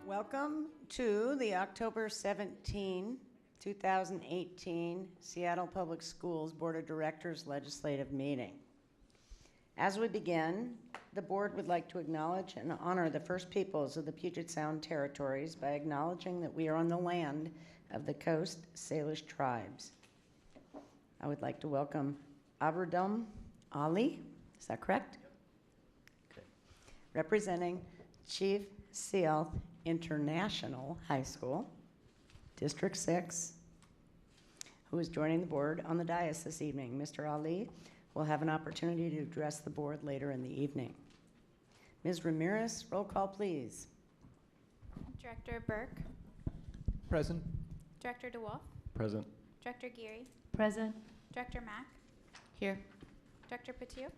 Welcome to the October 17, 2018 Seattle Public Schools Board of Directors Legislative Meeting. As we begin, the board would like to acknowledge and honor the First Peoples of the Puget Sound Territories by acknowledging that we are on the land of the Coast Salish tribes. I would like to welcome Aberdum Ali, is that correct? Good. Representing Chief Sealth International High School, District 6, who is joining the board on the dais this evening. Mr. Ali will have an opportunity to address the board later in the evening. Ms. Ramirez, roll call please. Director Burke. Present. Director DeWolf. Present. Director Geary. Present. Director Mack. Here. Director Patu.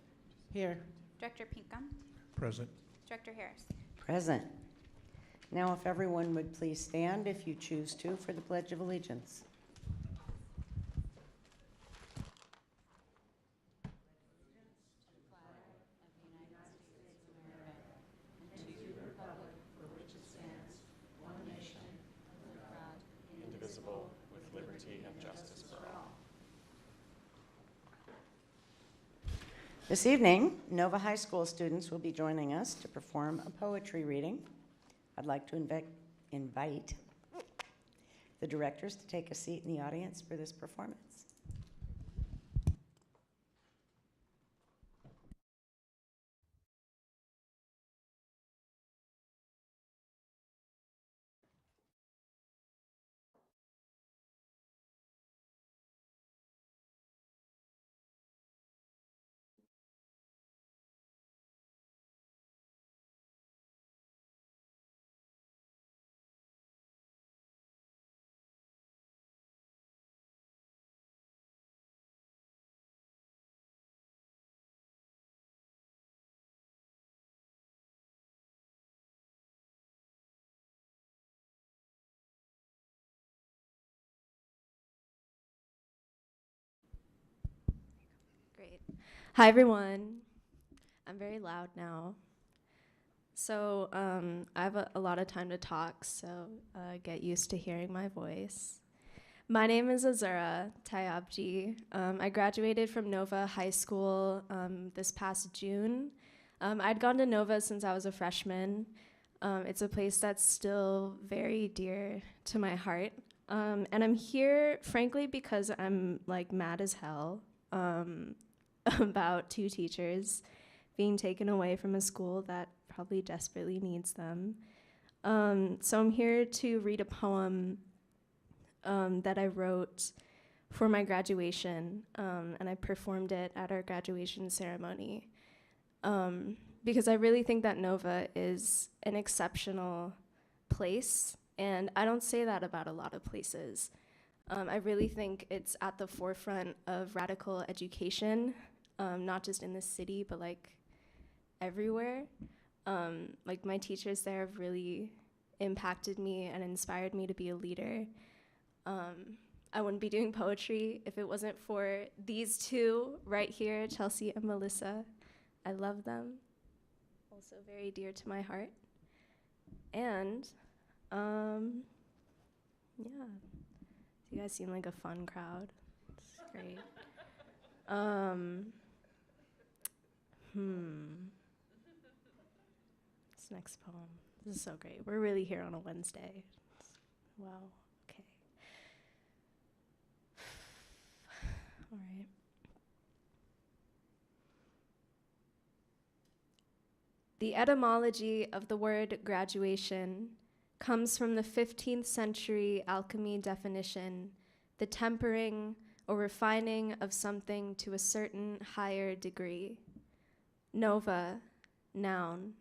Here. Director Pinkham. Present. Director Harris. Present. Now if everyone would please stand, if you choose to, for the Pledge of Allegiance. Indivisible, with liberty and justice for all. This evening, Nova High School students will be joining us to perform a poetry reading. I'd like to invite the directors to take a seat in the audience for this performance. Great. Hi, everyone. I'm very loud now. So I have a lot of time to talk, so get used to hearing my voice. My name is Azura Tayabji. I graduated from Nova High School this past June. I'd gone to Nova since I was a freshman. It's a place that's still very dear to my heart. And I'm here, frankly, because I'm like mad as hell. About 2 teachers being taken away from a school that probably desperately needs them. So I'm here to read a poem that I wrote for my graduation, and I performed it at our graduation ceremony. Because I really think that Nova is an exceptional place, and I don't say that about a lot of places. I really think it's at the forefront of radical education, not just in the city, but like everywhere. Like my teachers there have really impacted me and inspired me to be a leader. I wouldn't be doing poetry if it wasn't for these 2 right here, Chelsea and Melissa. I love them. Also very dear to my heart. And yeah. You guys seem like a fun crowd. It's great. This next poem. This is so great. We're really here on a Wednesday. Wow. Okay. All right. The etymology of the word graduation comes from the 15th century alchemy definition, the tempering or refining of something to a certain higher degree. Nova, noun.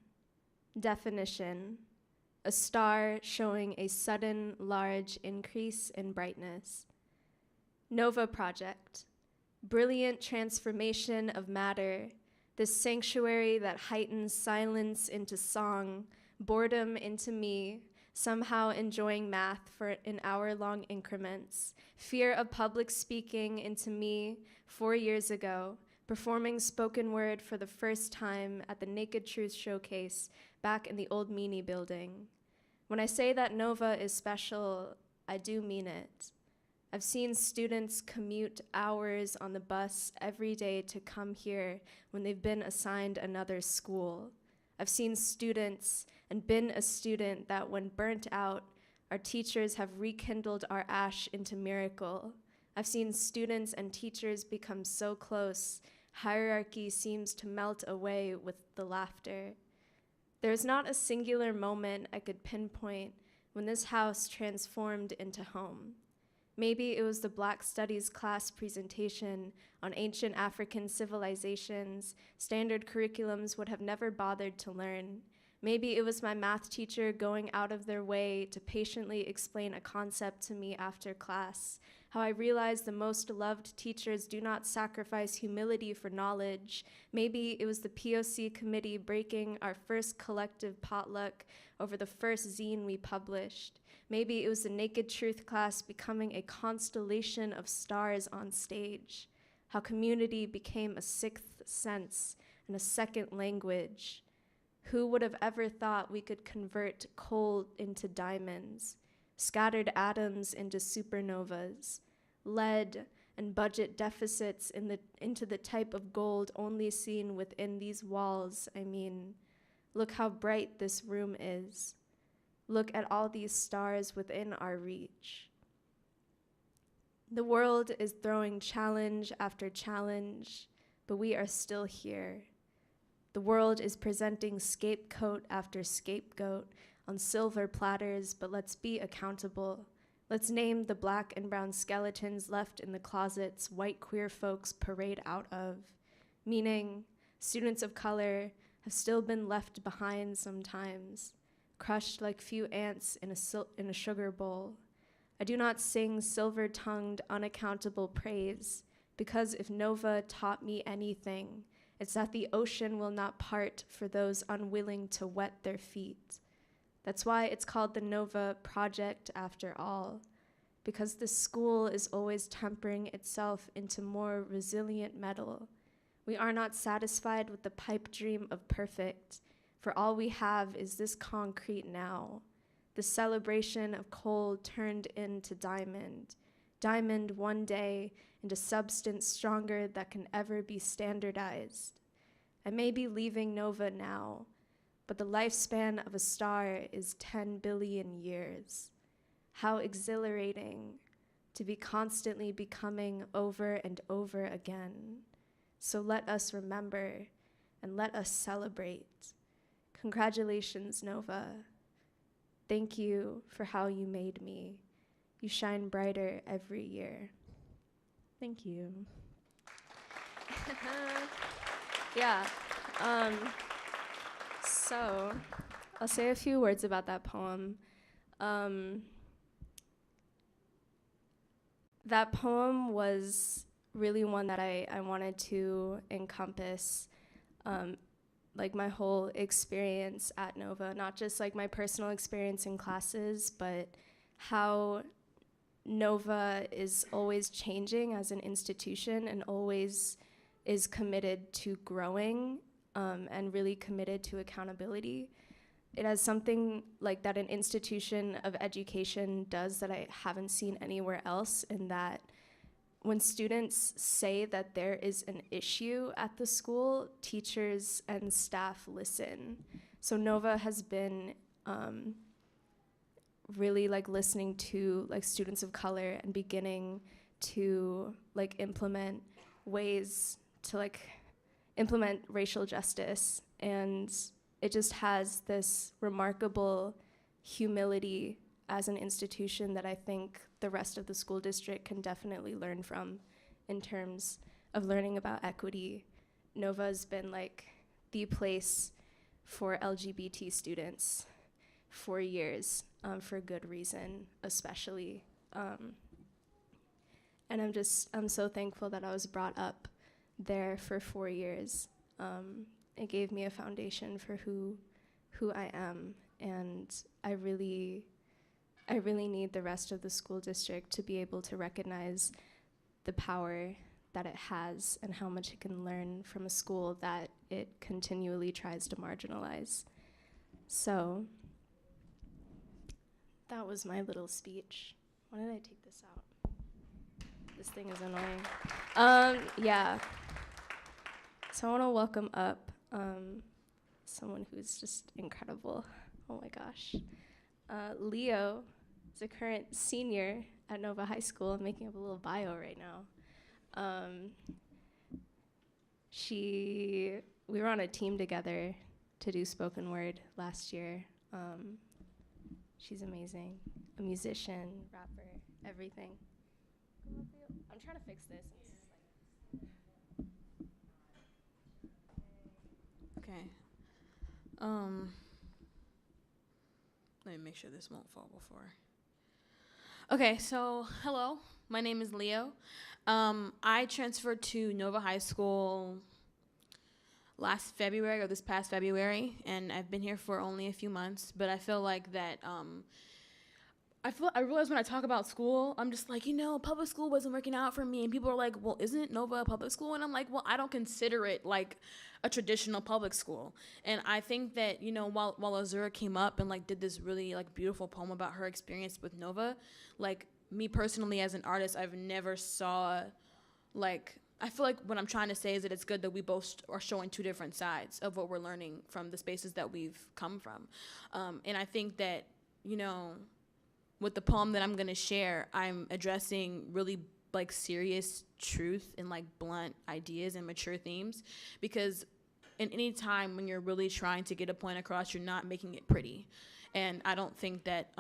Definition, a star showing a sudden large increase in brightness. Nova project, brilliant transformation of matter, the sanctuary that heightens silence into song, boredom into me, somehow enjoying math for in hour-long increments, fear of public speaking into me 4 years ago, performing spoken word for the first time at the Naked Truth Showcase back in the old Meany building. When I say that Nova is special, I do mean it. I've seen students commute hours on the bus every day to come here when they've been assigned another school. I've seen students and been a student that when burnt out, our teachers have rekindled our ash into miracle. I've seen students and teachers become so close, hierarchy seems to melt away with the laughter. There's not a singular moment I could pinpoint when this house transformed into home. Maybe it was the Black Studies class presentation on ancient African civilizations standard curriculums would have never bothered to learn. Maybe it was my math teacher going out of their way to patiently explain a concept to me after class, how I realized the most loved teachers do not sacrifice humility for knowledge. Maybe it was the POC committee breaking our first collective potluck over the first zine we published. Maybe it was the Naked Truth class becoming a constellation of stars on stage, how community became a sixth sense and a second language. Who would have ever thought we could convert coal into diamonds, scattered atoms into supernovas, lead and budget deficits into the type of gold only seen within these walls? I mean, look how bright this room is. Look at all these stars within our reach. The world is throwing challenge after challenge, but we are still here. The world is presenting scapegoat after scapegoat on silver platters, but let's be accountable. Let's name the black and brown skeletons left in the closets white queer folks parade out of, meaning students of color have still been left behind sometimes, crushed like few ants in a sugar bowl. I do not sing silver-tongued, unaccountable praise, because if Nova taught me anything, it's that the ocean will not part for those unwilling to wet their feet. That's why it's called the Nova Project after all, because the school is always tempering itself into more resilient metal. We are not satisfied with the pipe dream of perfect, for all we have is this concrete now, the celebration of coal turned into diamond, diamond one day into substance stronger that can ever be standardized. I may be leaving Nova now, but the lifespan of a star is 10 billion years. How exhilarating to be constantly becoming over and over again. So let us remember and let us celebrate. Congratulations, Nova. Thank you for how you made me. You shine brighter every year. Thank you. Yeah. So I'll say a few words about that poem. That poem was really one that I wanted to encompass like my whole experience at Nova, not just like my personal experience in classes, but how Nova is always changing as an institution and always is committed to growing and really committed to accountability. It has something like that an institution of education does that I haven't seen anywhere else, in that when students say that there is an issue at the school, teachers and staff listen. So Nova has been really like listening to like students of color and beginning to like implement ways to like implement racial justice. And it just has this remarkable humility as an institution that I think the rest of the school district can definitely learn from in terms of learning about equity. Nova's been like the place for LGBT students for years, for good reason, especially. And I'm so thankful that I was brought up there for 4 years. It gave me a foundation for who I am, and I really need the rest of the school district to be able to recognize the power that it has and how much it can learn from a school that it continually tries to marginalize. So that was my little speech. Why did I take this out? This thing is annoying. Yeah. So I want to welcome up someone who's just incredible. Oh my gosh. Leo is a current senior at Nova High School. I'm making up a little bio right now. We were on a team together to do spoken word last year. She's amazing, a musician, rapper, everything. I'm trying to fix this. Okay. Let me make sure this won't fall before. Okay, so hello, my name is Leo. I transferred to Nova High School this past February, and I've been here for only a few months, but I feel like that, I realize when I talk about school, I'm just like, public school wasn't working out for me, and people are like, well, isn't Nova a public school? And I'm like, well, I don't consider it like a traditional public school. And I think that, while Azura came up and like did this really like beautiful poem about her experience with Nova, like me personally as an artist, I've never saw like, I feel like what I'm trying to say is that it's good that we both are showing two different sides of what we're learning from the spaces that we've come from. And I think that, with the poem that I'm gonna share, I'm addressing really like serious truth and like blunt ideas and mature themes, because in any time when you're really trying to get a point across, you're not making it pretty. And I don't think that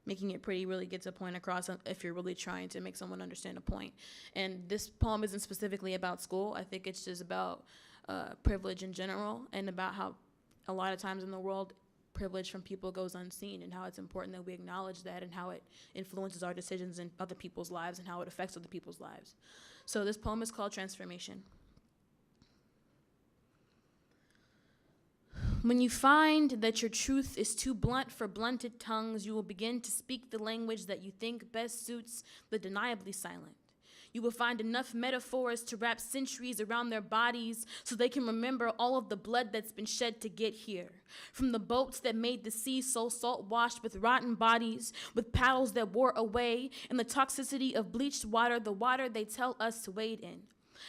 making it pretty really gets a point across if you're really trying to make someone understand a point. And this poem isn't specifically about school. I think it's just about privilege in general, and about how a lot of times in the world, privilege from people goes unseen, and how it's important that we acknowledge that, and how it influences our decisions in other people's lives, and how it affects other people's lives. So this poem is called Transformation. When you find that your truth is too blunt for blunted tongues, you will begin to speak the language that you think best suits the deniably silent. You will find enough metaphors to wrap centuries around their bodies so they can remember all of the blood that's been shed to get here. From the boats that made the sea so salt-washed with rotten bodies, with paddles that wore away, and the toxicity of bleached water, the water they tell us to wade in.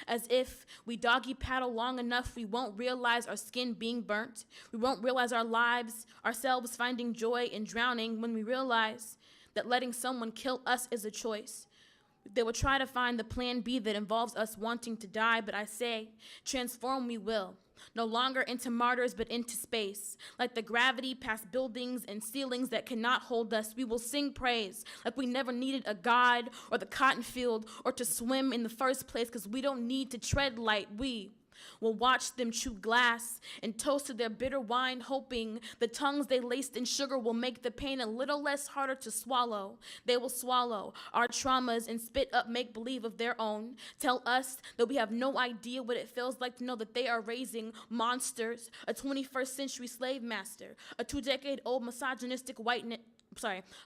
As if we doggy paddle long enough, we won't realize our skin being burnt. We won't realize ourselves finding joy in drowning when we realize that letting someone kill us is a choice. They will try to find the plan B that involves us wanting to die, but I say, transform we will. No longer into martyrs, but into space. Like the gravity past buildings and ceilings that cannot hold us, we will sing praise like we never needed a god or the cotton field or to swim in the first place, because we don't need to tread light. We will watch them chew glass and toast to their bitter wine, hoping the tongues they laced in sugar will make the pain a little less harder to swallow. They will swallow our traumas and spit up make-believe of their own. Tell us that we have no idea what it feels like to know that they are raising monsters, a 21st century slave master, a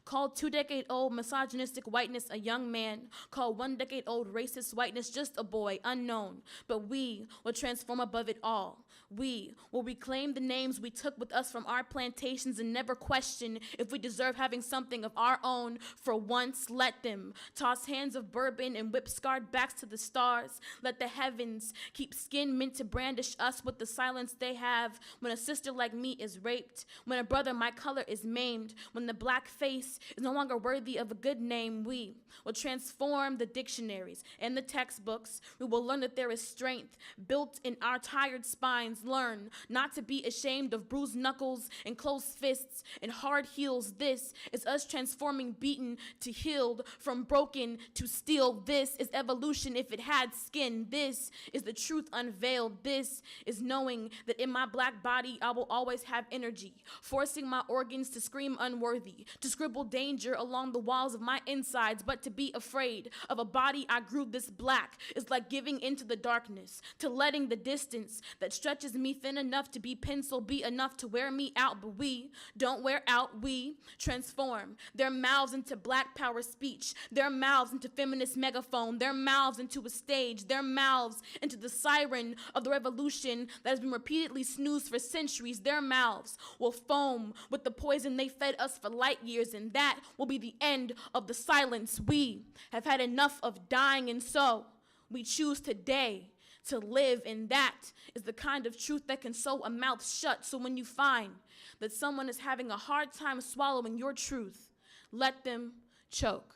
called 2-decade-old misogynistic whiteness a young man, called 1-decade-old racist whiteness just a boy, unknown. But we will transform above it all. We will reclaim the names we took with us from our plantations and never question if we deserve having something of our own. For once, let them toss hands of bourbon and whip scarred backs to the stars. Let the heavens keep skin meant to brandish us with the silence they have when a sister like me is raped, when a brother my color is maimed, when the black face is no longer worthy of a good name. We will transform the dictionaries and the textbooks. We will learn that there is strength built in our tired spines. Learn not to be ashamed of bruised knuckles and closed fists and hard heels. This is us transforming beaten to healed, from broken to steel. This is evolution if it had skin. This is the truth unveiled. This is knowing that in my black body I will always have energy, forcing my organs to scream unworthy, to scribble danger along the walls of my insides, but to be afraid of a body I grew this black is like giving into the darkness, to letting the distance that stretches me thin enough to be pencil be enough to wear me out. But we don't wear out, we transform their mouths into black power speech, their mouths into feminist megaphone, their mouths into a stage, their mouths into the siren of the revolution that has been repeatedly snoozed for centuries. Their mouths will foam with the poison they fed us for light years, and that will be the end of the silence. We have had enough of dying, and so we choose today to live, and that is the kind of truth that can sew a mouth shut. So when you find that someone is having a hard time swallowing your truth, let them choke.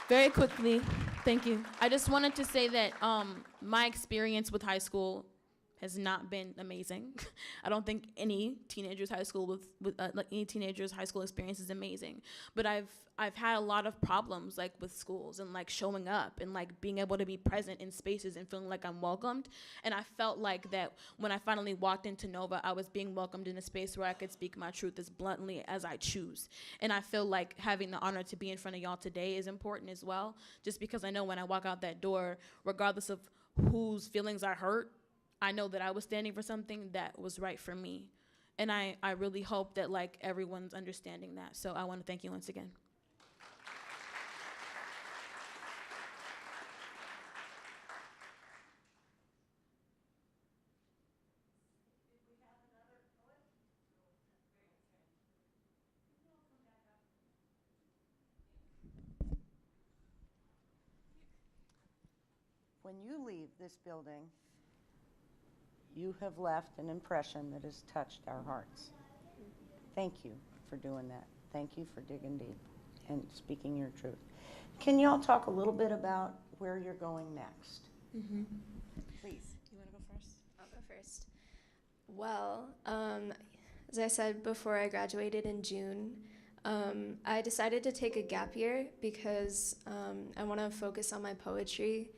Very quickly, thank you. I just wanted to say that my experience with high school has not been amazing. I don't think any teenager's high school high school experience is amazing. But I've had a lot of problems like with schools and like showing up and like being able to be present in spaces and feeling like I'm welcomed. And I felt like that when I finally walked into Nova, I was being welcomed in a space where I could speak my truth as bluntly as I choose. And I feel like having the honor to be in front of y'all today is important as well, just because I know when I walk out that door, regardless of whose feelings I hurt, I know that I was standing for something that was right for me. And I really hope that like everyone's understanding that. So I want to thank you once again. When you leave this building, you have left an impression that has touched our hearts. Thank you for doing that. Thank you for digging deep and speaking your truth. Can y'all talk a little bit about where you're going next? Mm-hmm. Please. Do you want to go first? I'll go first. Well, as I said before, I graduated in June. I decided to take a gap year because I want to focus on my poetry.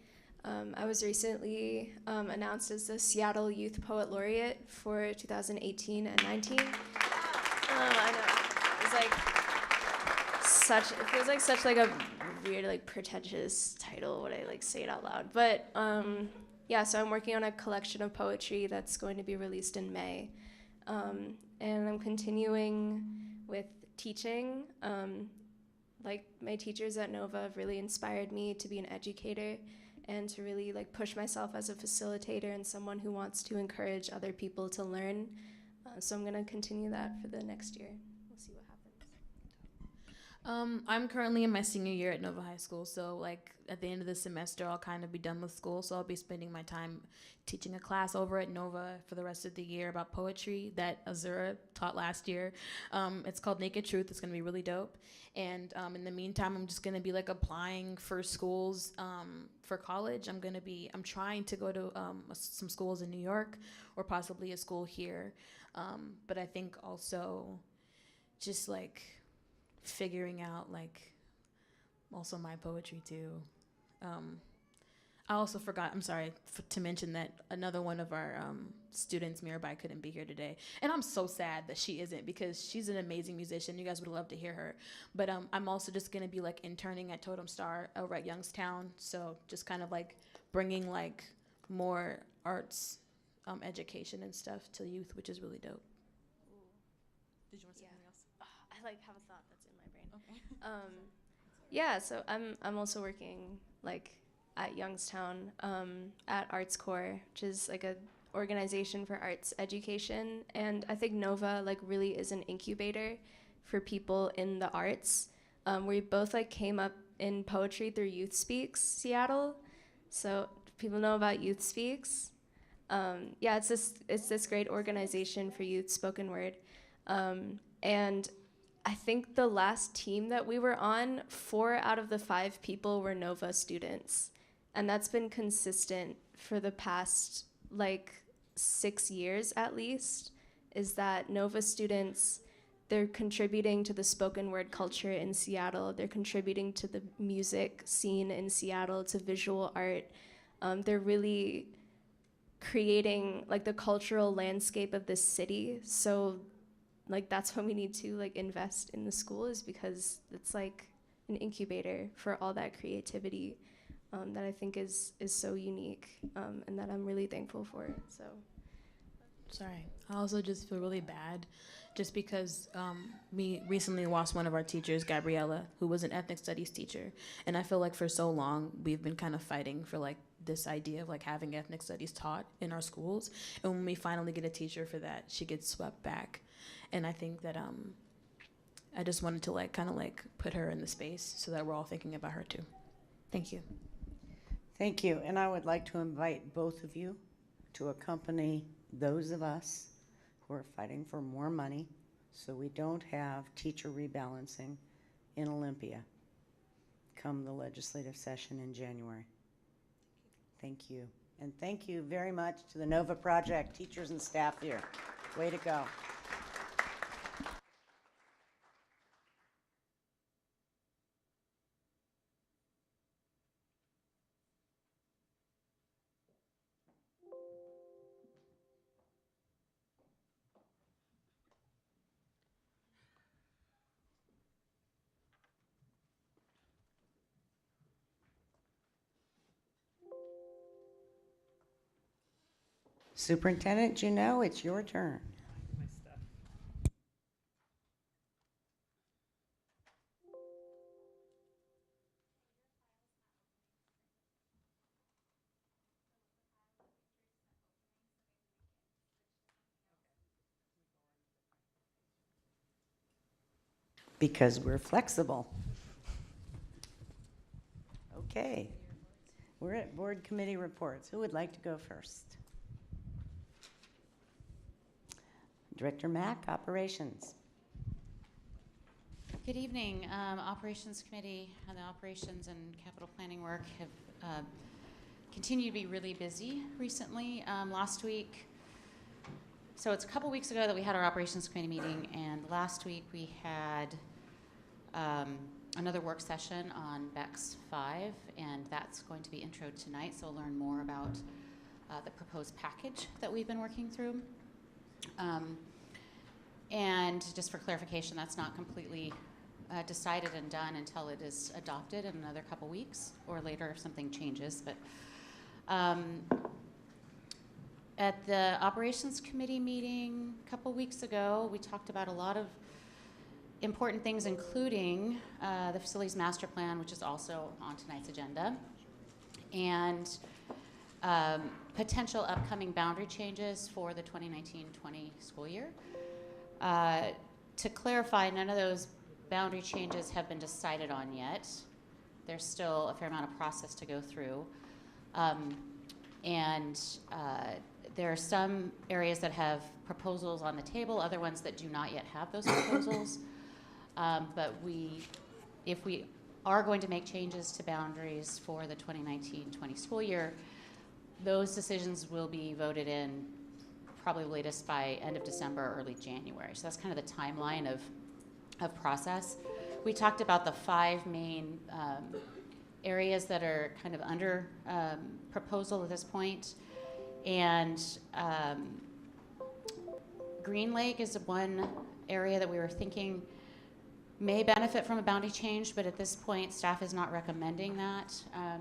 I was recently announced as the Seattle Youth Poet Laureate for 2018 and 19. I know. It's like it feels like such like a weird, like pretentious title when I like say it out loud. But yeah, so I'm working on a collection of poetry that's going to be released in May. And I'm continuing with teaching. Like my teachers at Nova have really inspired me to be an educator and to really like push myself as a facilitator and someone who wants to encourage other people to learn. So I'm gonna continue that for the next year. We'll see what happens. I'm currently in my senior year at Nova High School, so like at the end of the semester I'll kind of be done with school, so I'll be spending my time teaching a class over at Nova for the rest of the year about poetry that Azura taught last year. It's called Naked Truth. It's gonna be really dope. And in the meantime, I'm just gonna be like applying for schools for college. I'm trying to go to some schools in New York or possibly a school here. But I think also just like figuring out like also my poetry too. I also forgot, I'm sorry, to mention that another one of our students, Mirabai, couldn't be here today. And I'm so sad that she isn't because she's an amazing musician. You guys would love to hear her. But I'm also just going to be like interning at Totem Star over at Youngstown. So just kind of like bringing like more arts education and stuff to youth, which is really dope. Did you want to say something else? I like have a thought that's in my brain. Okay. Yeah, so I'm also working like at Youngstown at Arts Corps, which is like a organization for arts education, and I think Nova like really is an incubator for people in the arts. We both like came up in poetry through Youth Speaks Seattle, so people know about Youth Speaks. Yeah, it's this great organization for youth spoken word, and I think the last team that we were on, 4 out of the 5 people were Nova students. And that's been consistent for the past like 6 years at least, is that Nova students, they're contributing to the spoken word culture in Seattle. They're contributing to the music scene in Seattle, to visual art. They're really creating like the cultural landscape of this city. So like that's when we need to like invest in the school, is because it's like an incubator for all that creativity that I think is so unique, and that I'm really thankful for. So Sorry. I also just feel really bad just because we recently lost one of our teachers, Gabriella, who was an ethnic studies teacher. And I feel like for so long, we've been kind of fighting for like this idea of like having ethnic studies taught in our schools. And when we finally get a teacher for that, she gets swept back. And I think that I just wanted to like kind of like put her in the space so that we're all thinking about her too. Thank you. Thank you. And I would like to invite both of you to accompany those of us who are fighting for more money so we don't have teacher rebalancing in Olympia come the legislative session in January. Thank you. And thank you very much to the NOVA Project teachers and staff here. Way to go. Superintendent, you know it's your turn. Because we're flexible. Okay. We're at board committee reports. Who would like to go first? Director Mack, Operations. Good evening. Operations Committee and the operations and capital planning work have continued to be really busy recently. Last week, so it's a couple weeks ago that we had our Operations Committee meeting, and last week we had another work session on BEX 5, and that's going to be introed tonight, so we'll learn more about the proposed package that we've been working through. And just for clarification, that's not completely decided and done until it is adopted in another couple weeks or later if something changes. But at the Operations Committee meeting a couple weeks ago, we talked about a lot of important things, including the Facilities Master Plan, which is also on tonight's agenda, and potential upcoming boundary changes for the 2019-20 school year. To clarify, none of those boundary changes have been decided on yet. There's still a fair amount of process to go through. There are some areas that have proposals on the table, other ones that do not yet have those proposals. But if we are going to make changes to boundaries for the 2019-20 school year, those decisions will be voted in probably latest by end of December or early January. So that's kind of the timeline of process. We talked about the 5 main areas that are kind of under proposal at this point. And Green Lake is one area that we were thinking may benefit from a boundary change, but at this point staff is not recommending that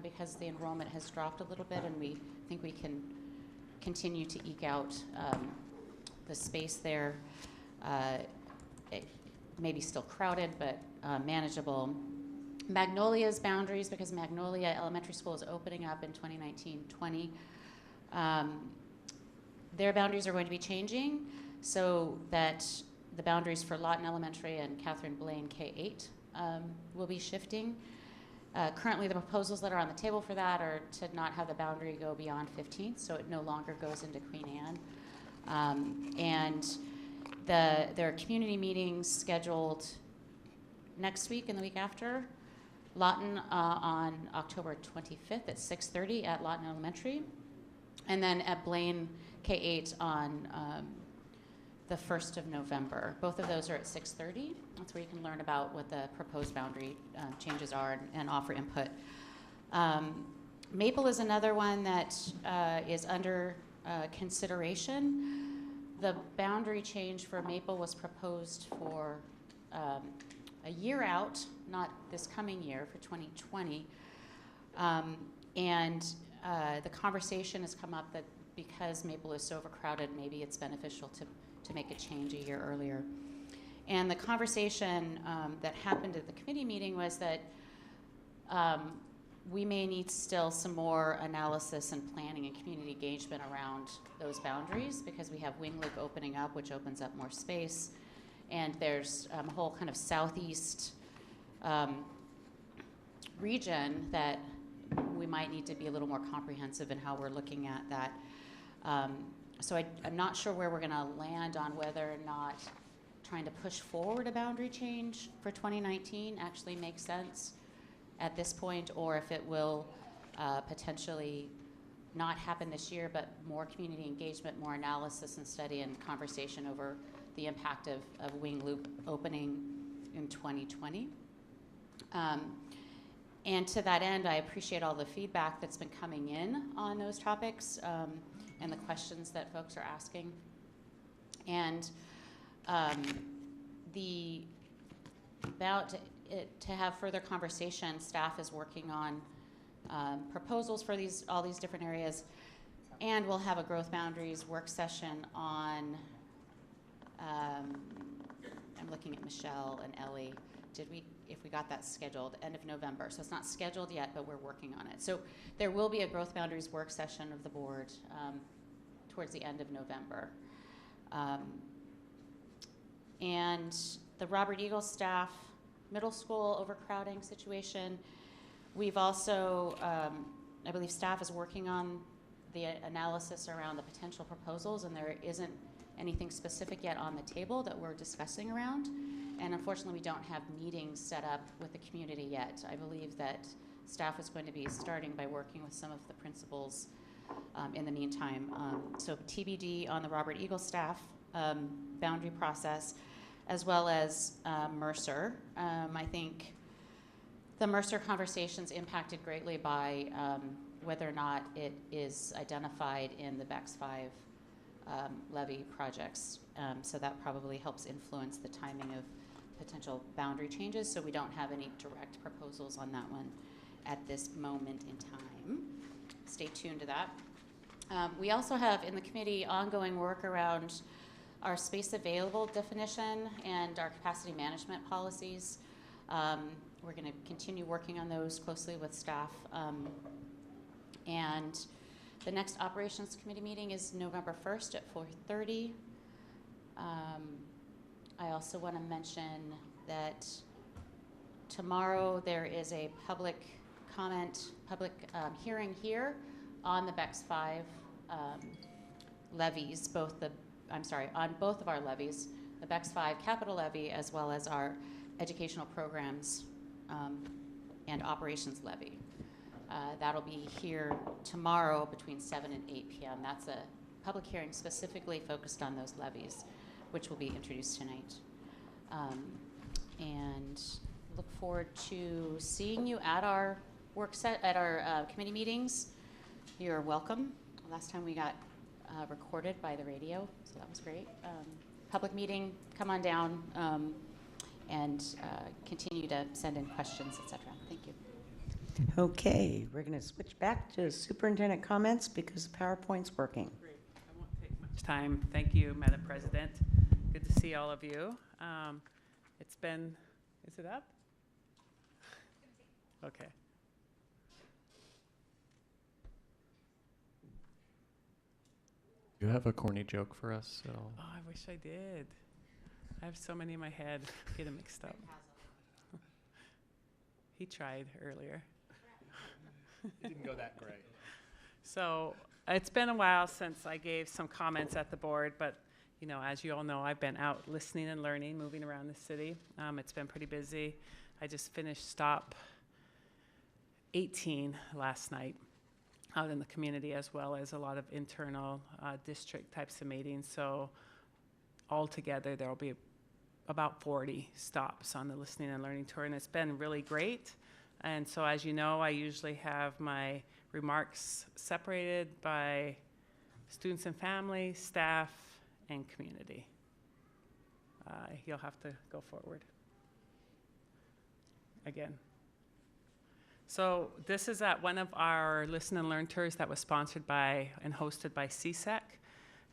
because the enrollment has dropped a little bit, and we think we can continue to eke out the space there. It may be still crowded, but manageable. Magnolia's boundaries, because Magnolia Elementary School is opening up in 2019-20. Their boundaries are going to be changing so that the boundaries for Lawton Elementary and Catherine Blaine K-8 will be shifting. Currently, the proposals that are on the table for that are to not have the boundary go beyond 15th, so it no longer goes into Queen Anne. There are community meetings scheduled next week and the week after. Lawton on October 25th at 6:30 at Lawton Elementary, and then at Blaine K-8 on the 1st of November. Both of those are at 6:30. That's where you can learn about what the proposed boundary changes are and offer input. Maple is another one that is under consideration. The boundary change for Maple was proposed for a year out, not this coming year, for 2020. The conversation has come up that because Maple is so overcrowded, maybe it's beneficial to make a change a year earlier. And the conversation that happened at the committee meeting was that we may need still some more analysis and planning and community engagement around those boundaries, because we have Wing Loop opening up, which opens up more space. And there's a whole kind of southeast region that we might need to be a little more comprehensive in how we're looking at that. So I'm not sure where we're going to land on whether or not trying to push forward a boundary change for 2019 actually makes sense at this point, or if it will potentially not happen this year, but more community engagement, more analysis and study and conversation over the impact of Wing Loop opening in 2020. And to that end, I appreciate all the feedback that's been coming in on those topics and the questions that folks are asking. And to have further conversation, staff is working on proposals for all these different areas, and we'll have a growth boundaries work session on, I'm looking at Michelle and Ellie, if we got that scheduled, end of November. So it's not scheduled yet, but we're working on it. So there will be a growth boundaries work session of the board towards the end of November. And the Robert Eagle staff middle school overcrowding situation, we've also, I believe staff is working on the analysis around the potential proposals, and there isn't anything specific yet on the table that we're discussing around. And unfortunately, we don't have meetings set up with the community yet. I believe that staff is going to be starting by working with some of the principals in the meantime. So TBD on the Robert Eagle staff boundary process, as well as Mercer. I think the Mercer conversation's impacted greatly by whether or not it is identified in the BEX 5 levy projects. So that probably helps influence the timing of potential boundary changes. So we don't have any direct proposals on that one at this moment in time. Stay tuned to that. We also have in the committee ongoing work around our space available definition and our capacity management policies. We're going to continue working on those closely with staff. And the next operations committee meeting is November 1st at 4:30. I also want to mention that tomorrow there is a public hearing here on the BEX 5 levies, on both of our levies, the BEX 5 capital levy as well as our educational programs and operations levy. That'll be here tomorrow between 7 and 8 p.m. That's a public hearing specifically focused on those levies, which will be introduced tonight. And look forward to seeing you at our committee meetings. You're welcome. Last time we got recorded by the radio, so that was great. Public meeting, come on down and continue to send in questions, etc. Thank you. Okay, we're going to switch back to superintendent comments because the PowerPoint's working. Great. I won't take much time. Thank you, Madam President. Good to see all of you. It's been, is it up? Okay. You have a corny joke for us? So. Oh, I wish I did. I have so many in my head. Get them mixed up. He tried earlier. It didn't go that great. So it's been a while since I gave some comments at the board, but you know, as you all know, I've been out listening and learning, moving around the city. It's been pretty busy. I just finished stop 18 last night out in the community, as well as a lot of internal district types of meetings. So altogether, there will be about 40 stops on the listening and learning tour, and it's been really great. And so, as you know, I usually have my remarks separated by students and family, staff, and community. You'll have to go forward. Again. So this is at one of our Listen and Learn tours that was sponsored by and hosted by CSEC.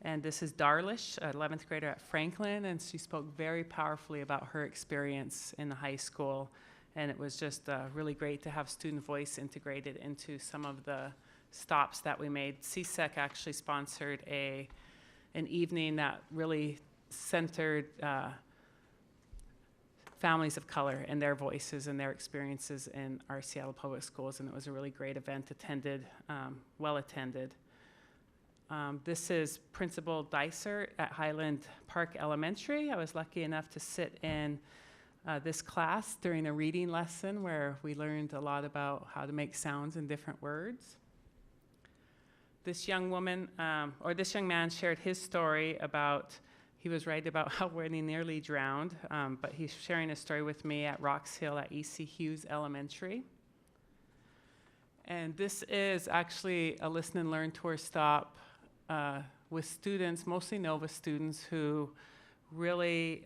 And this is Darlish, an 11th grader at Franklin, and she spoke very powerfully about her experience in the high school. And it was just really great to have student voice integrated into some of the stops that we made. CSEC actually sponsored an evening that really centered families of color and their voices and their experiences in our Seattle Public Schools, and it was a really great event, well attended. This is Principal Dicer at Highland Park Elementary. I was lucky enough to sit in this class during a reading lesson where we learned a lot about how to make sounds in different words. This young man shared his story about, he was right about how when he nearly drowned, but he's sharing a story with me at Rocks Hill at E.C. Hughes Elementary. And this is actually a Listen and Learn tour stop with students, mostly Nova students, who really,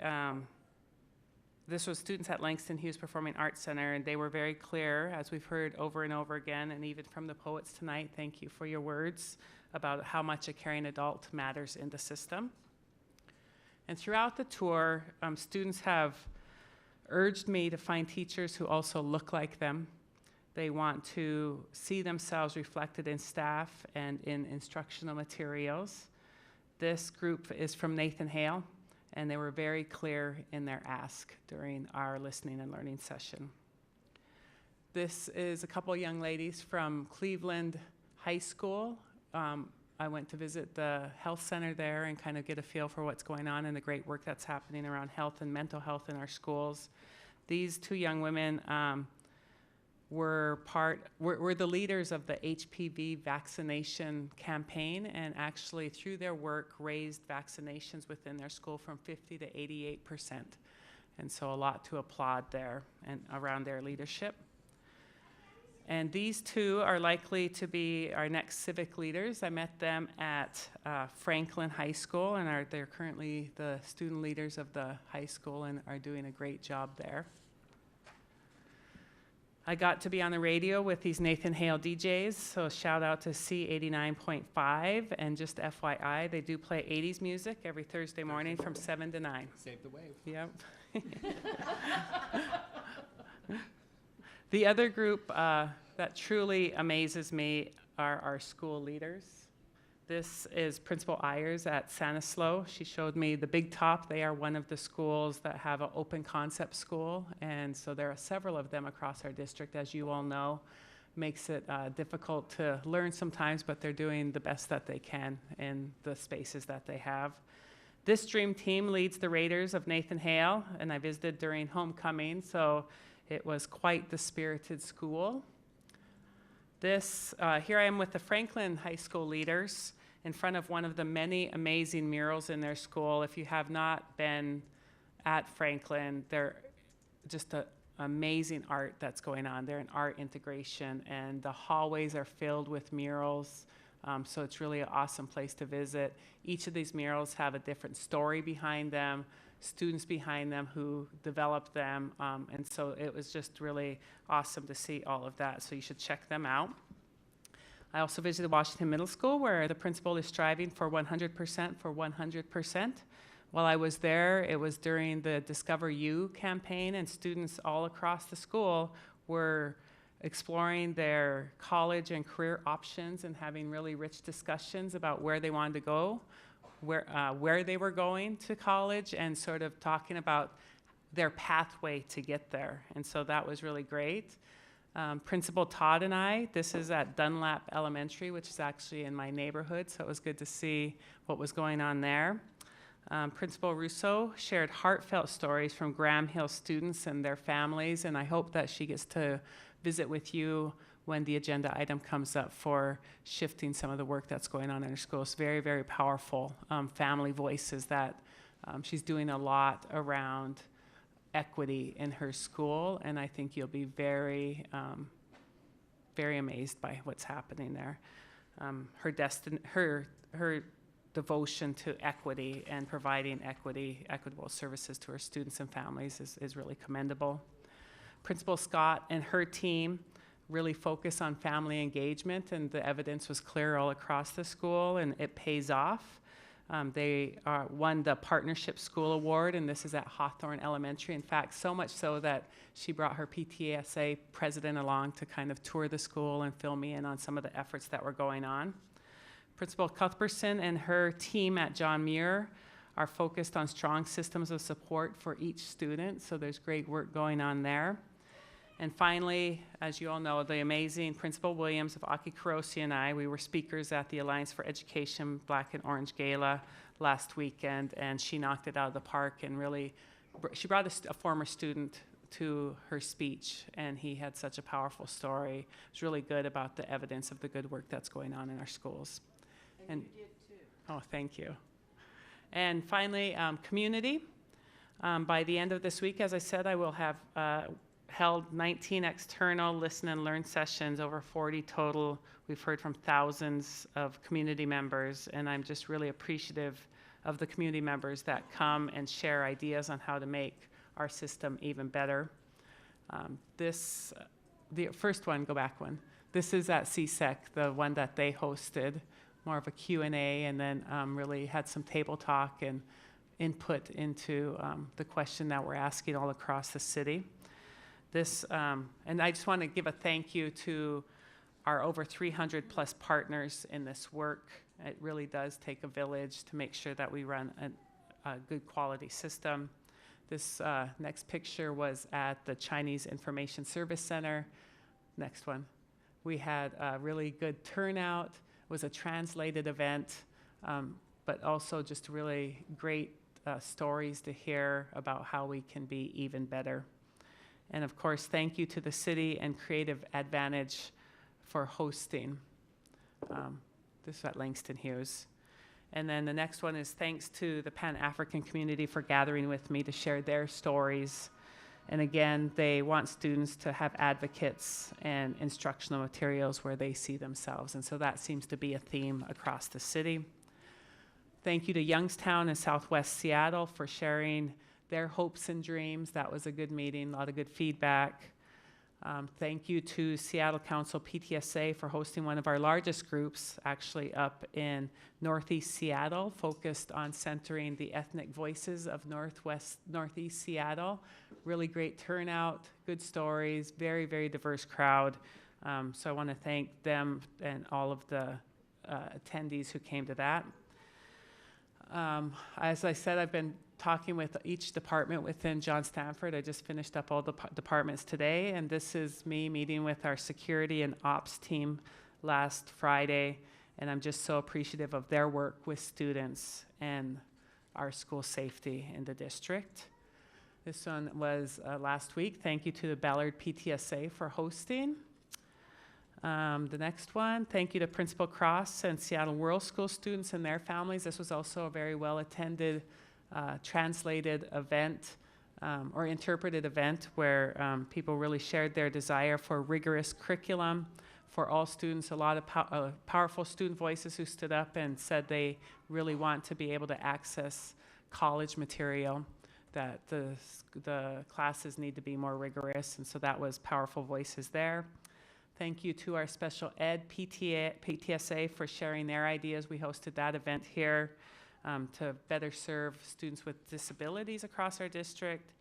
this was students at Langston Hughes Performing Arts Center, and they were very clear, as we've heard over and over again, and even from the poets tonight, thank you for your words about how much a caring adult matters in the system. And throughout the tour, students have urged me to find teachers who also look like them. They want to see themselves reflected in staff and in instructional materials. This group is from Nathan Hale, and they were very clear in their ask during our listening and learning session. This is a couple young ladies from Cleveland High School. I went to visit the health center there and kind of get a feel for what's going on and the great work that's happening around health and mental health in our schools. These two young women were the leaders of the HPV vaccination campaign, and actually through their work raised vaccinations within their school from 50 to 88%. And so a lot to applaud there and around their leadership. And these two are likely to be our next civic leaders. I met them at Franklin High School, and they're currently the student leaders of the high school and are doing a great job there. I got to be on the radio with these Nathan Hale DJs, so shout out to C89.5, and just FYI, they do play 80s music every Thursday morning from 7 to 9. Save the wave. Yep. The other group that truly amazes me are our school leaders. This is Principal Ayers at Sanislo. She showed me the Big Top. They are one of the schools that have an open concept school, and so there are several of them across our district, as you all know. Makes it difficult to learn sometimes, but they're doing the best that they can in the spaces that they have. This dream team leads the Raiders of Nathan Hale, and I visited during homecoming, so it was quite the spirited school. Here I am with the Franklin High School leaders in front of one of the many amazing murals in their school. If you have not been at Franklin, they're just amazing art that's going on. They're an art integration, and the hallways are filled with murals. So it's really an awesome place to visit. Each of these murals have a different story behind them, students behind them who developed them, and so it was just really awesome to see all of that, so you should check them out. I also visited Washington Middle School, where the principal is striving for 100% for 100%. While I was there, it was during the Discover You campaign, and students all across the school were exploring their college and career options and having really rich discussions about where they wanted to go, where they were going to college, and sort of talking about their pathway to get there. And so that was really great. Principal Todd and I, this is at Dunlap Elementary, which is actually in my neighborhood, so it was good to see what was going on there. Principal Russo shared heartfelt stories from Graham Hill students and their families, and I hope that she gets to visit with you when the agenda item comes up for shifting some of the work that's going on in her school. It's very, very powerful family voices that she's doing a lot around equity in her school, and I think you'll be very, very amazed by what's happening there. her devotion to equity and providing equitable services to her students and families is really commendable. Principal Scott and her team really focus on family engagement, and the evidence was clear all across the school, and it pays off. They won the Partnership School Award, and this is at Hawthorne Elementary. In fact, so much so that she brought her PTSA president along to kind of tour the school and fill me in on some of the efforts that were going on. Principal Cuthbertson and her team at John Muir are focused on strong systems of support for each student, so there's great work going on there. And finally, as you all know, the amazing Principal Williams of Aki Karosi and I, we were speakers at the Alliance for Education Black and Orange Gala last weekend, and she knocked it out of the park and really, she brought a former student to her speech, and he had such a powerful story. It was really good about the evidence of the good work that's going on in our schools. And you did too. Oh, thank you. And finally, community. By the end of this week, as I said, I will have held 19 external listen and learn sessions, over 40 total. We've heard from thousands of community members, and I'm just really appreciative of the community members that come and share ideas on how to make our system even better. The first one, go back one. This is at CSEC, the one that they hosted, more of a Q&A, and then really had some table talk and input into the question that we're asking all across the city. And I just want to give a thank you to our over 300 plus partners in this work. It really does take a village to make sure that we run a good quality system. This next picture was at the Chinese Information Service Center. Next one. We had a really good turnout. It was a translated event, but also just really great stories to hear about how we can be even better. And of course, thank you to the city and Creative Advantage for hosting. This is at Langston Hughes. And then the next one is thanks to the Pan-African community for gathering with me to share their stories. And again, they want students to have advocates and instructional materials where they see themselves. And so that seems to be a theme across the city. Thank you to Youngstown and Southwest Seattle for sharing their hopes and dreams. That was a good meeting, a lot of good feedback. Thank you to Seattle Council PTSA for hosting one of our largest groups, actually up in Northeast Seattle, focused on centering the ethnic voices of Northeast Seattle. Really great turnout, good stories, very, very diverse crowd. So I want to thank them and all of the attendees who came to that. As I said, I've been talking with each department within John Stanford. I just finished up all the departments today, and this is me meeting with our security and ops team last Friday, and I'm just so appreciative of their work with students and our school safety in the district. This one was last week. Thank you to the Ballard PTSA for hosting. The next one, thank you to Principal Cross and Seattle World School students and their families. This was also a very well-attended translated event or interpreted event where people really shared their desire for rigorous curriculum for all students. A lot of powerful student voices who stood up and said they really want to be able to access college material, that the classes need to be more rigorous, and so that was powerful voices there. Thank you to our special ed PTSA for sharing their ideas. We hosted that event here to better serve students with disabilities across our district.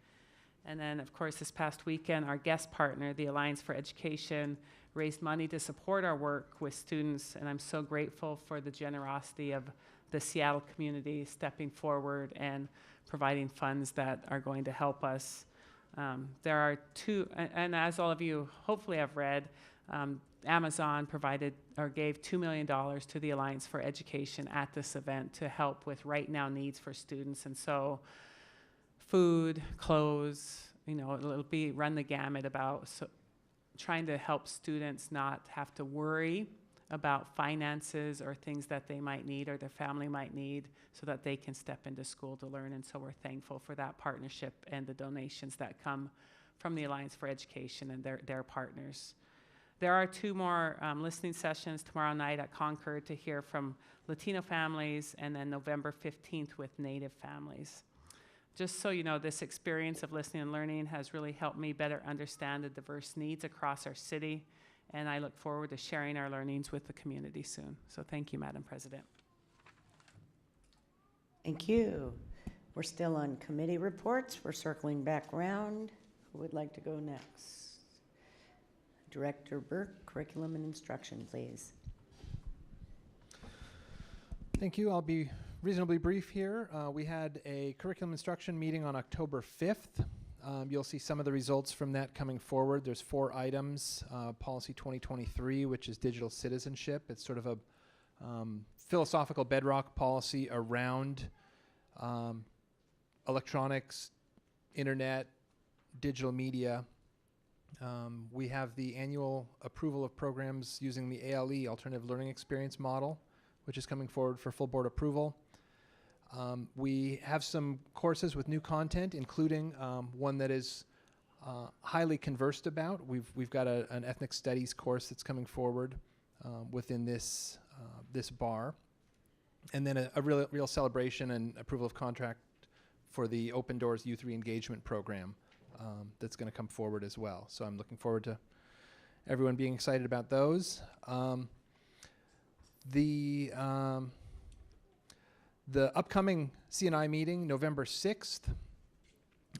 And then, of course, this past weekend, our guest partner, the Alliance for Education, raised money to support our work with students, and I'm so grateful for the generosity of the Seattle community stepping forward and providing funds that are going to help us. There are two, and as all of you hopefully have read, Amazon provided or gave $2 million to the Alliance for Education at this event to help with right now needs for students. And so food, clothes, it'll be run the gamut about trying to help students not have to worry about finances or things that they might need or their family might need so that they can step into school to learn. And so we're thankful for that partnership and the donations that come from the Alliance for Education and their partners. There are 2 more listening sessions tomorrow night at Concord to hear from Latino families, and then November 15th with Native families. Just so you know, this experience of listening and learning has really helped me better understand the diverse needs across our city, and I look forward to sharing our learnings with the community soon. So thank you, Madam President. Thank you. We're still on committee reports. We're circling back around. Who would like to go next? Director Burke, Curriculum and Instruction, please. Thank you. I'll be reasonably brief here. We had a curriculum instruction meeting on October 5th. You'll see some of the results from that coming forward. There's 4 items. Policy 2023, which is digital citizenship. It's sort of a philosophical bedrock policy around electronics, internet, digital media. We have the annual approval of programs using the ALE, Alternative Learning Experience model, which is coming forward for full board approval. We have some courses with new content, including one that is highly conversed about. We've got an ethnic studies course that's coming forward within this bar. And then a real celebration and approval of contract for the Open Doors Youth Re-Engagement Program that's going to come forward as well. So I'm looking forward to everyone being excited about those. The upcoming CNI meeting, November 6th,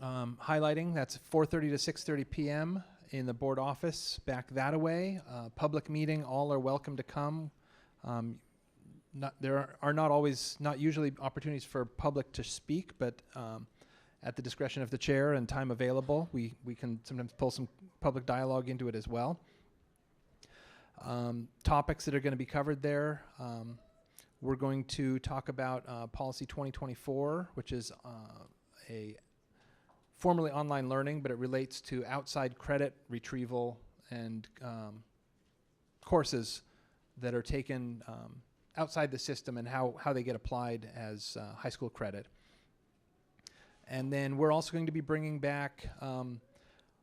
highlighting, that's 4:30 to 6:30 p.m. in the board office, back that away. Public meeting, all are welcome to come. There are not usually opportunities for public to speak, but at the discretion of the chair and time available, we can sometimes pull some public dialogue into it as well. Topics that are going to be covered there. We're going to talk about Policy 2024, which is a formerly online learning, but it relates to outside credit retrieval and courses that are taken outside the system and how they get applied as high school credit. And then we're also going to be bringing back,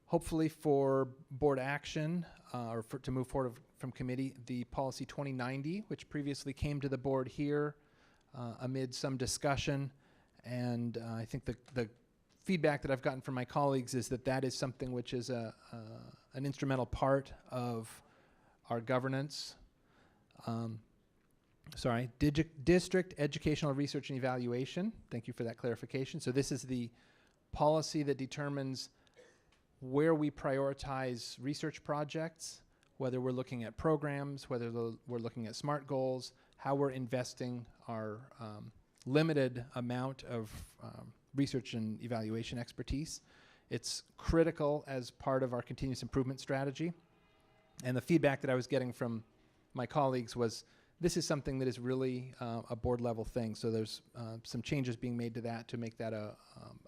hopefully for board action, or to move forward from committee, the Policy 2090, which previously came to the board here amid some discussion. And I think the feedback that I've gotten from my colleagues is that is something which is an instrumental part of our governance. District Educational Research and Evaluation. Thank you for that clarification. So this is the policy that determines where we prioritize research projects, whether we're looking at programs, whether we're looking at SMART goals, how we're investing our limited amount of research and evaluation expertise. It's critical as part of our continuous improvement strategy. And the feedback that I was getting from my colleagues was, this is something that is really a board level thing. So there's some changes being made to that to make that a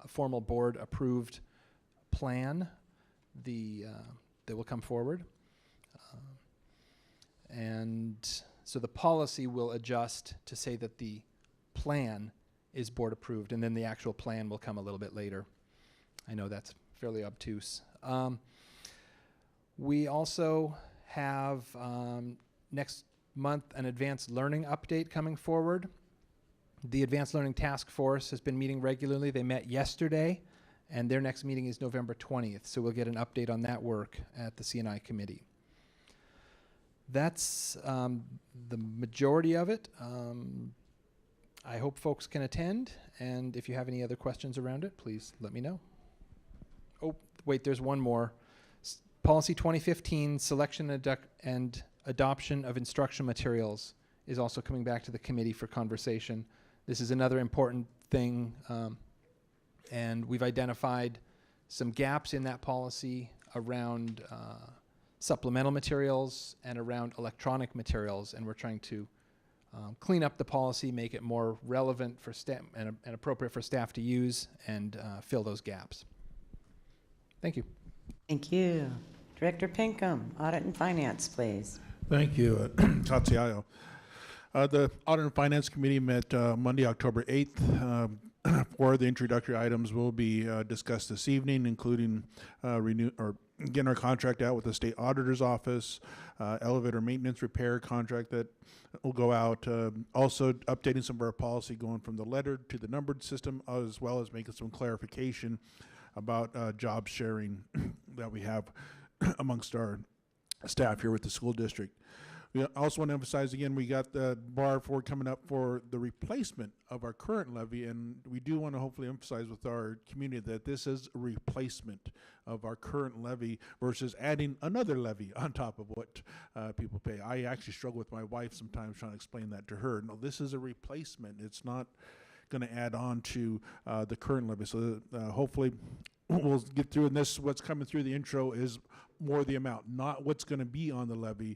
formal board approved plan that will come forward. And so the policy will adjust to say that the plan is board approved, and then the actual plan will come a little bit later. I know that's fairly obtuse. We also have next month an advanced learning update coming forward. The Advanced Learning Task Force has been meeting regularly. They met yesterday, and their next meeting is November 20th, so we'll get an update on that work at the CNI committee. That's the majority of it. I hope folks can attend, and if you have any other questions around it, please let me know. Oh, wait, there's one more. Policy 2015, selection and adoption of instructional materials, is also coming back to the committee for conversation. This is another important thing, and we've identified some gaps in that policy around supplemental materials and around electronic materials, and we're trying to clean up the policy, make it more relevant for staff and appropriate for staff to use, and fill those gaps. Thank you. Thank you. Director Pinkham, Audit and Finance, please. Thank you, Tatsiayo. The Audit and Finance Committee met Monday, October 8th. Four of the introductory items will be discussed this evening, including getting our contract out with the state auditor's office, elevator maintenance repair contract that will go out. Also updating some of our policy, going from the lettered to the numbered system, as well as making some clarification about job sharing that we have amongst our staff here with the school district. We also want to emphasize again, we got the bar for coming up for the replacement of our current levy, and we do want to hopefully emphasize with our community that this is a replacement of our current levy versus adding another levy on top of what people pay. I actually struggle with my wife sometimes trying to explain that to her. No, this is a replacement. It's not going to add on to the current levy. So hopefully we'll get through, and this, what's coming through the intro is more the amount, not what's going to be on the levy.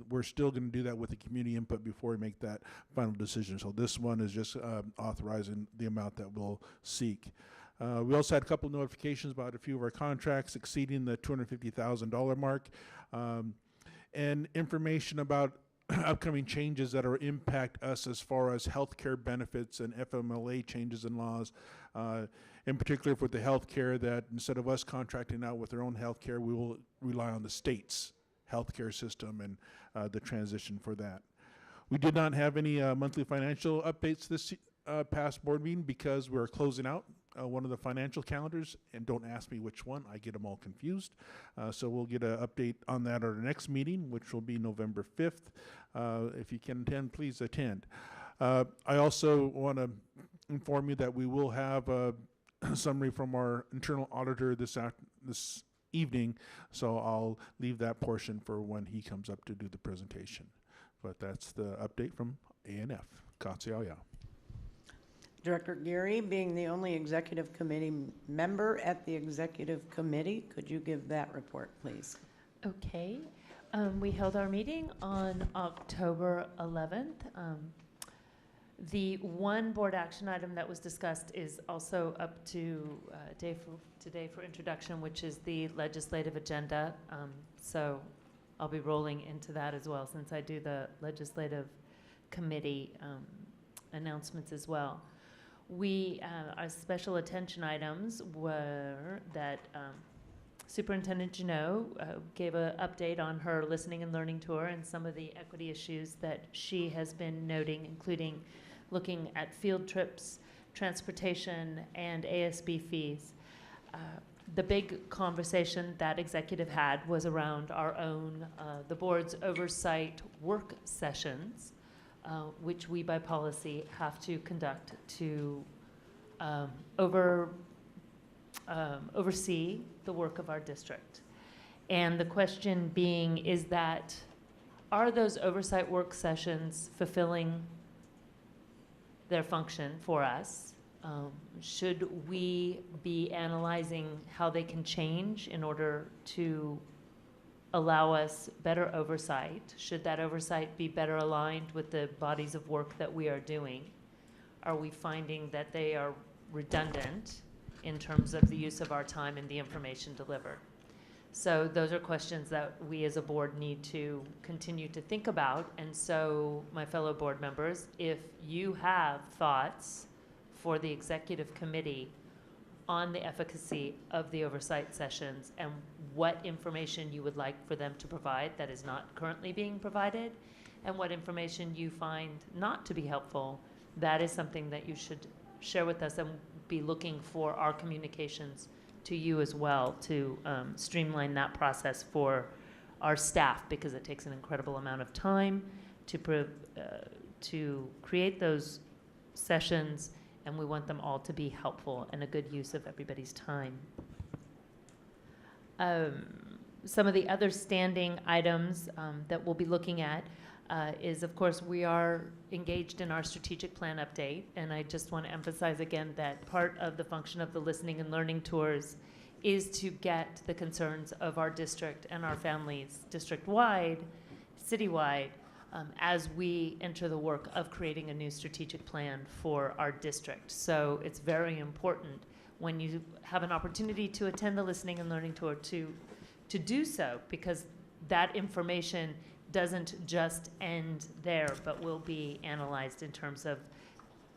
We're still going to do that with the community input before we make that final decision. So this one is just authorizing the amount that we'll seek. We also had a couple notifications about a few of our contracts exceeding the $250,000 mark, and information about upcoming changes that are impact us as far as healthcare benefits and FMLA changes in laws. In particular for the healthcare, that instead of us contracting out with our own healthcare, we will rely on the state's healthcare system and the transition for that. We did not have any monthly financial updates this past board meeting because we're closing out one of the financial calendars, and don't ask me which one, I get them all confused. So we'll get an update on that at our next meeting, which will be November 5th. If you can attend, please attend. I also want to inform you that we will have a summary from our internal auditor this evening, so I'll leave that portion for when he comes up to do the presentation. But that's the update from ANF. Katsiaya. Director Geary, being the only executive committee member at the executive committee, could you give that report, please? Okay. We held our meeting on October 11th. The one board action item that was discussed is also up to today for introduction, which is the legislative agenda. So I'll be rolling into that as well, since I do the legislative committee announcements as well. Our special attention items were that Superintendent Janot gave an update on her listening and learning tour and some of the equity issues that she has been noting, including looking at field trips, transportation, and ASB fees. The big conversation that executive had was around our own, the board's oversight work sessions, which we by policy have to conduct to oversee the work of our district. And the question being is that, are those oversight work sessions fulfilling their function for us? Should we be analyzing how they can change in order to allow us better oversight? Should that oversight be better aligned with the bodies of work that we are doing? Are we finding that they are redundant in terms of the use of our time and the information delivered? So those are questions that we as a board need to continue to think about. And so, my fellow board members, if you have thoughts for the executive committee on the efficacy of the oversight sessions and what information you would like for them to provide that is not currently being provided, and what information you find not to be helpful, that is something that you should share with us, and be looking for our communications to you as well to streamline that process for our staff, because it takes an incredible amount of time to create those sessions, and we want them all to be helpful and a good use of everybody's time. Some of the other standing items that we'll be looking at is, of course, we are engaged in our strategic plan update, and I just want to emphasize again that part of the function of the listening and learning tours is to get the concerns of our district and our families district-wide, citywide, as we enter the work of creating a new strategic plan for our district. So it's very important when you have an opportunity to attend the listening and learning tour to do so, because that information doesn't just end there, but will be analyzed in terms of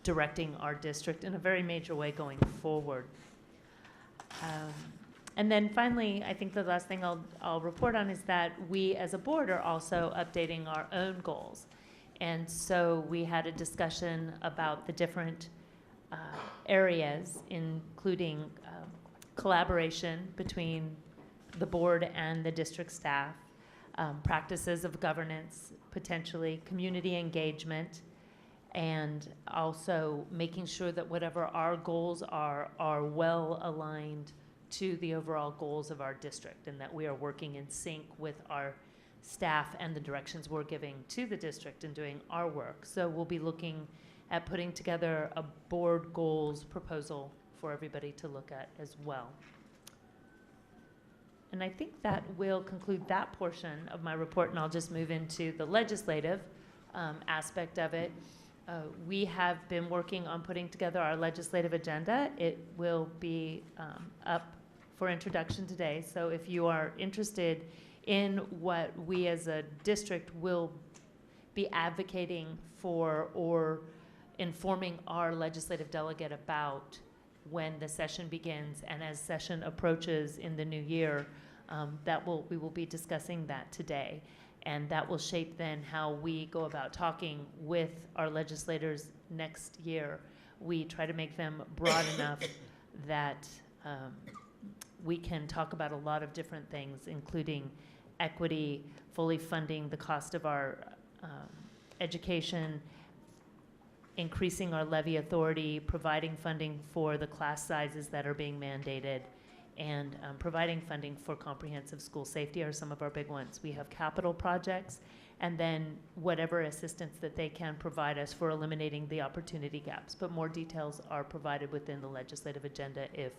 directing our district in a very major way going forward. And then finally, I think the last thing I'll report on is that we as a board are also updating our own goals. And so we had a discussion about the different areas, including collaboration between the board and the district staff, practices of governance, potentially community engagement, and also making sure that whatever our goals are well aligned to the overall goals of our district, and that we are working in sync with our staff and the directions we're giving to the district and doing our work. So we'll be looking at putting together a board goals proposal for everybody to look at as well. And I think that will conclude that portion of my report, and I'll just move into the legislative aspect of it. We have been working on putting together our legislative agenda. It will be up for introduction today. So if you are interested in what we as a district will be advocating for or informing our legislative delegate about when the session begins and as session approaches in the new year, we will be discussing that today. And that will shape then how we go about talking with our legislators next year. We try to make them broad enough that we can talk about a lot of different things, including equity, fully funding the cost of our education, increasing our levy authority, providing funding for the class sizes that are being mandated, and providing funding for comprehensive school safety are some of our big ones. We have capital projects, and then whatever assistance that they can provide us for eliminating the opportunity gaps. But more details are provided within the legislative agenda if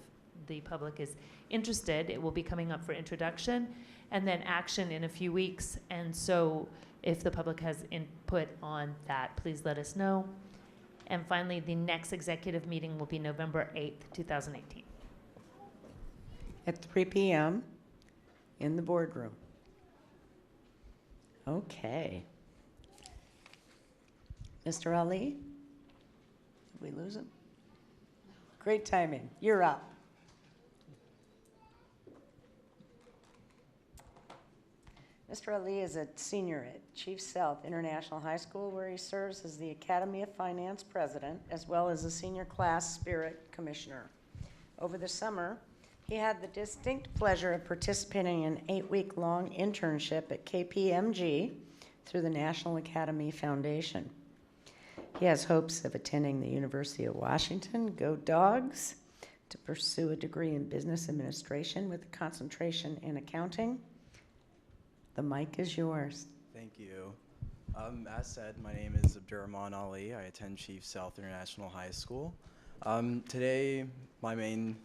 the public is interested. It will be coming up for introduction and then action in a few weeks. And so if the public has input on that, please let us know. And finally, the next executive meeting will be November 8th, 2018. At 3 p.m. in the boardroom. Okay. Mr. Ali? Did we lose him? Great timing. You're up. Mr. Ali is a senior at Chief Sealth International High School, where he serves as the Academy of Finance president, as well as a senior class spirit commissioner. Over the summer, he had the distinct pleasure of participating in an 8-week-long internship at KPMG through the National Academy Foundation. He has hopes of attending the University of Washington, go Dogs, to pursue a degree in business administration with a concentration in accounting. The mic is yours. Thank you. As said, my name is Abdurrahman Ali. I attend Chief Sealth International High School. Today, my main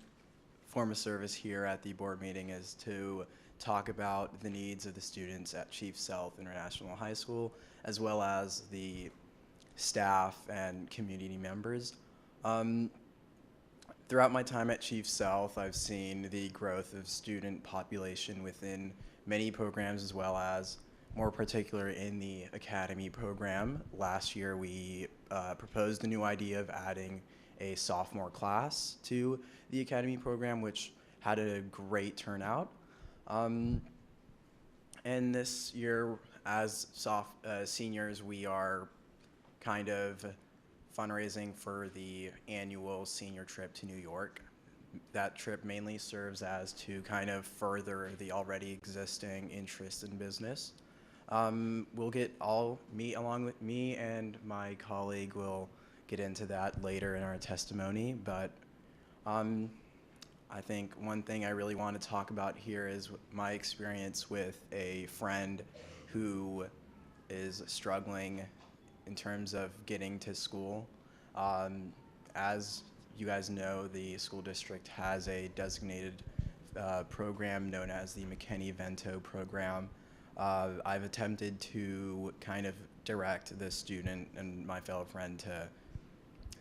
form of service here at the board meeting is to talk about the needs of the students at Chief Sealth International High School, as well as the staff and community members. Throughout my time at Chief Sealth, I've seen the growth of student population within many programs, as well as more particular in the academy program. Last year, we proposed a new idea of adding a sophomore class to the academy program, which had a great turnout. And this year, as seniors, we are kind of fundraising for the annual senior trip to New York. That trip mainly serves as to kind of further the already existing interest in business. We'll meet along with me, and my colleague will get into that later in our testimony, but I think one thing I really want to talk about here is my experience with a friend who is struggling in terms of getting to school. As you guys know, the school district has a designated program known as the McKinney-Vento program. I've attempted to kind of direct the student and my fellow friend to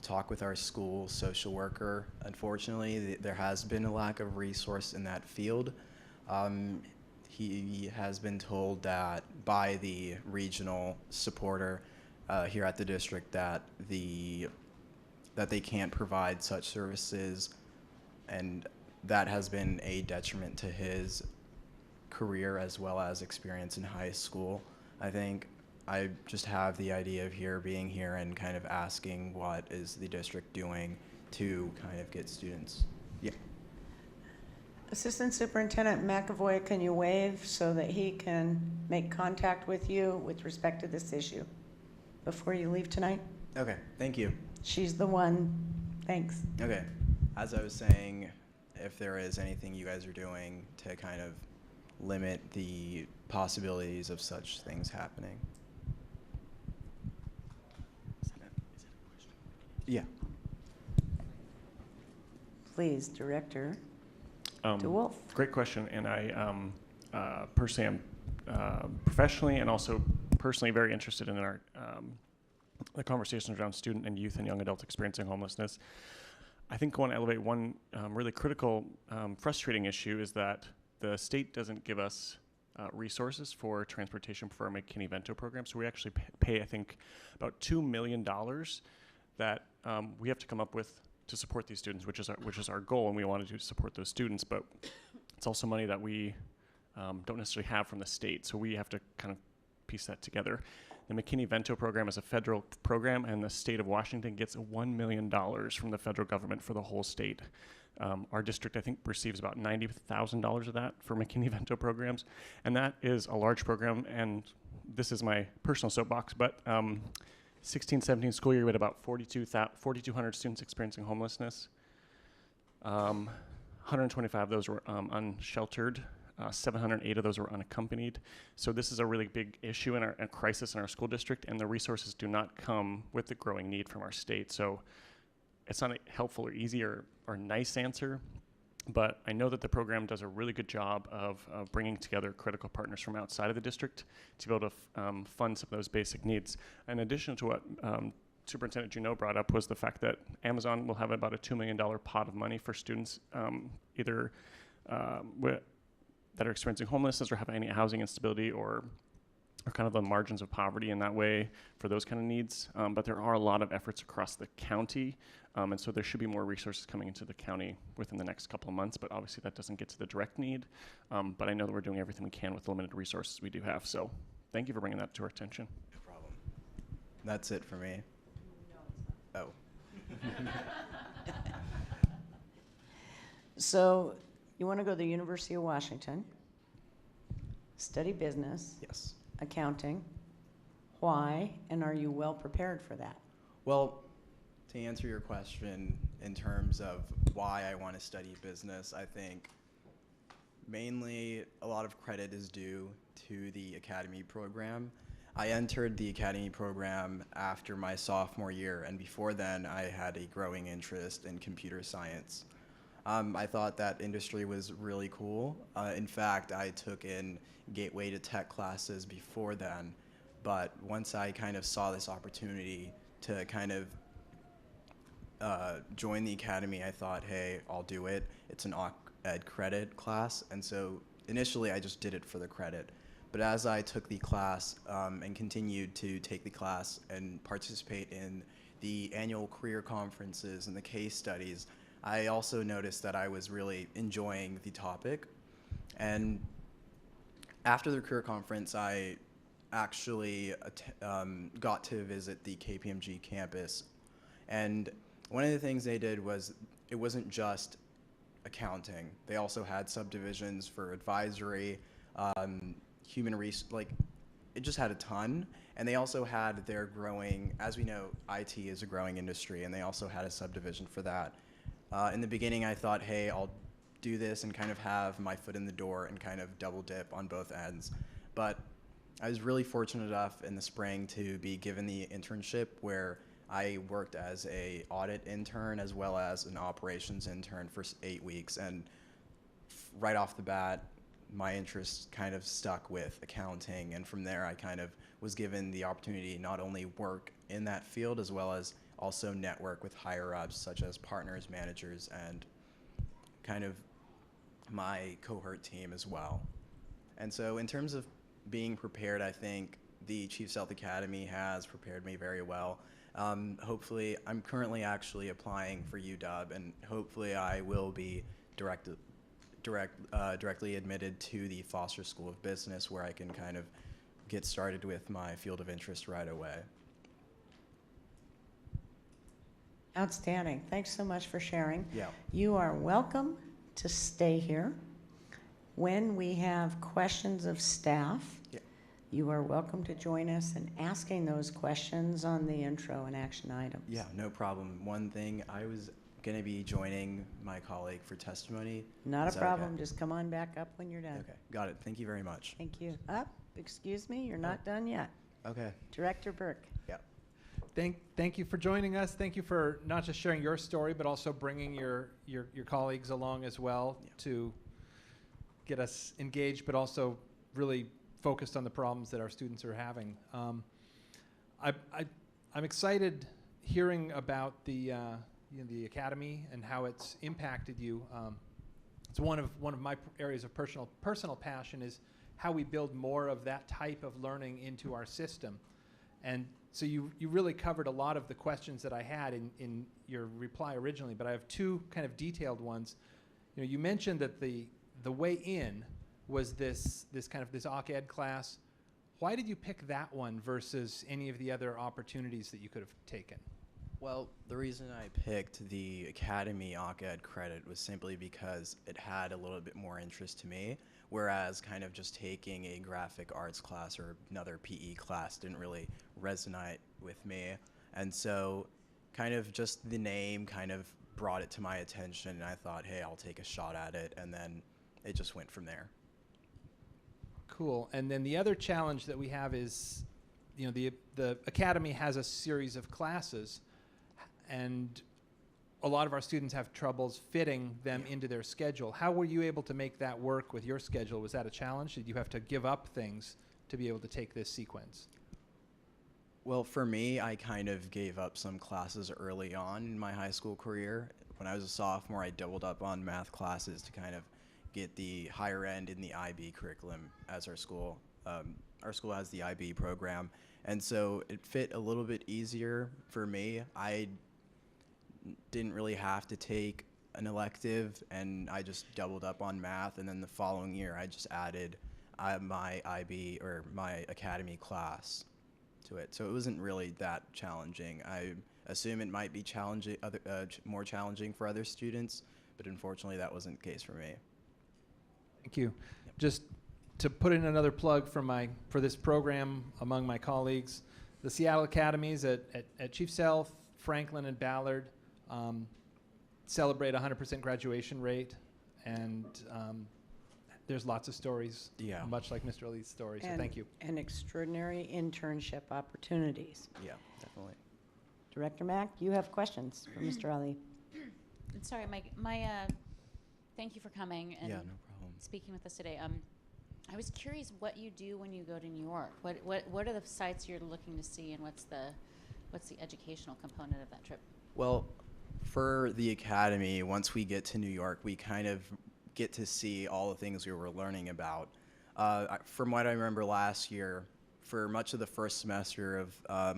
talk with our school social worker. Unfortunately, there has been a lack of resource in that field. He has been told that by the regional supporter here at the district that they can't provide such services, and that has been a detriment to his career as well as experience in high school. I think I just have the idea of being here and kind of asking what is the district doing to kind of get students. Yeah. Assistant Superintendent McAvoy, can you wave so that he can make contact with you with respect to this issue before you leave tonight? Okay, thank you. She's the one. Thanks. Okay, as I was saying, if there is anything you guys are doing to kind of limit the possibilities of such things happening. Yeah. Please, Director DeWolf. Great question, and I personally am professionally and also personally very interested in our the conversations around student and youth and young adults experiencing homelessness. I think I want to elevate one really critical, frustrating issue is that the state doesn't give us resources for transportation for our McKinney-Vento program. So we actually pay, I think, about $2 million that we have to come up with to support these students, which is our goal, and we want to support those students. But it's also money that we don't necessarily have from the state, so we have to kind of piece that together. The McKinney-Vento program is a federal program, and the state of Washington gets $1 million from the federal government for the whole state. Our district, I think, receives about $90,000 of that for McKinney-Vento programs, and that is a large program, and this is my personal soapbox, but 16-17 school year, we had about 4,200 students experiencing homelessness. 125 of those were unsheltered. 708 of those were unaccompanied. So this is a really big issue in a crisis in our school district, and the resources do not come with the growing need from our state. So it's not a helpful or easy or nice answer, but I know that the program does a really good job of bringing together critical partners from outside of the district to be able to fund some of those basic needs. In addition to what Superintendent Junot brought up was the fact that Amazon will have about a $2 million pot of money for students either that are experiencing homelessness or have any housing instability or kind of the margins of poverty in that way for those kind of needs. But there are a lot of efforts across the county, and so there should be more resources coming into the county within the next couple of months, but obviously that doesn't get to the direct need. But I know that we're doing everything we can with the limited resources we do have, so thank you for bringing that to our attention. No problem. That's it for me. Oh. So you want to go to the University of Washington, study business, Yes. accounting. Why, and are you well prepared for that? Well, to answer your question in terms of why I want to study business, I think mainly a lot of credit is due to the academy program. I entered the academy program after my sophomore year, and before then I had a growing interest in computer science. I thought that industry was really cool. In fact, I took in Gateway to Tech classes before then, but once I kind of saw this opportunity to kind of join the academy, I thought, hey, I'll do it. It's an ed credit class, and so initially I just did it for the credit. But as I took the class and continued to take the class and participate in the annual career conferences and the case studies, I also noticed that I was really enjoying the topic. And after the career conference, I actually got to visit the KPMG campus. And one of the things they did was, it wasn't just accounting. They also had subdivisions for advisory, human resource, like, it just had a ton. And they also had their growing, as we know, IT is a growing industry, and they also had a subdivision for that. In the beginning, I thought, hey, I'll do this and kind of have my foot in the door and kind of double dip on both ends. But I was really fortunate enough in the spring to be given the internship where I worked as a audit intern as well as an operations intern for 8 weeks. And right off the bat, my interest kind of stuck with accounting. And from there, I kind of was given the opportunity to not only work in that field as well as also network with higher ups such as partners, managers, and kind of my cohort team as well. And so in terms of being prepared, I think the Chief Sealth Academy has prepared me very well. Hopefully, I'm currently actually applying for UW, and hopefully I will be directly admitted to the Foster School of Business, where I can kind of get started with my field of interest right away. Outstanding. Thanks so much for sharing. Yeah. You are welcome to stay here. When we have questions of staff, Yeah. you are welcome to join us in asking those questions on the intro and action items. Yeah, no problem. One thing, I was going to be joining my colleague for testimony. Not Is a that okay? problem. Just come on back up when you're done. Okay, got it. Thank you very much. Thank you. Up. Excuse me, you're not done yet. Okay. Director Burke. Yeah. Thank you for joining us. Thank you for not just sharing your story, but also bringing your colleagues along as well to get us engaged, but also really focused on the problems that our students are having. I'm excited hearing about the academy and how it's impacted you. It's one of my areas of personal passion is how we build more of that type of learning into our system. And so you really covered a lot of the questions that I had in your reply originally, but I have two kind of detailed ones. You mentioned that the way in was this OC-Ed class. Why did you pick that one versus any of the other opportunities that you could have taken? Well, the reason I picked the Academy OC-Ed credit was simply because it had a little bit more interest to me, whereas kind of just taking a graphic arts class or another PE class didn't really resonate with me. And so kind of just the name kind of brought it to my attention, and I thought, hey, I'll take a shot at it, and then it just went from there. Cool. And then the other challenge that we have is, the academy has a series of classes, and a lot of our students have troubles fitting them into their schedule. How were you able to make that work with your schedule? Was that a challenge? Did you have to give up things to be able to take this sequence? Well, for me, I kind of gave up some classes early on in my high school career. When I was a sophomore, I doubled up on math classes to kind of get the higher end in the IB curriculum as our school. Our school has the IB program, and so it fit a little bit easier for me. I didn't really have to take an elective, and I just doubled up on math, and then the following year I just added my IB or my academy class to it. So it wasn't really that challenging. I assume it might be challenging, more challenging for other students, but unfortunately that wasn't the case for me. Thank you. Just to put in another plug for this program among my colleagues, the Seattle Academies at Chief Sealth, Franklin, and Ballard celebrate 100% graduation rate, and there's lots of stories, much like Mr. Ali's story, so thank you. And extraordinary internship opportunities. Yeah, definitely. Director Mack, you have questions for Mr. Ali. Sorry, thank you for coming and Yeah, no problem. speaking with us today. I was curious what you do when you go to New York. What are the sites you're looking to see, and what's the educational component of that trip? Well, for the academy, once we get to New York, we kind of get to see all the things we were learning about. From what I remember last year, for much of the first semester of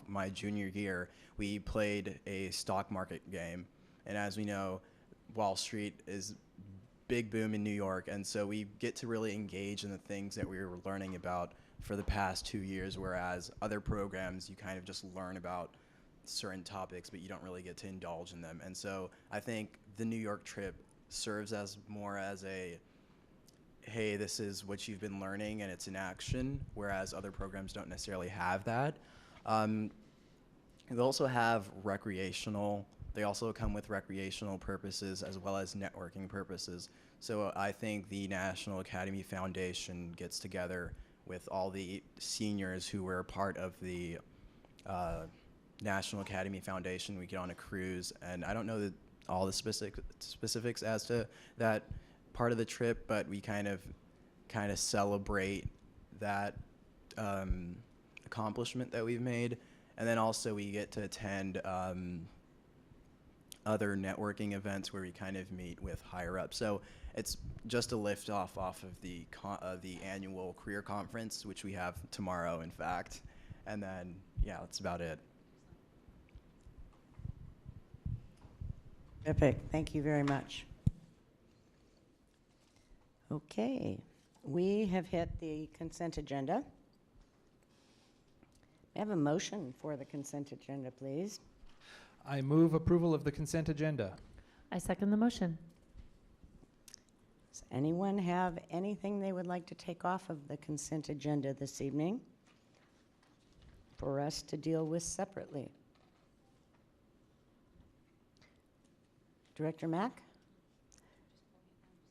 my junior year, we played a stock market game. And as we know, Wall Street is big boom in New York, and so we get to really engage in the things that we were learning about for the past 2 years, whereas other programs, you kind of just learn about certain topics, but you don't really get to indulge in them. And so I think the New York trip serves as more as a, hey, this is what you've been learning and it's in action, whereas other programs don't necessarily have that. They also have they also come with recreational purposes as well as networking purposes. So I think the National Academy Foundation gets together with all the seniors who were part of the National Academy Foundation. We get on a cruise, and I don't know all the specifics as to that part of the trip, but we kind of celebrate that accomplishment that we've made. And then also we get to attend other networking events where we kind of meet with higher ups. So it's just a lift off of the annual career conference, which we have tomorrow, in fact. And then, yeah, that's about it. Terrific. Thank you very much. Okay, we have hit the consent agenda. May I have a motion for the consent agenda, please? I move approval of the consent agenda. I second the motion. Does anyone have anything they would like to take off of the consent agenda this evening for us to deal with separately? Director Mack?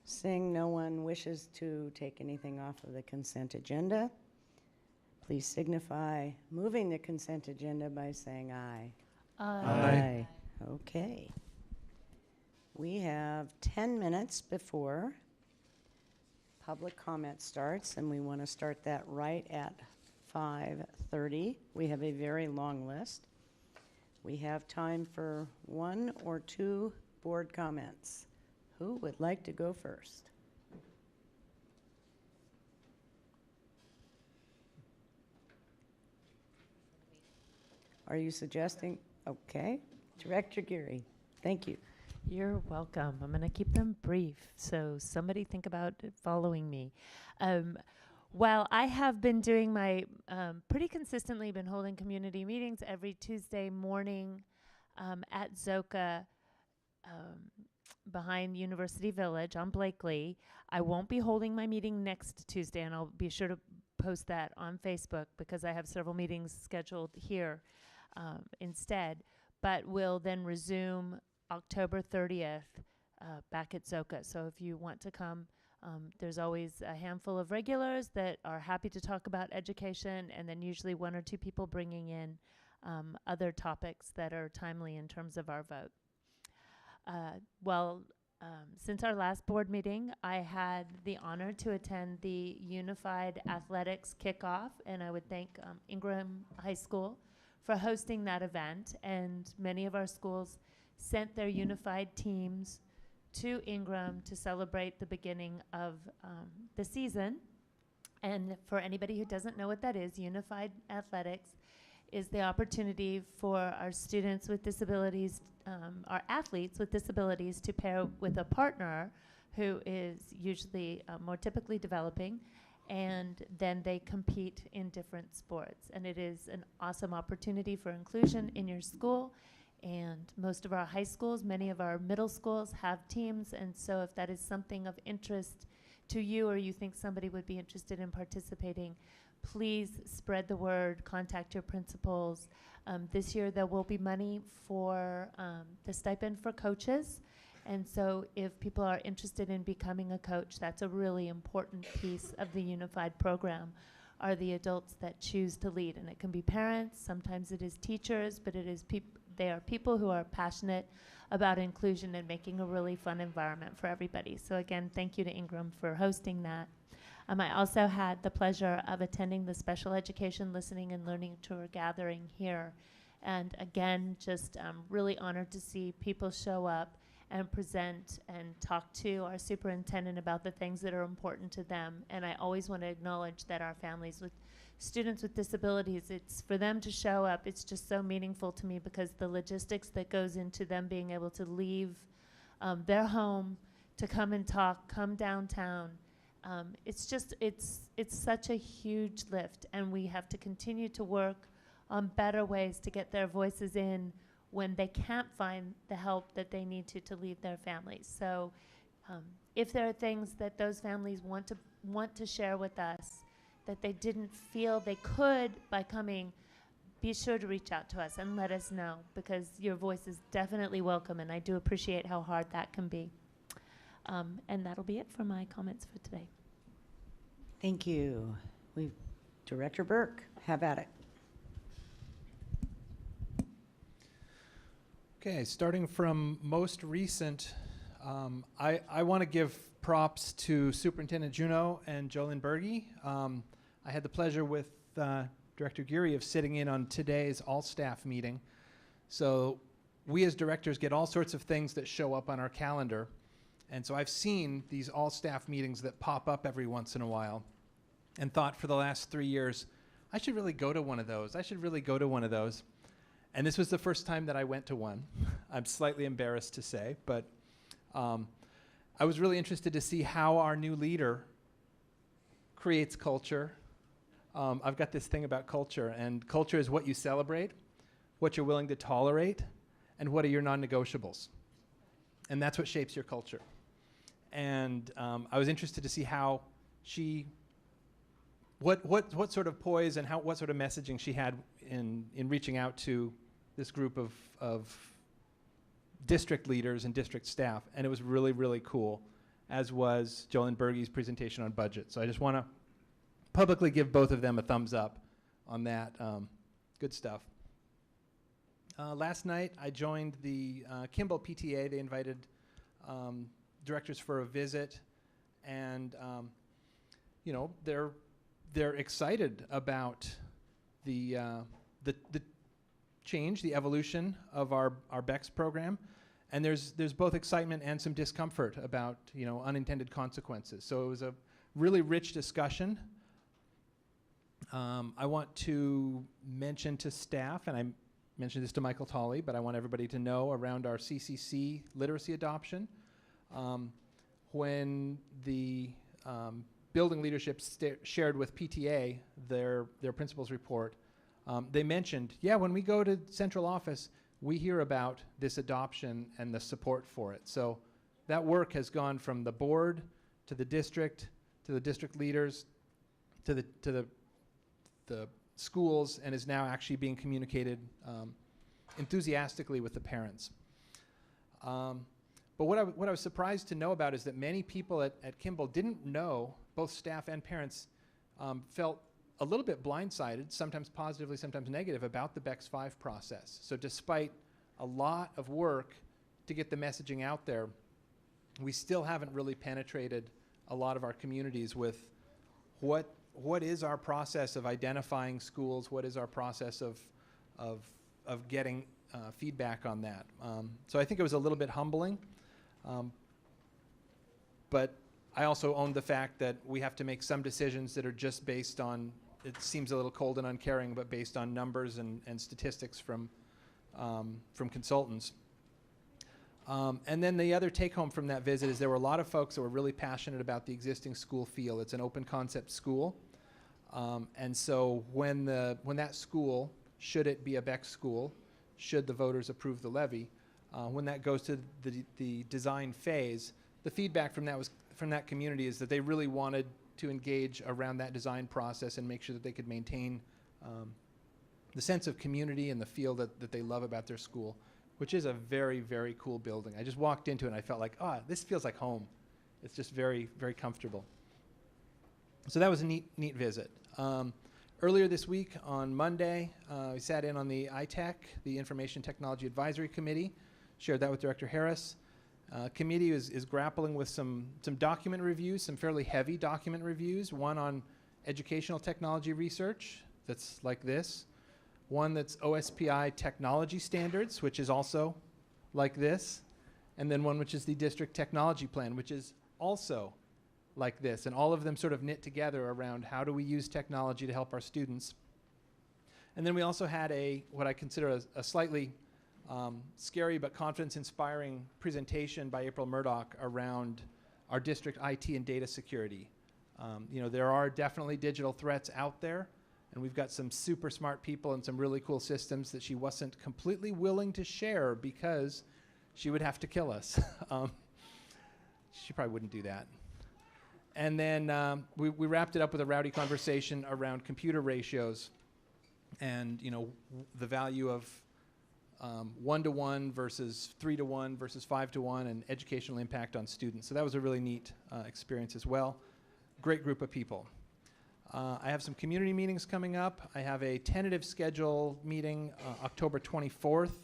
Seeing no one wishes to take anything off of the consent agenda, please signify moving the consent agenda by saying aye. Aye. Okay. We have 10 minutes before public comment starts, and we want to start that right at 5:30. We have a very long list. We have time for 1 or 2 board comments. Who would like to go first? Are you suggesting? Okay. Director Geary, thank you. You're welcome. I'm going to keep them brief, so somebody think about following me. While I have been doing my, pretty consistently been holding community meetings every Tuesday morning at Zoka behind University Village on Blakely, I won't be holding my meeting next Tuesday, and I'll be sure to post that on Facebook because I have several meetings scheduled here instead, but we'll then resume October 30th back at Zoka. So if you want to come, there's always a handful of regulars that are happy to talk about education, and then usually 1 or 2 people bringing in other topics that are timely in terms of our vote. Since our last board meeting, I had the honor to attend the Unified Athletics Kickoff, and I would thank Ingram High School for hosting that event. And many of our schools sent their unified teams to Ingram to celebrate the beginning of the season. And for anybody who doesn't know what that is, Unified Athletics is the opportunity for our students with disabilities, our athletes with disabilities, to pair with a partner who is usually more typically developing, and then they compete in different sports. And it is an awesome opportunity for inclusion in your school. And most of our high schools, many of our middle schools have teams, and so if that is something of interest to you, or you think somebody would be interested in participating, please spread the word, contact your principals. This year there will be money for the stipend for coaches, and so if people are interested in becoming a coach, that's a really important piece of the unified program, are the adults that choose to lead. And it can be parents, sometimes it is teachers, but it is they are people who are passionate about inclusion and making a really fun environment for everybody. So again, thank you to Ingram for hosting that. I also had the pleasure of attending the Special Education Listening and Learning Tour gathering here. And again, just really honored to see people show up and present and talk to our superintendent about the things that are important to them. And I always want to acknowledge that our families with students with disabilities, it's for them to show up. It's just so meaningful to me because the logistics that goes into them being able to leave their home to come and talk, come downtown. It's such a huge lift, and we have to continue to work on better ways to get their voices in when they can't find the help that they need to leave their families. So if there are things that those families want to share with us that they didn't feel they could by coming, be sure to reach out to us and let us know, because your voice is definitely welcome, and I do appreciate how hard that can be. And that'll be it for my comments for today. Thank you. Director Burke, have at it. Okay, starting from most recent, I want to give props to Superintendent Juneau and Jolyn Berge. I had the pleasure with Director Geary of sitting in on today's all-staff meeting. So we as directors get all sorts of things that show up on our calendar. And so I've seen these all-staff meetings that pop up every once in a while and thought for the last 3 years, I should really go to one of those. I should really go to one of those. And this was the first time that I went to one. I'm slightly embarrassed to say, but I was really interested to see how our new leader creates culture. I've got this thing about culture, and culture is what you celebrate, what you're willing to tolerate, and what are your non-negotiables. And that's what shapes your culture. And I was interested to see how she, what sort of poise and what sort of messaging she had in reaching out to this group of district leaders and district staff. And it was really, really cool, as was Jolyn Berge's presentation on budget. So I just want to publicly give both of them a thumbs up on that. Good stuff. Last night, I joined the Kimball PTA. They invited directors for a visit, and they're excited about the change, the evolution of our BEX program, and there's both excitement and some discomfort about unintended consequences. So it was a really rich discussion. I want to mention to staff, and I mentioned this to Michael Tolley, but I want everybody to know around our CCC literacy adoption. When the building leadership shared with PTA their principal's report, they mentioned, when we go to central office, we hear about this adoption and the support for it. So that work has gone from the board to the district leaders to the schools, and is now actually being communicated enthusiastically with the parents. But what I was surprised to know about is that many people at Kimball didn't know, both staff and parents felt a little bit blindsided, sometimes positively, sometimes negative, about the BEX 5 process. So despite a lot of work to get the messaging out there, we still haven't really penetrated a lot of our communities with what is our process of identifying schools, what is our process of getting feedback on that. So I think it was a little bit humbling, but I also own the fact that we have to make some decisions that are just based on, it seems a little cold and uncaring, but based on numbers and statistics from consultants. And then the other take home from that visit is there were a lot of folks that were really passionate about the existing school feel. It's an open concept school. And so when that school, should it be a BEX school, should the voters approve the levy, when that goes to the design phase, the feedback from that community is that they really wanted to engage around that design process and make sure that they could maintain the sense of community and the feel that they love about their school, which is a very, very cool building. I just walked into it and I felt like, this feels like home. It's just very, very comfortable. So that was a neat visit. Earlier this week on Monday, we sat in on the ITEC, the Information Technology Advisory Committee, shared that with Director Harris. Committee is grappling with some document reviews, some fairly heavy document reviews, one on educational technology research that's like this, one that's OSPI technology standards, which is also like this, and then one which is the district technology plan, which is also like this, and all of them sort of knit together around how do we use technology to help our students. And then we also had what I consider a slightly scary but confidence-inspiring presentation by April Murdoch around our district IT and data security. There are definitely digital threats out there, and we've got some super smart people and some really cool systems that she wasn't completely willing to share because she would have to kill us. She probably wouldn't do that. And then we wrapped it up with a rowdy conversation around computer ratios and the value of 1-to-1 versus 3-to-1 versus 5-to-1 and educational impact on students. So that was a really neat experience as well. Great group of people. I have some community meetings coming up. I have a tentative schedule meeting October 24th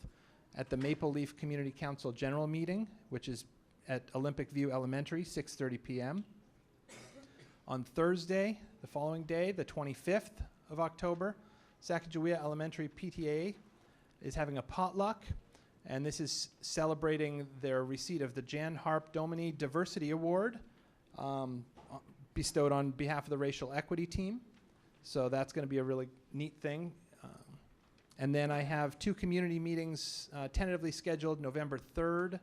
at the Maple Leaf Community Council General Meeting, which is at Olympic View Elementary, 6:30 p.m. On Thursday, the following day, the 25th of October, Sacagawea Elementary PTA is having a potluck, and this is celebrating their receipt of the Jan Harp Domini Diversity Award, bestowed on behalf of the racial equity team. So that's going to be a really neat thing. And then I have 2 community meetings tentatively scheduled November 3rd,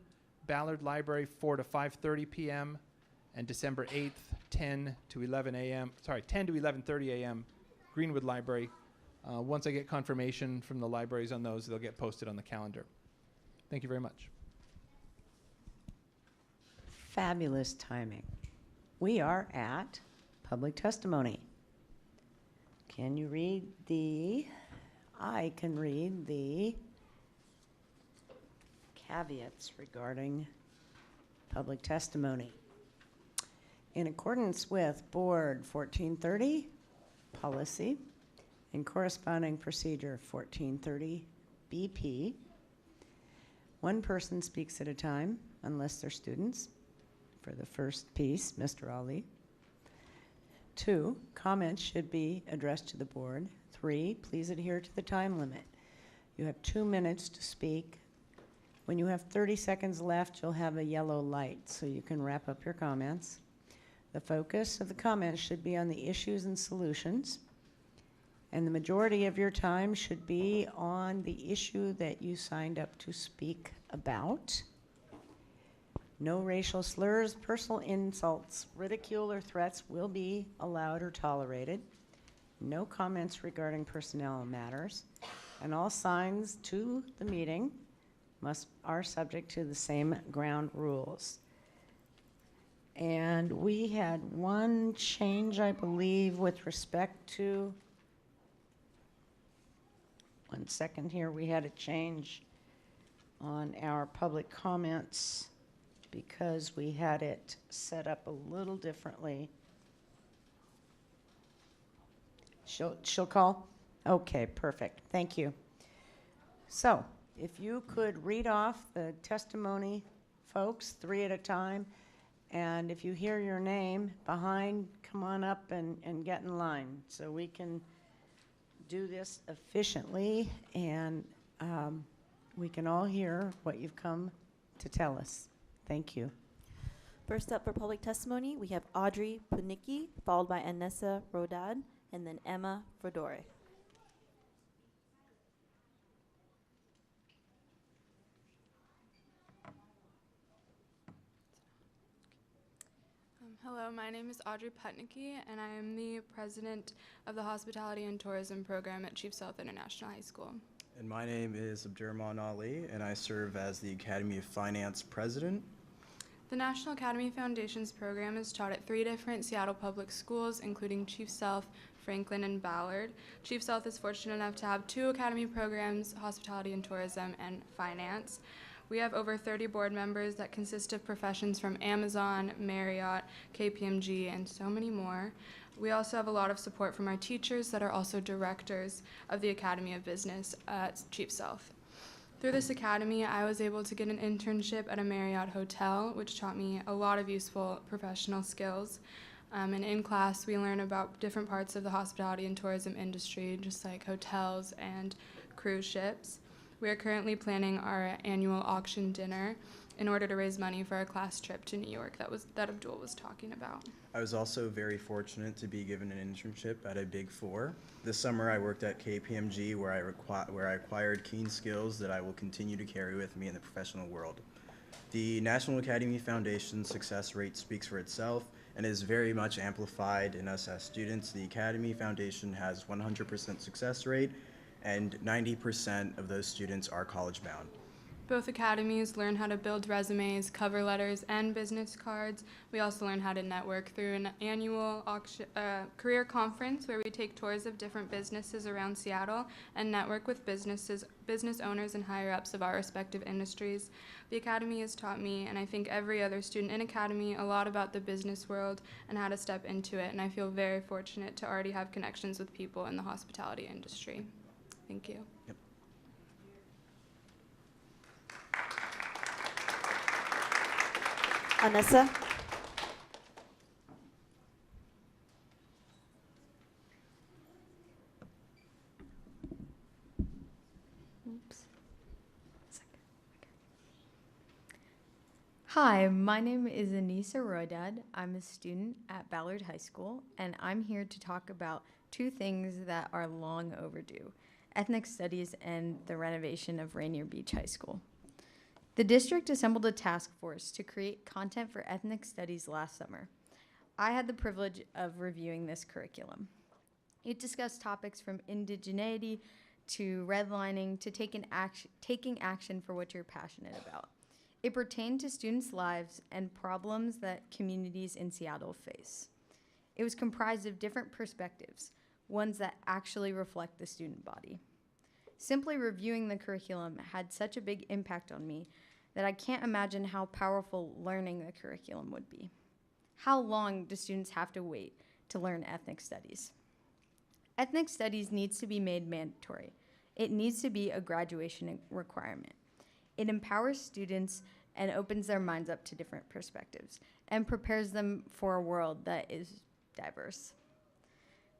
Ballard Library, 4 to 5:30 p.m., and December 8th, 10 to 11:30 a.m., Greenwood Library. Once I get confirmation from the libraries on those, they'll get posted on the calendar. Thank you very much. Fabulous timing. We are at public testimony. Can you read I can read the caveats regarding public testimony. In accordance with Board 1430 policy and corresponding procedure 1430 BP, one person speaks at a time unless they're students. For the first piece, Mr. Ali. 2, comments should be addressed to the board. 3, please adhere to the time limit. You have 2 minutes to speak. When you have 30 seconds left, you'll have a yellow light, so you can wrap up your comments. The focus of the comments should be on the issues and solutions, and the majority of your time should be on the issue that you signed up to speak about. No racial slurs, personal insults, ridicule, or threats will be allowed or tolerated. No comments regarding personnel matters, and all signs to the meeting are subject to the same ground rules. And we had one change, I believe, with respect to, one second here, we had a change on our public comments because we had it set up a little differently. She'll call? Okay, perfect. Thank you. So, if you could read off the testimony, folks, 3 at a time, and if you hear your name behind, come on up and get in line so we can do this efficiently and we can all hear what you've come to tell us. Thank you. First up for public testimony, we have Audrey Punicki, followed by Anessa Rodad, and then Emma Frodore. Hello, my name is Audrey Putnicki, and I am the president of the Hospitality and Tourism program at Chief Sealth International High School. And my name is Abdurrahman Ali, and I serve as the Academy of Finance president. The National Academy Foundations program is taught at 3 different Seattle public schools, including Chief Sealth, Franklin, and Ballard. Chief Sealth is fortunate enough to have 2 academy programs, Hospitality and Tourism and Finance. We have over 30 board members that consist of professions from Amazon, Marriott, KPMG, and so many more. We also have a lot of support from our teachers that are also directors of the Academy of Business at Chief Sealth. Through this academy, I was able to get an internship at a Marriott hotel, which taught me a lot of useful professional skills. And in class, we learn about different parts of the hospitality and tourism industry, just like hotels and cruise ships. We are currently planning our annual auction dinner in order to raise money for our class trip to New York that Abdul was talking about. I was also very fortunate to be given an internship at a Big Four. This summer I worked at KPMG where I acquired keen skills that I will continue to carry with me in the professional world. The National Academy Foundation success rate speaks for itself and is very much amplified in us as students. The Academy Foundation has 100% success rate, and 90% of those students are college bound. Both academies learn how to build resumes, cover letters, and business cards. We also learn how to network through an annual career conference where we take tours of different businesses around Seattle and network with business owners and higher-ups of our respective industries. The Academy has taught me, and I think every other student in Academy, a lot about the business world and how to step into it, and I feel very fortunate to already have connections with people in the hospitality industry. Thank you. Yep. Anessa. Hi, my name is Anissa Rodad. I'm a student at Ballard High School, and I'm here to talk about 2 things that are long overdue: ethnic studies and the renovation of Rainier Beach High School. The district assembled a task force to create content for ethnic studies last summer. I had the privilege of reviewing this curriculum. It discussed topics from indigeneity to redlining to taking action for what you're passionate about. It pertained to students' lives and problems that communities in Seattle face. It was comprised of different perspectives, ones that actually reflect the student body. Simply reviewing the curriculum had such a big impact on me that I can't imagine how powerful learning the curriculum would be. How long do students have to wait to learn ethnic studies? Ethnic studies needs to be made mandatory. It needs to be a graduation requirement. It empowers students and opens their minds up to different perspectives and prepares them for a world that is diverse.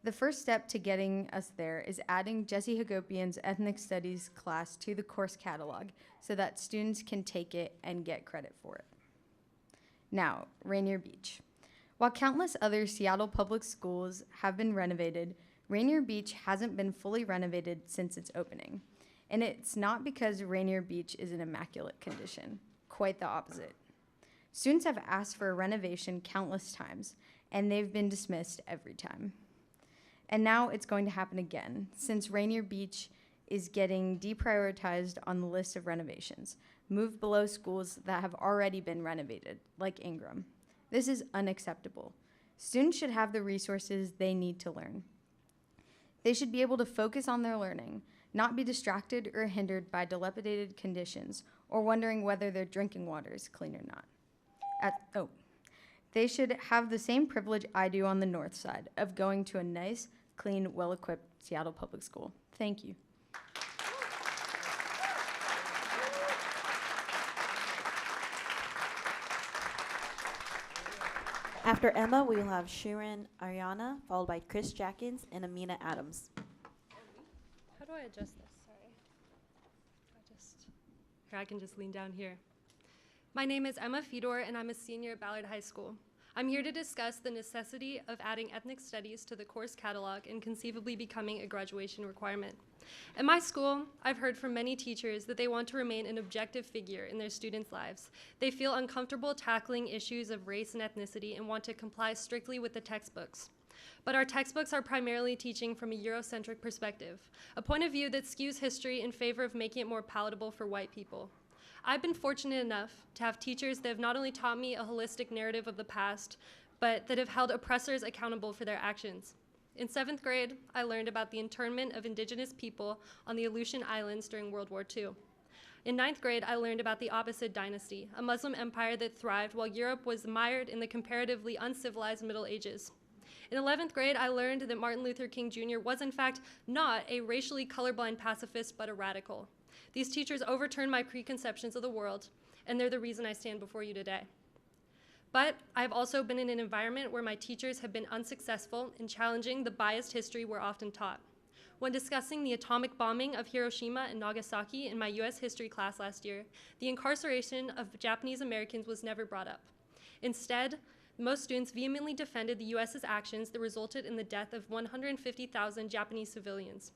The first step to getting us there is adding Jesse Hagopian's ethnic studies class to the course catalog so that students can take it and get credit for it. Now, Rainier Beach. While countless other Seattle public schools have been renovated, Rainier Beach hasn't been fully renovated since its opening. And it's not because Rainier Beach is in immaculate condition. Quite the opposite. Students have asked for a renovation countless times, and they've been dismissed every time. And now it's going to happen again, since Rainier Beach is getting deprioritized on the list of renovations, moved below schools that have already been renovated, like Ingram. This is unacceptable. Students should have the resources they need to learn. They should be able to focus on their learning, not be distracted or hindered by dilapidated conditions or wondering whether their drinking water is clean or not. They should have the same privilege I do on the north side of going to a nice, clean, well-equipped Seattle public school. Thank you. After Emma, we will have Shirin Ariana, followed by Chris Jackins and Amina Adams. How do I adjust this? Sorry. Here, I can just lean down here. My name is Emma Fedor, and I'm a senior at Ballard High School. I'm here to discuss the necessity of adding ethnic studies to the course catalog and conceivably becoming a graduation requirement. At my school, I've heard from many teachers that they want to remain an objective figure in their students' lives. They feel uncomfortable tackling issues of race and ethnicity and want to comply strictly with the textbooks. But our textbooks are primarily teaching from a Eurocentric perspective, a point of view that skews history in favor of making it more palatable for white people. I've been fortunate enough to have teachers that have not only taught me a holistic narrative of the past, but that have held oppressors accountable for their actions. In 7th grade, I learned about the internment of indigenous people on the Aleutian Islands during World War II. In 9th grade, I learned about the Abbasid dynasty, a Muslim empire that thrived while Europe was mired in the comparatively uncivilized Middle Ages. In 11th grade, I learned that Martin Luther King Jr. was in fact not a racially colorblind pacifist, but a radical. These teachers overturned my preconceptions of the world, and they're the reason I stand before you today. But I've also been in an environment where my teachers have been unsuccessful in challenging the biased history we're often taught. When discussing the atomic bombing of Hiroshima and Nagasaki in my US history class last year, the incarceration of Japanese Americans was never brought up. Instead, most students vehemently defended the US's actions that resulted in the death of 150,000 Japanese civilians.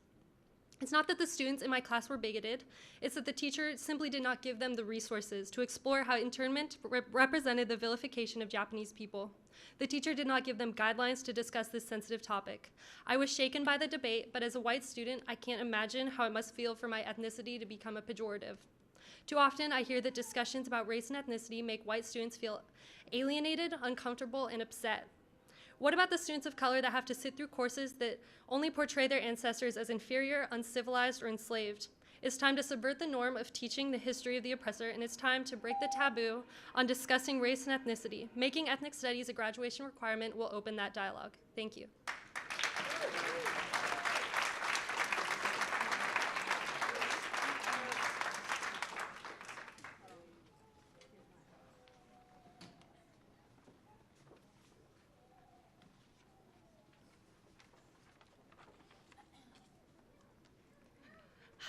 It's not that the students in my class were bigoted, it's that the teacher simply did not give them the resources to explore how internment represented the vilification of Japanese people. The teacher did not give them guidelines to discuss this sensitive topic. I was shaken by the debate, but as a white student, I can't imagine how it must feel for my ethnicity to become a pejorative. Too often, I hear that discussions about race and ethnicity make white students feel alienated, uncomfortable, and upset. What about the students of color that have to sit through courses that only portray their ancestors as inferior, uncivilized, or enslaved? It's time to subvert the norm of teaching the history of the oppressor, and it's time to break the taboo on discussing race and ethnicity. Making ethnic studies a graduation requirement will open that dialogue. Thank you.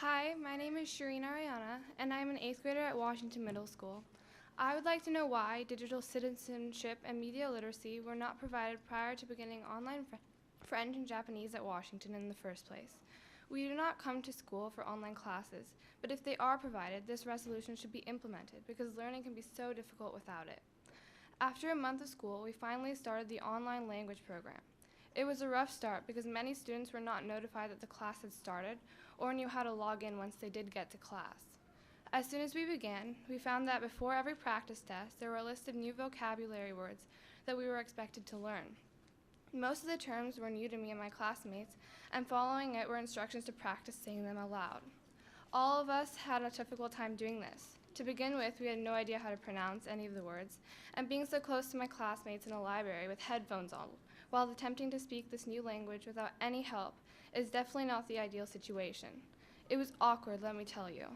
Hi, my name is Shireen Ariana, and I'm an 8th grader at Washington Middle School. I would like to know why digital citizenship and media literacy were not provided prior to beginning online French and Japanese at Washington in the first place. We do not come to school for online classes, but if they are provided, this resolution should be implemented because learning can be so difficult without it. After a month of school, we finally started the online language program. It was a rough start because many students were not notified that the class had started or knew how to log in once they did get to class. As soon as we began, we found that before every practice test, there were a list of new vocabulary words that we were expected to learn. Most of the terms were new to me and my classmates, and following it were instructions to practice saying them aloud. All of us had a difficult time doing this. To begin with, we had no idea how to pronounce any of the words, and being so close to my classmates in a library with headphones on, while attempting to speak this new language without any help, is definitely not the ideal situation. It was awkward, let me tell you.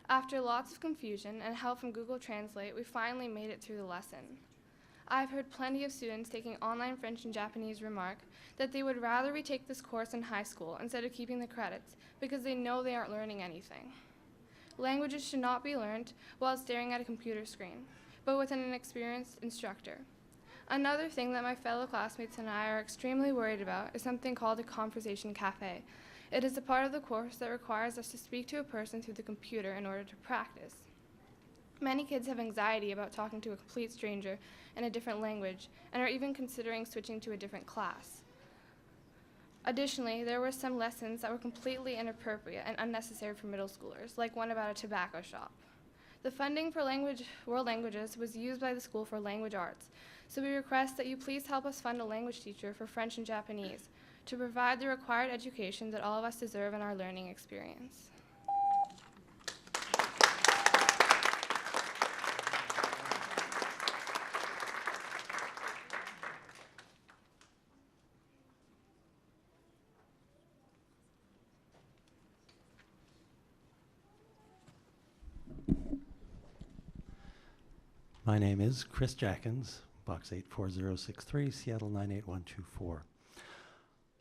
After lots of confusion and help from Google Translate, we finally made it through the lesson. I've heard plenty of students taking online French and Japanese remark that they would rather retake this course in high school instead of keeping the credits because they know they aren't learning anything. Languages should not be learned while staring at a computer screen, but with an experienced instructor. Another thing that my fellow classmates and I are extremely worried about is something called a conversation cafe. It is a part of the course that requires us to speak to a person through the computer in order to practice. Many kids have anxiety about talking to a complete stranger in a different language and are even considering switching to a different class. Additionally, there were some lessons that were completely inappropriate and unnecessary for middle schoolers, like one about a tobacco shop. The funding for world languages was used by the school for language arts, so we request that you please help us fund a language teacher for French and Japanese to provide the required education that all of us deserve in our learning experience. My name is Chris Jackins, Box 84063, Seattle 98124.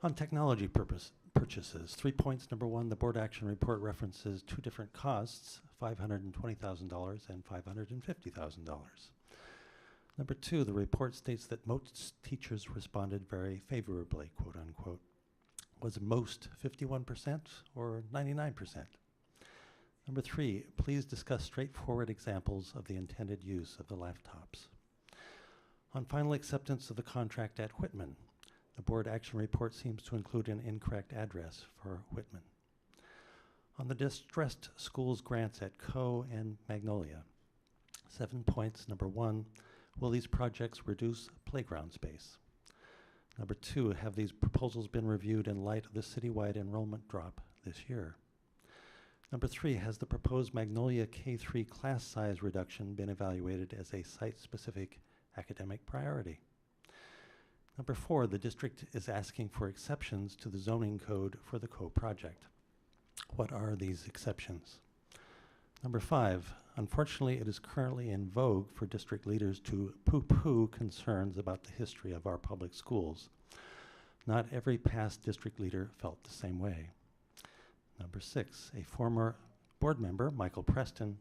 On technology purchases, 3 points. Number one, the board action report references two different costs, $520,000 and $550,000. Number two, the report states that most teachers responded very favorably, quote unquote. Was most 51% or 99%? Number three, please discuss straightforward examples of the intended use of the laptops. On final acceptance of the contract at Whitman, the board action report seems to include an incorrect address for Whitman. On the distressed schools grants at Co and Magnolia, 7 points. Number one, will these projects reduce playground space? Number two, have these proposals been reviewed in light of the citywide enrollment drop this year? Number three, has the proposed Magnolia K-3 class size reduction been evaluated as a site-specific academic priority? Number four, the district is asking for exceptions to the zoning code for the CO project. What are these exceptions? Number five, unfortunately, it is currently in vogue for district leaders to poo-poo concerns about the history of our public schools. Not every past district leader felt the same way. Number six, a former board member, Michael Preston,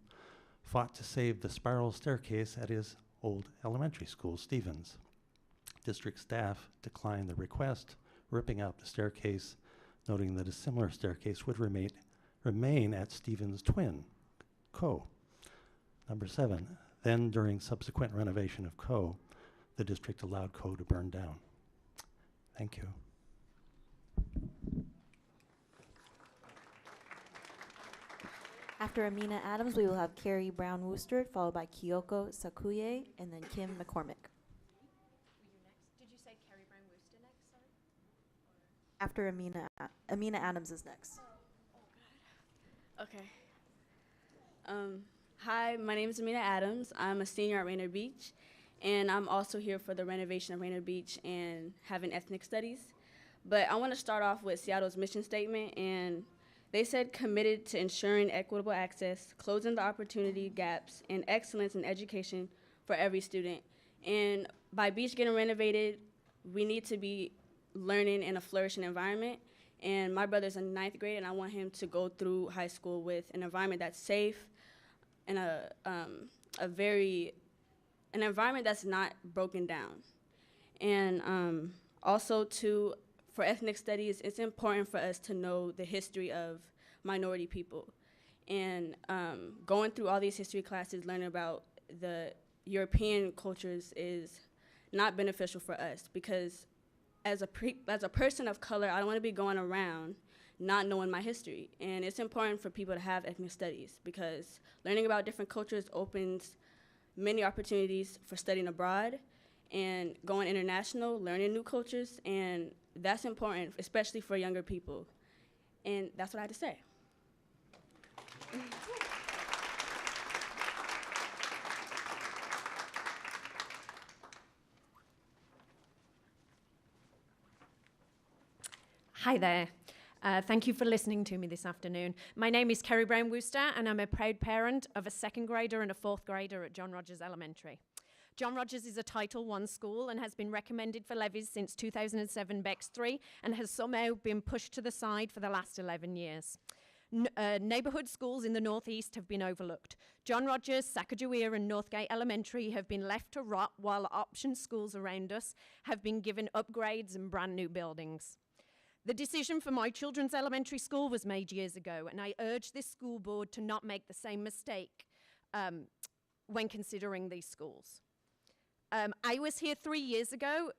fought to save the spiral staircase at his old elementary school, Stevens. District staff declined the request, ripping out the staircase, noting that a similar staircase would remain at Stevens' twin, Co. Number seven, then during subsequent renovation of Co, the district allowed Co to burn down. Thank you. After Amina Adams, we will have Carrie Brown Wooster, followed by Kyoko Sakuye, and then Kim McCormick. Did you say Carrie Brown Wooster next? Sorry. After Amina Adams is next. Okay. Hi, my name is Amina Adams. I'm a senior at Rainier Beach, and I'm also here for the renovation of Rainier Beach and having ethnic studies. But I want to start off with Seattle's mission statement, and they said committed to ensuring equitable access, closing the opportunity gaps, and excellence in education for every student. And by Beach getting renovated, we need to be learning in a flourishing environment. And my brother's in 9th grade, and I want him to go through high school with an environment that's safe and an environment that's not broken down. And also for for ethnic studies, it's important for us to know the history of minority people. And going through all these history classes, learning about the European cultures is not beneficial for us, because as a person of color, I don't want to be going around not knowing my history. And it's important for people to have ethnic studies, because learning about different cultures opens many opportunities for studying abroad and going international, learning new cultures, and that's important, especially for younger people. And that's what I had to say. Hi there. Thank you for listening to me this afternoon. My name is Kerry Brown Wooster, and I'm a proud parent of a second grader and a fourth grader at John Rogers Elementary. John Rogers is a Title I school and has been recommended for levies since 2007 BEX 3 and has somehow been pushed to the side for the last 11 years. Neighbourhood schools in the northeast have been overlooked. John Rogers, Sacagawea and Northgate Elementary have been left to rot, while option schools around us have been given upgrades and brand new buildings. The decision for my children's elementary school was made years ago, and I urge this school board to not make the same mistake when considering these schools. I was here 3 years ago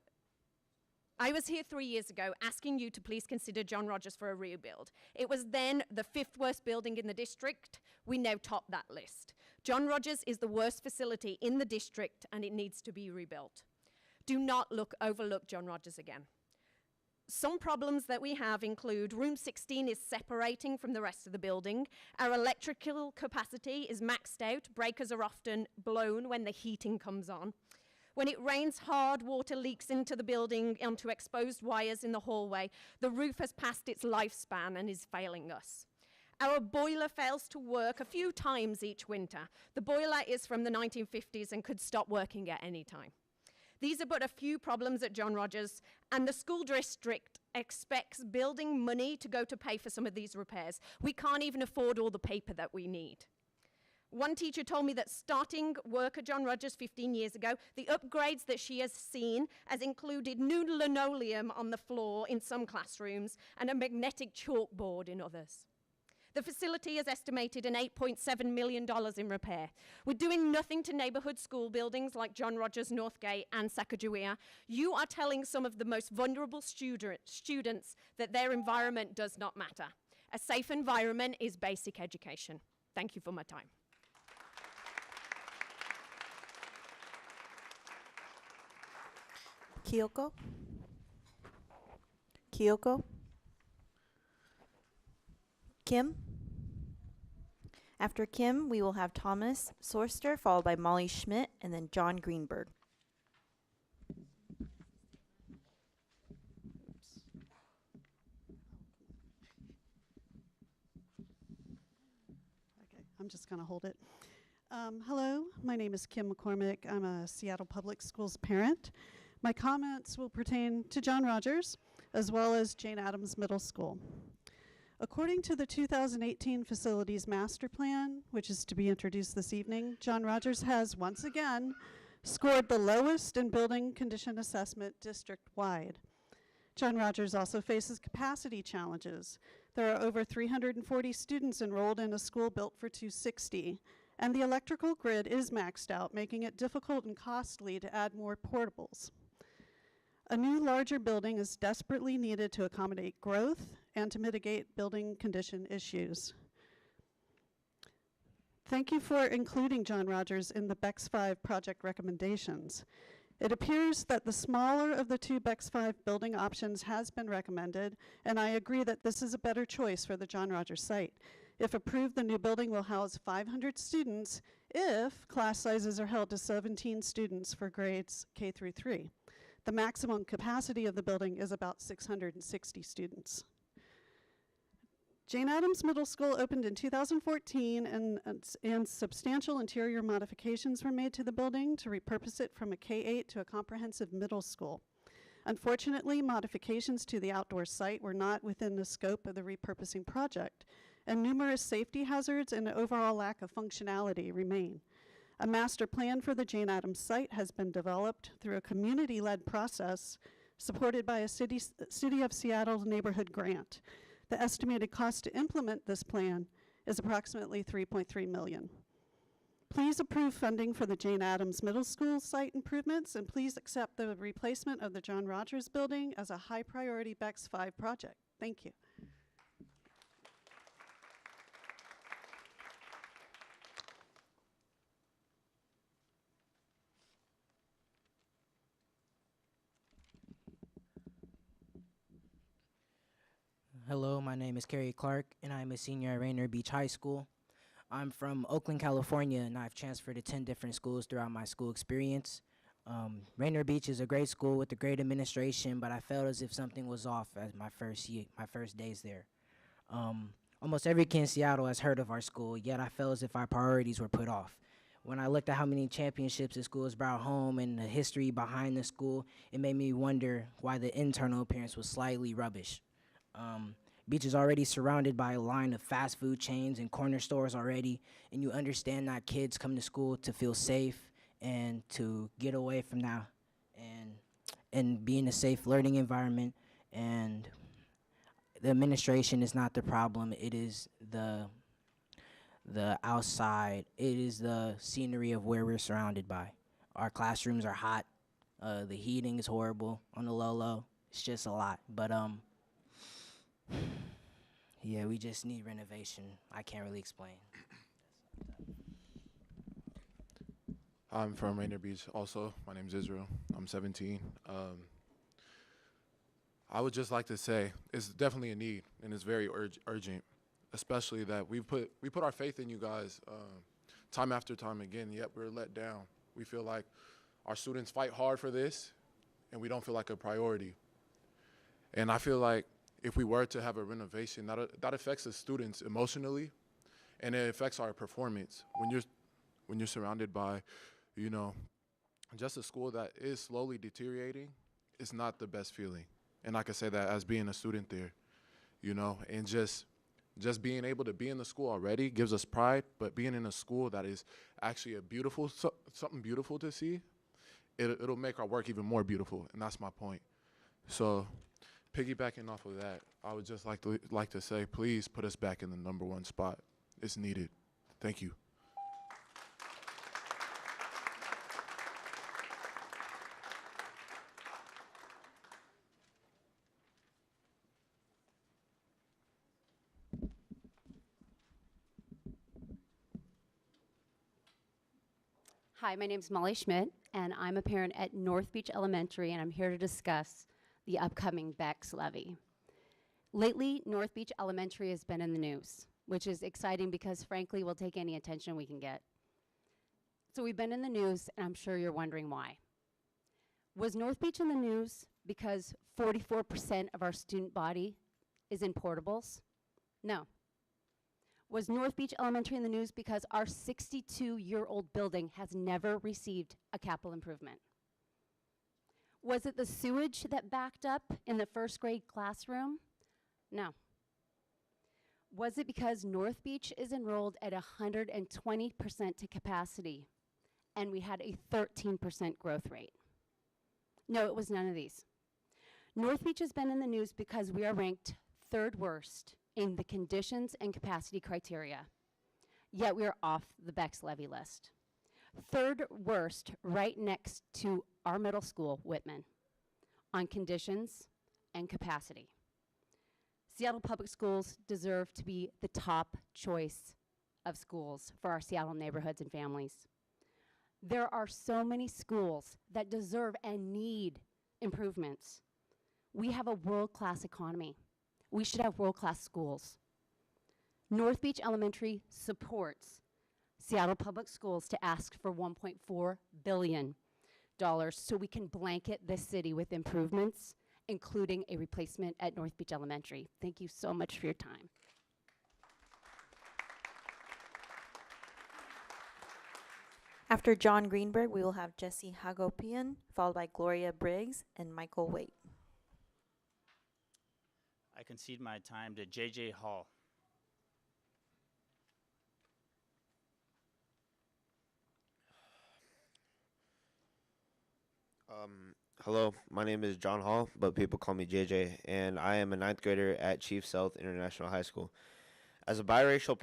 asking you to please consider John Rogers for a rebuild. It was then the 5th worst building in the district. We now top that list. John Rogers is the worst facility in the district, and it needs to be rebuilt. Do not overlook John Rogers again. Some problems that we have include room 16 is separating from the rest of the building. Our electrical capacity is maxed out. Breakers are often blown when the heating comes on. When it rains hard, water leaks into the building onto exposed wires in the hallway. The roof has passed its lifespan and is failing us. Our boiler fails to work a few times each winter. The boiler is from the 1950s and could stop working at any time. These are but a few problems at John Rogers, and the school district expects building money to go to pay for some of these repairs. We can't even afford all the paper that we need. One teacher told me that starting work at John Rogers 15 years ago, the upgrades that she has seen has included new linoleum on the floor in some classrooms and a magnetic chalkboard in others. The facility has estimated an $8.7 million in repair. We're doing nothing to neighborhood school buildings like John Rogers, Northgate, and Sacagawea. You are telling some of the most vulnerable students that their environment does not matter. A safe environment is basic education. Thank you for my time. Kyoko? Kyoko? Kim? After Kim, we will have Thomas Sorster, followed by Molly Schmidt, and then John Greenberg. Okay, I'm just going to hold it. Hello, my name is Kim McCormick. I'm a Seattle Public Schools parent. My comments will pertain to John Rogers, as well as Jane Addams Middle School. According to the 2018 Facilities Master Plan, which is to be introduced this evening, John Rogers has once again scored the lowest in building condition assessment district-wide. John Rogers also faces capacity challenges. There are over 340 students enrolled in a school built for 260, and the electrical grid is maxed out, making it difficult and costly to add more portables. A new, larger building is desperately needed to accommodate growth and to mitigate building condition issues. Thank you for including John Rogers in the BEX 5 project recommendations. It appears that the smaller of the two BEX 5 building options has been recommended, and I agree that this is a better choice for the John Rogers site. If approved, the new building will house 500 students if class sizes are held to 17 students for grades K through 3. The maximum capacity of the building is about 660 students. Jane Addams Middle School opened in 2014, and substantial interior modifications were made to the building to repurpose it from a K-8 to a comprehensive middle school. Unfortunately, modifications to the outdoor site were not within the scope of the repurposing project, and numerous safety hazards and an overall lack of functionality remain. A master plan for the Jane Addams site has been developed through a community-led process supported by a City of Seattle neighborhood grant. The estimated cost to implement this plan is approximately $3.3 million. Please approve funding for the Jane Addams Middle School site improvements, and please accept the replacement of the John Rogers building as a high priority BEX 5 project. Thank you. Hello, my name is Kerry Clark, and I'm a senior at Rainier Beach High School. I'm from Oakland, California, and I've transferred to 10 different schools throughout my school experience. Rainier Beach is a great school with a great administration, but I felt as if something was off at my first days there. Almost every kid in Seattle has heard of our school, yet I felt as if our priorities were put off. When I looked at how many championships the school has brought home and the history behind the school, it made me wonder why the internal appearance was slightly rubbish. Beach is already surrounded by a line of fast food chains and corner stores already, and you understand that kids come to school to feel safe and to get away from that and be in a safe learning environment. And the administration is not the problem. It is the outside. It is the scenery of where we're surrounded by. Our classrooms are hot. The heating is horrible on the low. It's just a lot. But yeah, we just need renovation. I can't really explain. I'm from Rainier Beach also. My name's Israel. I'm 17. I would just like to say it's definitely a need, and it's very urgent, especially that we put our faith in you guys time after time again, yet we're let down. We feel like our students fight hard for this, and we don't feel like a priority. And I feel like if we were to have a renovation, that affects the students emotionally, and it affects our performance. When you're surrounded by, just a school that is slowly deteriorating, it's not the best feeling. And I can say that as being a student there, and just being able to be in the school already gives us pride, but being in a school that is actually something beautiful to see, it'll make our work even more beautiful, and that's my point. So, piggybacking off of that, I would just like to say, please put us back in the #1 spot. It's needed. Thank you. Hi, my name is Molly Schmidt, and I'm a parent at North Beach Elementary, and I'm here to discuss the upcoming BEX levy. Lately, North Beach Elementary has been in the news, which is exciting because, frankly, we'll take any attention we can get. So we've been in the news, and I'm sure you're wondering why. Was North Beach in the news because 44% of our student body is in portables? No. Was North Beach Elementary in the news because our 62-year-old building has never received a capital improvement? Was it the sewage that backed up in the first grade classroom? No. Was it because North Beach is enrolled at 120% to capacity and we had a 13% growth rate? No, it was none of these. North Beach has been in the news because we are ranked 3rd worst in the conditions and capacity criteria, yet we are off the BEX levy list. 3rd worst, right next to our middle school, Whitman, on conditions and capacity. Seattle Public Schools deserve to be the top choice of schools for our Seattle neighborhoods and families. There are so many schools that deserve and need improvements. We have a world-class economy. We should have world-class schools. North Beach Elementary supports Seattle Public Schools to ask for $1.4 billion so we can blanket this city with improvements, including a replacement at North Beach Elementary. Thank you so much for your time. After John Greenberg, we will have Jesse Hagopian, followed by Gloria Briggs and Michael Waite. I concede my time to J.J. Hall. Hello, my name is John Hall, but people call me JJ, and I am a ninth grader at Chief South International High School. As a biracial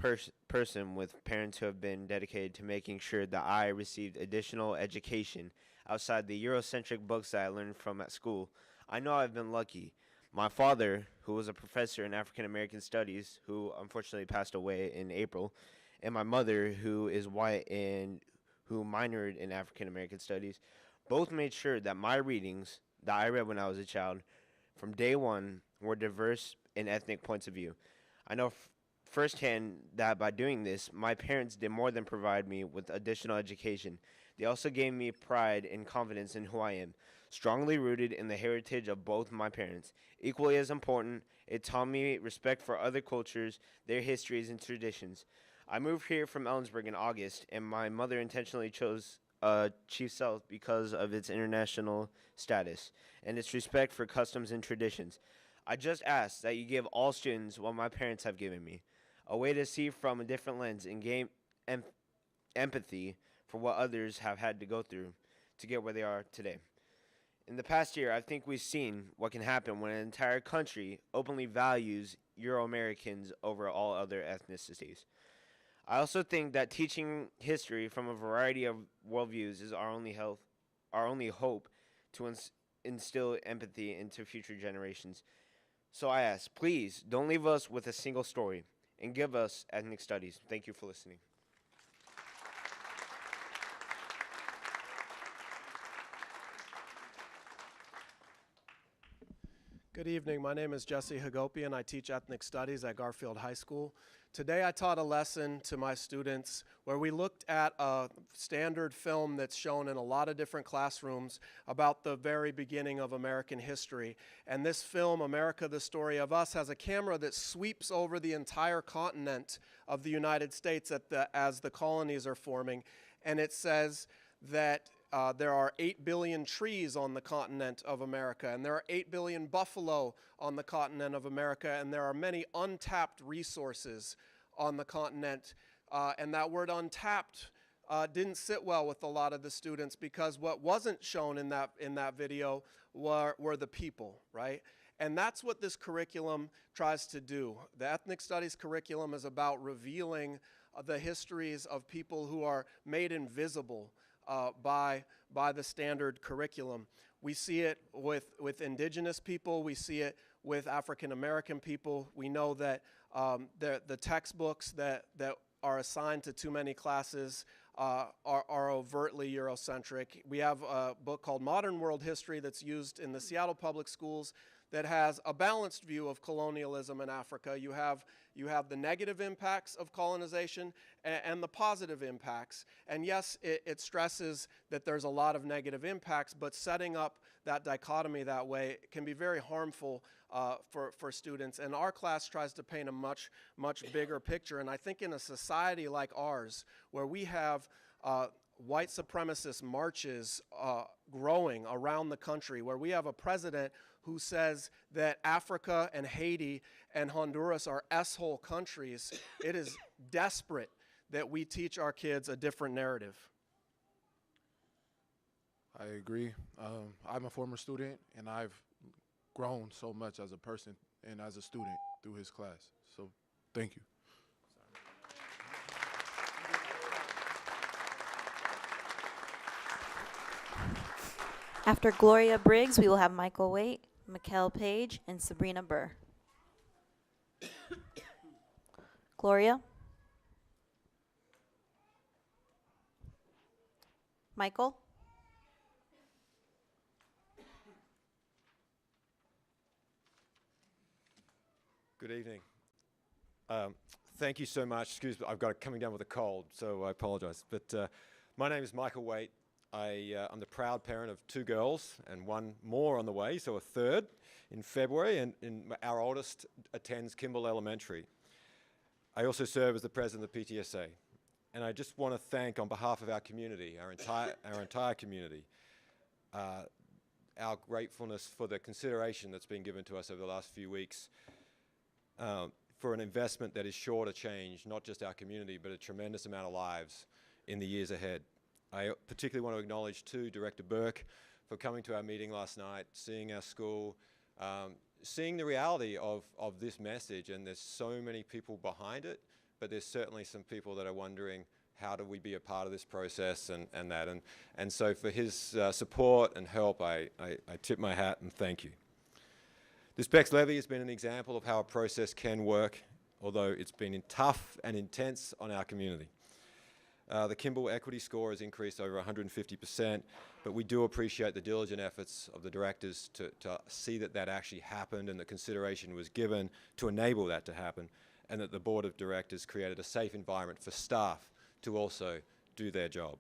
person with parents who have been dedicated to making sure that I received additional education outside the Eurocentric books that I learned from at school, I know I've been lucky. My father, who was a professor in African American Studies, who unfortunately passed away in April, and my mother, who is white and who minored in African American Studies, both made sure that my readings that I read when I was a child from day one were diverse in ethnic points of view. I know firsthand that by doing this, my parents did more than provide me with additional education. They also gave me pride and confidence in who I am, strongly rooted in the heritage of both my parents. Equally as important, it taught me respect for other cultures, their histories, and traditions. I moved here from Ellensburg in August, and my mother intentionally chose Chief South because of its international status and its respect for customs and traditions. I just ask that you give all students what my parents have given me, a way to see from a different lens and gain empathy for what others have had to go through to get where they are today. In the past year, I think we've seen what can happen when an entire country openly values Euro-Americans over all other ethnicities. I also think that teaching history from a variety of worldviews is our only hope to instill empathy into future generations. So I ask, please don't leave us with a single story and give us ethnic studies. Thank you for listening. Good evening. My name is Jesse Hagopian. I teach ethnic studies at Garfield High School. Today I taught a lesson to my students where we looked at a standard film that's shown in a lot of different classrooms about the very beginning of American history. And this film, America, the Story of Us, has a camera that sweeps over the entire continent of the United States as the colonies are forming. And it says that there are 8 billion trees on the continent of America, and there are 8 billion buffalo on the continent of America, and there are many untapped resources on the continent. And that word untapped didn't sit well with a lot of the students because what wasn't shown in that video were the people, right? And that's what this curriculum tries to do. The ethnic studies curriculum is about revealing the histories of people who are made invisible by the standard curriculum. We see it with indigenous people. We see it with African American people. We know that the textbooks that are assigned to too many classes are overtly Eurocentric. We have a book called Modern World History that's used in the Seattle Public Schools that has a balanced view of colonialism in Africa. You have the negative impacts of colonization and the positive impacts. And yes, it stresses that there's a lot of negative impacts, but setting up that dichotomy that way can be very harmful for students. And our class tries to paint a much bigger picture. And I think in a society like ours, where we have white supremacist marches growing around the country, where we have a president who says that Africa and Haiti and Honduras are S-hole countries, it is desperate that we teach our kids a different narrative. I agree. I'm a former student, and I've grown so much as a person and as a student through his class. So thank you. After Gloria Briggs, we will have Michael Waite, Mikkel Page, and Sabrina Burr. Gloria? Michael? Good evening. Thank you so much. Excuse me, I've got it coming down with a cold, so I apologize. But my name is Michael Waite. I'm the proud parent of 2 girls and 1 more on the way, so a third in February, and our oldest attends Kimball Elementary. I also serve as the president of the PTSA, and I just want to thank, on behalf of our community, our entire community, our gratefulness for the consideration that's been given to us over the last few weeks for an investment that is sure to change not just our community, but a tremendous amount of lives in the years ahead. I particularly want to acknowledge, too, Director Burke for coming to our meeting last night, seeing our school, seeing the reality of this message. And there's so many people behind it, but there's certainly some people that are wondering, how do we be a part of this process and that. And so for his support and help, I tip my hat and thank you. This Beck's Levy has been an example of how a process can work, although it's been tough and intense on our community. The Kimball Equity Score has increased over 150%, but we do appreciate the diligent efforts of the directors to see that that actually happened and that consideration was given to enable that to happen, and that the Board of Directors created a safe environment for staff to also do their job.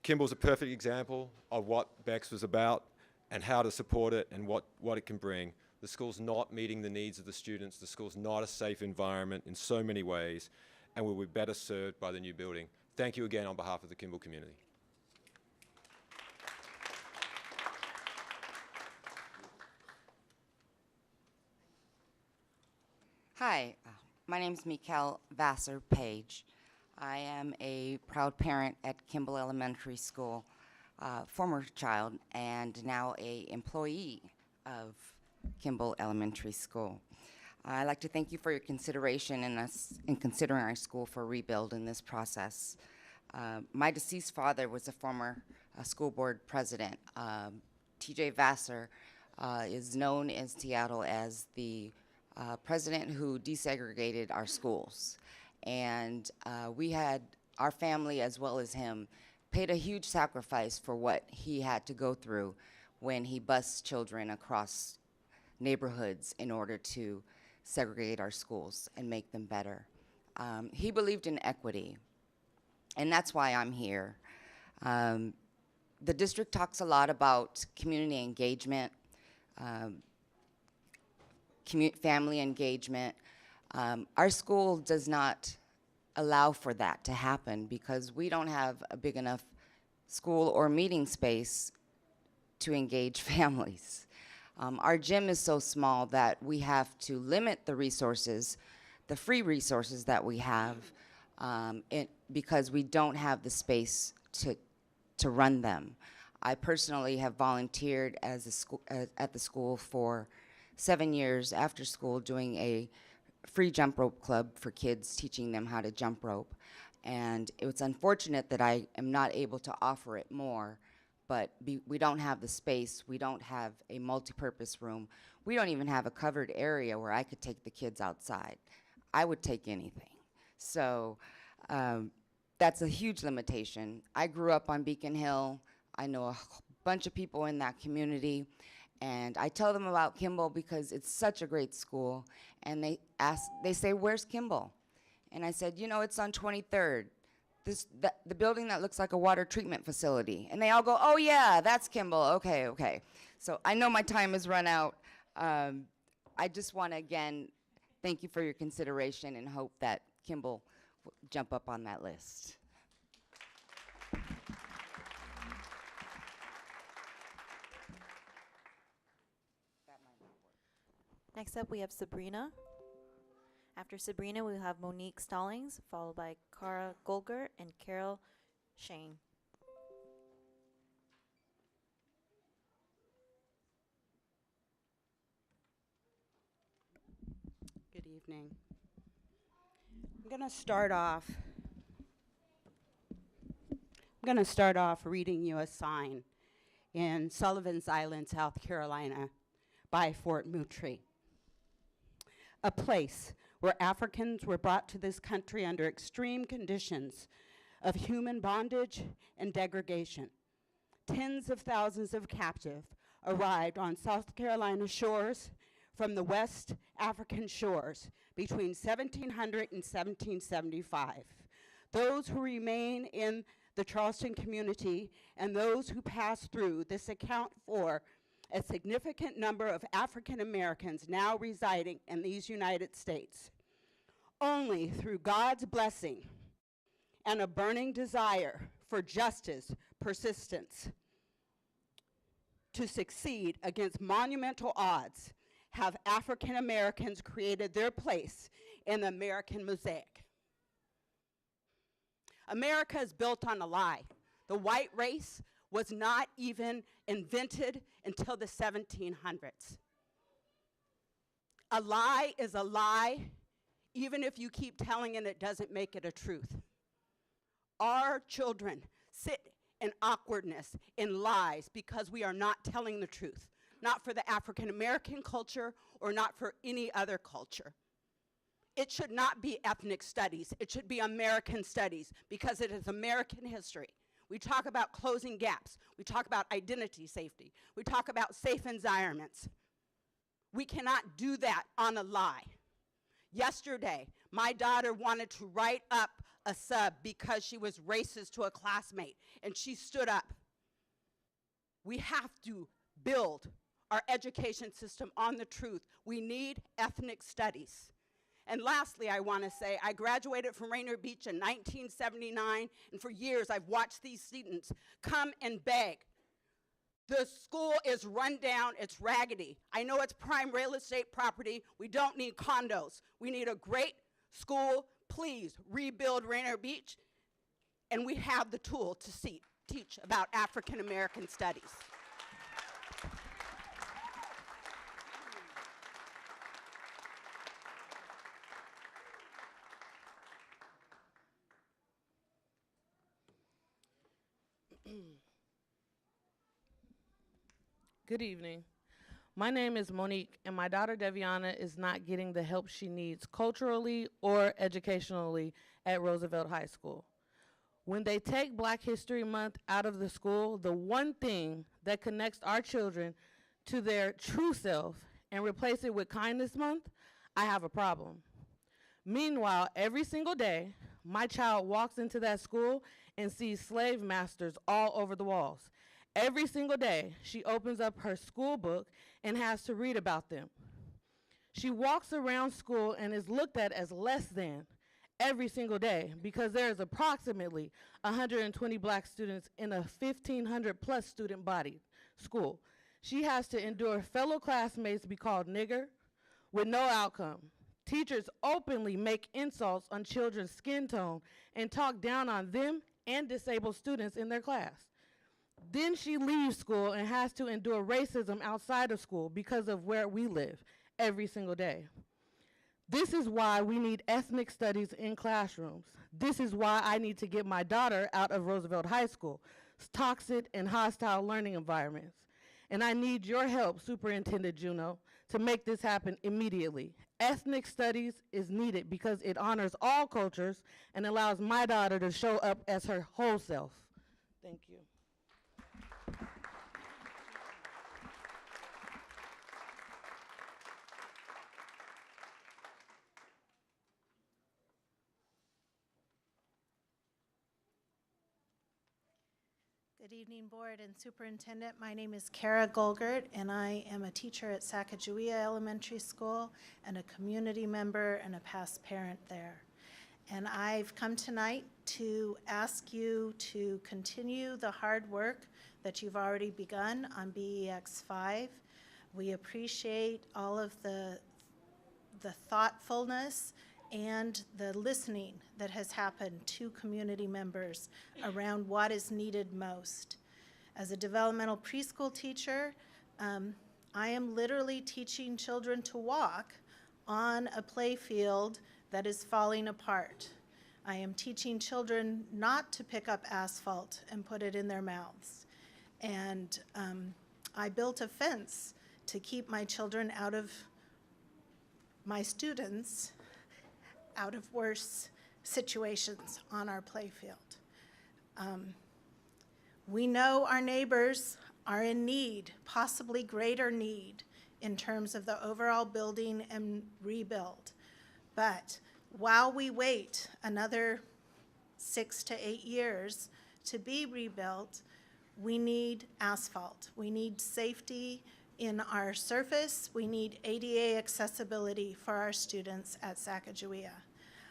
Kimball's a perfect example of what Beck's was about and how to support it and what it can bring. The school's not meeting the needs of the students. The school's not a safe environment in so many ways, and will be better served by the new building. Thank you again on behalf of the Kimball community. Hi, my name is Mikkel Vassar-Page. I am a proud parent at Kimball Elementary School, former child and now an employee of Kimball Elementary School. I'd like to thank you for your consideration in considering our school for a rebuild in this process. My deceased father was a former school board president. T.J. Vassar is known in Seattle as the president who desegregated our schools. And we had, our family as well as him, paid a huge sacrifice for what he had to go through when he bused children across neighborhoods in order to segregate our schools and make them better. He believed in equity, and that's why I'm here. The district talks a lot about community engagement, family engagement. Our school does not allow for that to happen because we don't have a big enough school or meeting space to engage families. Our gym is so small that we have to limit the resources, the free resources that we have, because we don't have the space to run them. I personally have volunteered as a school, at the school for 7 years after school doing a free jump rope club for kids, teaching them how to jump rope. And it was unfortunate that I am not able to offer it more, but we don't have the space. We don't have a multi-purpose room. We don't even have a covered area where I could take the kids outside. I would take anything. So that's a huge limitation. I grew up on Beacon Hill. I know a bunch of people in that community. And I tell them about Kimball because it's such a great school. And they say, where's Kimball? And I said, you know, it's on 23rd. The building that looks like a water treatment facility. And they all go, oh yeah, that's Kimball, okay. So I know my time has run out. I just want to, again, thank you for your consideration and hope that Kimball will jump up on that list. Next up, we have Sabrina. After Sabrina, we have Monique Stallings, followed by Cara Golger and Carol Shane. Good evening. I'm going to start off reading you a sign in Sullivan's Island, South Carolina, by Fort Moultrie. A place where Africans were brought to this country under extreme conditions of human bondage and degradation. Tens of thousands of captives arrived on South Carolina shores from the West African shores between 1700 and 1775. Those who remain in the Charleston community and those who pass through this account for a significant number of African Americans now residing in these United States. Only through God's blessing and a burning desire for justice, persistence, to succeed against monumental odds, have African Americans created their place in the American mosaic. America is built on a lie. The white race was not even invented until the 1700s. A lie is a lie, even if you keep telling it, it doesn't make it a truth. Our children sit in awkwardness, in lies, because we are not telling the truth, not for the African American culture or not for any other culture. It should not be ethnic studies. It should be American studies because it is American history. We talk about closing gaps. We talk about identity safety. We talk about safe environments. We cannot do that on a lie. Yesterday, my daughter wanted to write up a sub because she was racist to a classmate, and she stood up. We have to build our education system on the truth. We need ethnic studies. And lastly, I want to say, I graduated from Rainier Beach in 1979, and for years I've watched these students come and beg. The school is run down, it's raggedy. I know it's prime real estate property. We don't need condos. We need a great school. Please rebuild Rainier Beach, and we have the tool to teach about African American studies. Good evening. My name is Monique, and my daughter Deviana is not getting the help she needs culturally or educationally at Roosevelt High School. When they take Black History Month out of the school, the one thing that connects our children to their true self and replace it with Kindness Month, I have a problem. Meanwhile, every single day, my child walks into that school and sees slave masters all over the walls. Every single day, she opens up her school book and has to read about them. She walks around school and is looked at as less than every single day because there is approximately 120 Black students in a 1,500 plus student body school. She has to endure fellow classmates be called nigger with no outcome. Teachers openly make insults on children's skin tone and talk down on them and disabled students in their class. Then she leaves school and has to endure racism outside of school because of where we live every single day. This is why we need ethnic studies in classrooms. This is why I need to get my daughter out of Roosevelt High School, toxic and hostile learning environments. And I need your help, Superintendent Juneau, to make this happen immediately. Ethnic studies is needed because it honors all cultures and allows my daughter to show up as her whole self. Thank you. Good evening, Board and Superintendent. My name is Kara Golgert, and I am a teacher at Sacagawea Elementary School and a community member and a past parent there. And I've come tonight to ask you to continue the hard work that you've already begun on BEX 5. We appreciate all of the thoughtfulness and the listening that has happened to community members around what is needed most. As a developmental preschool teacher, I am literally teaching children to walk on a play field that is falling apart. I am teaching children not to pick up asphalt and put it in their mouths. And I built a fence to keep my children out of, my students, out of worse situations on our playfield. We know our neighbors are in need, possibly greater need, in terms of the overall building and rebuild. But while we wait another 6 to 8 years to be rebuilt, we need asphalt. We need safety in our surface. We need ADA accessibility for our students at Sacagawea.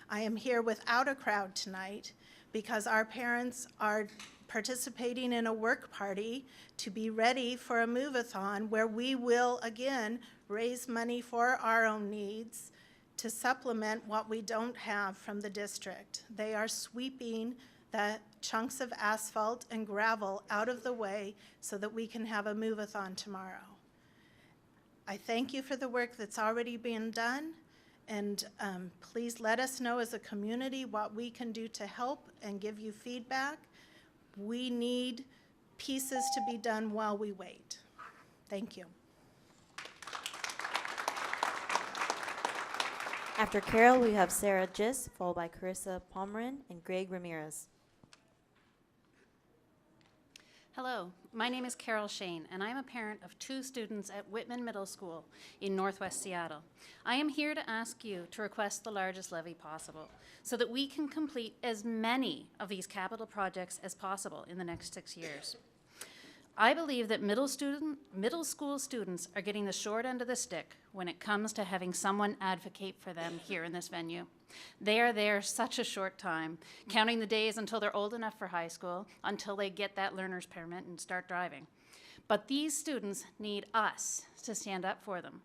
I am here without a crowd tonight because our parents are participating in a work party to be ready for a move-a-thon where we will again raise money for our own needs to supplement what we don't have from the district. They are sweeping the chunks of asphalt and gravel out of the way so that we can have a move-a-thon tomorrow. I thank you for the work that's already been done, and please let us know as a community what we can do to help and give you feedback. We need pieces to be done while we wait. Thank you. After Carol, we have Sarah Gist, followed by Carissa Pomeran and Greg Ramirez. Hello, my name is Carol Shane, and I am a parent of 2 students at Whitman Middle School in Northwest Seattle. I am here to ask you to request the largest levy possible so that we can complete as many of these capital projects as possible in the next 6 years. I believe that middle school students are getting the short end of the stick when it comes to having someone advocate for them here in this venue. They are there such a short time, counting the days until they're old enough for high school, until they get that learner's permit and start driving. But these students need us to stand up for them.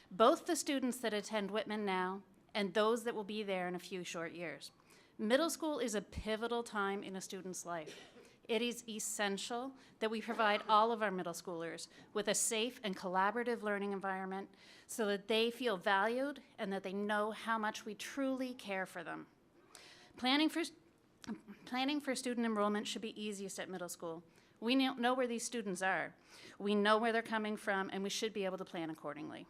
Both the students that attend Whitman now and those that will be there in a few short years. Middle school is a pivotal time in a student's life. It is essential that we provide all of our middle schoolers with a safe and collaborative learning environment so that they feel valued and that they know how much we truly care for them. Planning for student enrollment should be easiest at middle school. We know where these students are. We know where they're coming from, and we should be able to plan accordingly.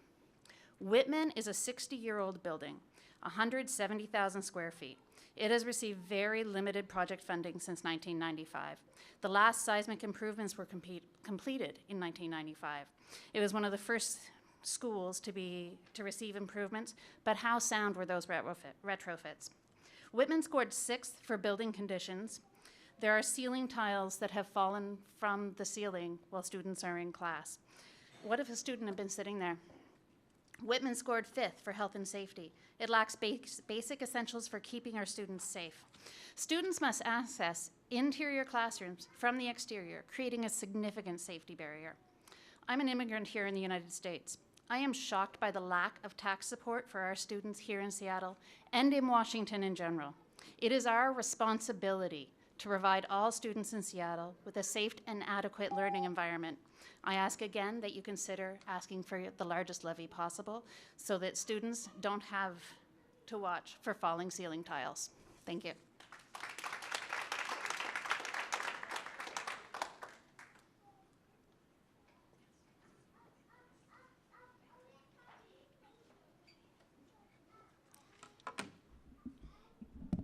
Whitman is a 60-year-old building, 170,000 square feet. It has received very limited project funding since 1995. The last seismic improvements were completed in 1995. It was one of the first schools to receive improvements, but how sound were those retrofits? Whitman scored 6th for building conditions. There are ceiling tiles that have fallen from the ceiling while students are in class. What if a student had been sitting there? Whitman scored 5th for health and safety. It lacks basic essentials for keeping our students safe. Students must access interior classrooms from the exterior, creating a significant safety barrier. I'm an immigrant here in the United States. I am shocked by the lack of tax support for our students here in Seattle and in Washington in general. It is our responsibility to provide all students in Seattle with a safe and adequate learning environment. I ask again that you consider asking for the largest levy possible so that students don't have to watch for falling ceiling tiles. Thank you.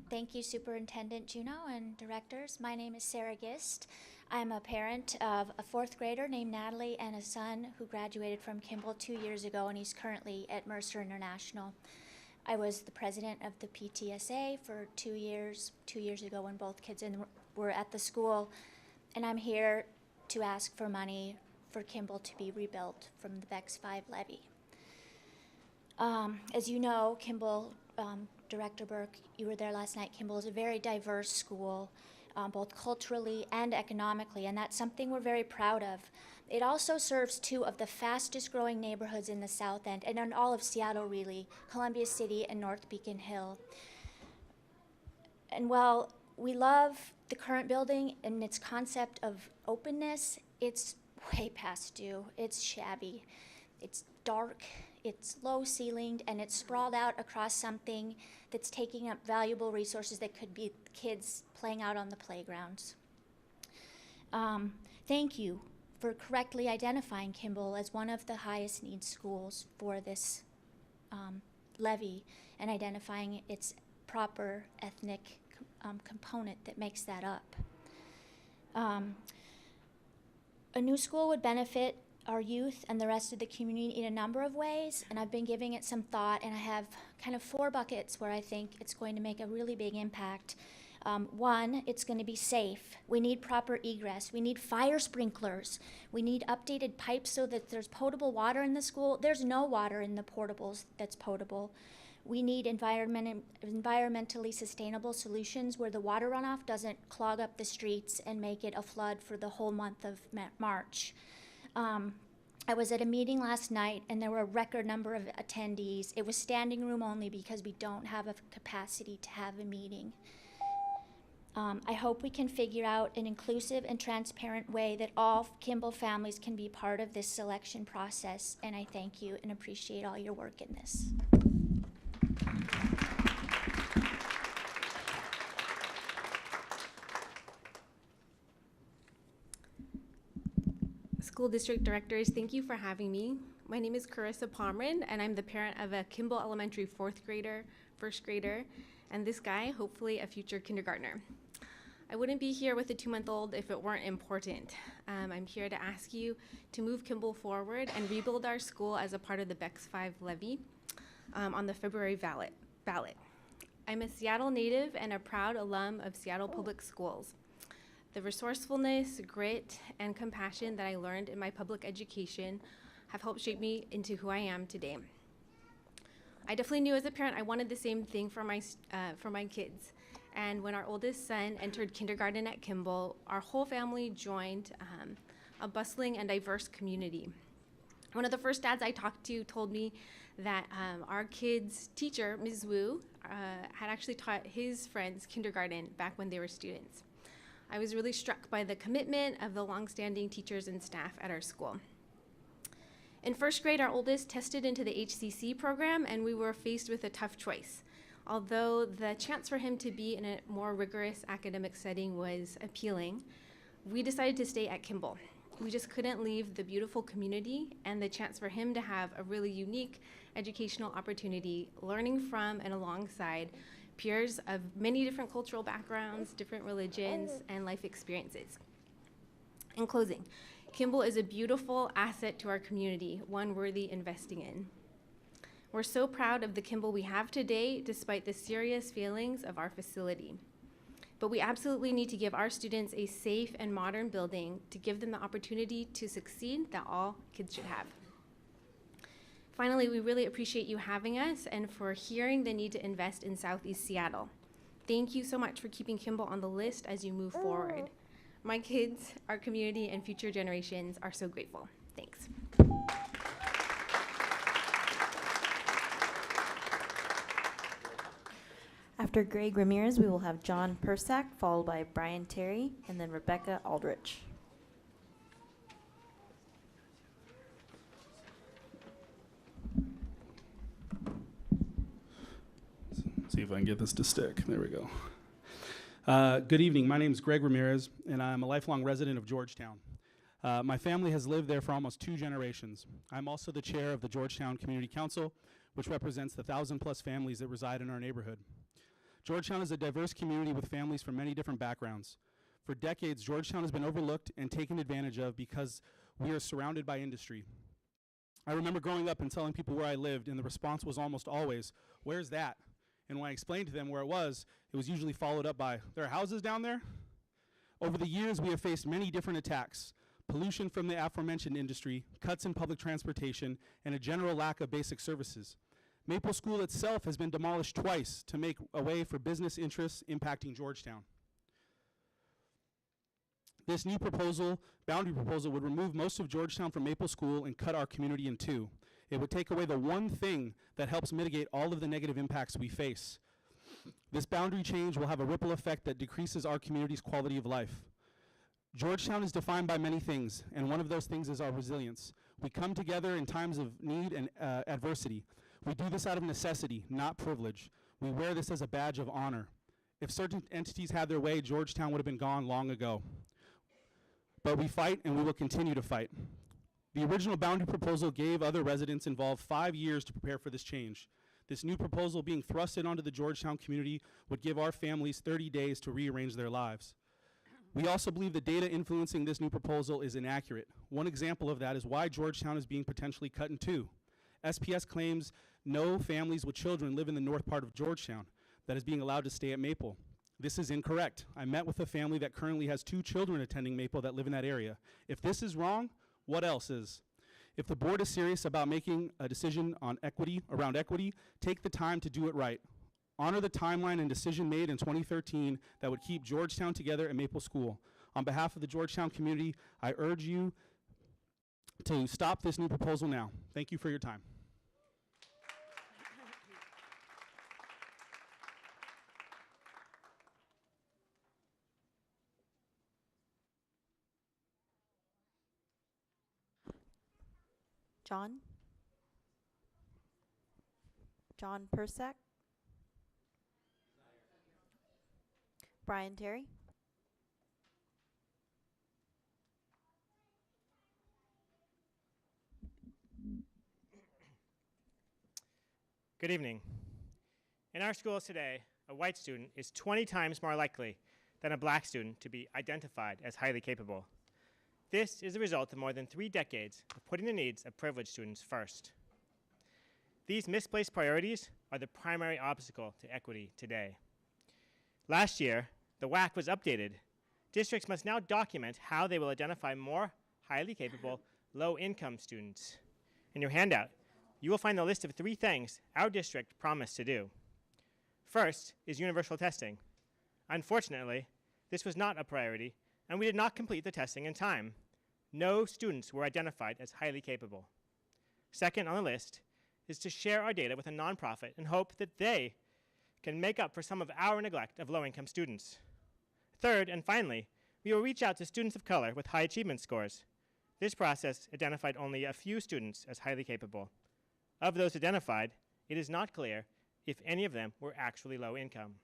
Thank you, Superintendent Juneau and directors. My name is Sarah Gist. I'm a parent of a 4th grader named Natalie and a son who graduated from Kimball 2 years ago, and he's currently at Mercer International. I was the president of the PTSA for 2 years ago when both kids were at the school, and I'm here to ask for money for Kimball to be rebuilt from the BEX 5 levy. As you know, Kimball, Director Burke, you were there last night. Kimball is a very diverse school, both culturally and economically, and that's something we're very proud of. It also serves 2 of the fastest growing neighborhoods in the South End, and in all of Seattle really, Columbia City and North Beacon Hill. And while we love the current building and its concept of openness, it's way past due. It's shabby, it's dark, it's low ceilinged, and it's sprawled out across something that's taking up valuable resources that could be kids playing out on the playgrounds. Thank you for correctly identifying Kimball as one of the highest needs schools for this levy and identifying its proper ethnic component that makes that up. A new school would benefit our youth and the rest of the community in a number of ways, and I've been giving it some thought, and I have kind of 4 buckets where I think it's going to make a really big impact. 1, it's going to be safe. We need proper egress. We need fire sprinklers. We need updated pipes so that there's potable water in the school. There's no water in the portables that's potable. We need environmentally sustainable solutions where the water runoff doesn't clog up the streets and make it a flood for the whole month of March. I was at a meeting last night and there were a record number of attendees. It was standing room only because we don't have a capacity to have a meeting. I hope we can figure out an inclusive and transparent way that all Kimball families can be part of this selection process, and I thank you and appreciate all your work in this. School District Directors, thank you for having me. My name is Carissa Pomren, and I'm the parent of a Kimball Elementary first grader, and this guy, hopefully a future kindergartner. I wouldn't be here with a 2-month-old if it weren't important. I'm here to ask you to move Kimball forward and rebuild our school as a part of the BEX 5 levy on the February ballot. I'm a Seattle native and a proud alum of Seattle Public Schools. The resourcefulness, grit, and compassion that I learned in my public education have helped shape me into who I am today. I definitely knew as a parent I wanted the same thing for my kids. And when our oldest son entered kindergarten at Kimball, our whole family joined a bustling and diverse community. One of the first dads I talked to told me that our kid's teacher, Ms. Wu, had actually taught his friends kindergarten back when they were students. I was really struck by the commitment of the longstanding teachers and staff at our school. In first grade, our oldest tested into the HCC program, and we were faced with a tough choice. Although the chance for him to be in a more rigorous academic setting was appealing, we decided to stay at Kimball. We just couldn't leave the beautiful community and the chance for him to have a really unique educational opportunity, learning from and alongside peers of many different cultural backgrounds, different religions, and life experiences. In closing, Kimball is a beautiful asset to our community, one worthy investing in. We're so proud of the Kimball we have today, despite the serious failings of our facility. But we absolutely need to give our students a safe and modern building to give them the opportunity to succeed that all kids should have. Finally, we really appreciate you having us and for hearing the need to invest in Southeast Seattle. Thank you so much for keeping Kimball on the list as you move forward. My kids, our community, and future generations are so grateful. Thanks. After Greg Ramirez, we will have John Persack, followed by Brian Terry, and then Rebecca Aldrich. See if I can get this to stick. There we go. Good evening. My name is Greg Ramirez, and I'm a lifelong resident of Georgetown. My family has lived there for almost 2 generations. I'm also the chair of the Georgetown Community Council, which represents the 1,000+ families that reside in our neighborhood. Georgetown is a diverse community with families from many different backgrounds. For decades, Georgetown has been overlooked and taken advantage of because we are surrounded by industry. I remember growing up and telling people where I lived, and the response was almost always, "Where's that?" And when I explained to them where it was usually followed up by, "There are houses down there?" Over the years, we have faced many different attacks: pollution from the aforementioned industry, cuts in public transportation, and a general lack of basic services. Maple School itself has been demolished twice to make a way for business interests impacting Georgetown. This new boundary proposal, would remove most of Georgetown from Maple School and cut our community in 2. It would take away the one thing that helps mitigate all of the negative impacts we face. This boundary change will have a ripple effect that decreases our community's quality of life. Georgetown is defined by many things, and one of those things is our resilience. We come together in times of need and adversity. We do this out of necessity, not privilege. We wear this as a badge of honor. If certain entities had their way, Georgetown would have been gone long ago. But we fight, and we will continue to fight. The original boundary proposal gave other residents involved 5 years to prepare for this change. This new proposal being thrusted onto the Georgetown community would give our families 30 days to rearrange their lives. We also believe the data influencing this new proposal is inaccurate. One example of that is why Georgetown is being potentially cut in 2. SPS claims no families with children live in the north part of Georgetown that is being allowed to stay at Maple. This is incorrect. I met with a family that currently has 2 children attending Maple that live in that area. If this is wrong, what else is? If the board is serious about making a decision on around equity, take the time to do it right. Honor the timeline and decision made in 2013 that would keep Georgetown together at Maple School. On behalf of the Georgetown community, I urge you to stop this new proposal now. Thank you for your time. John? John Persak? Brian Terry? Good evening. In our schools today, a white student is 20 times more likely than a black student to be identified as highly capable. This is the result of more than 3 decades of putting the needs of privileged students first. These misplaced priorities are the primary obstacle to equity today. Last year, the WAC was updated. Districts must now document how they will identify more highly capable, low-income students. In your handout, you will find the list of 3 things our district promised to do. First is universal testing. Unfortunately, this was not a priority, and we did not complete the testing in time. No students were identified as highly capable. Second on the list is to share our data with a nonprofit and hope that they can make up for some of our neglect of low-income students. Third, and finally, we will reach out to students of color with high achievement scores. This process identified only a few students as highly capable. Of those identified, it is not clear if any of them were actually low income.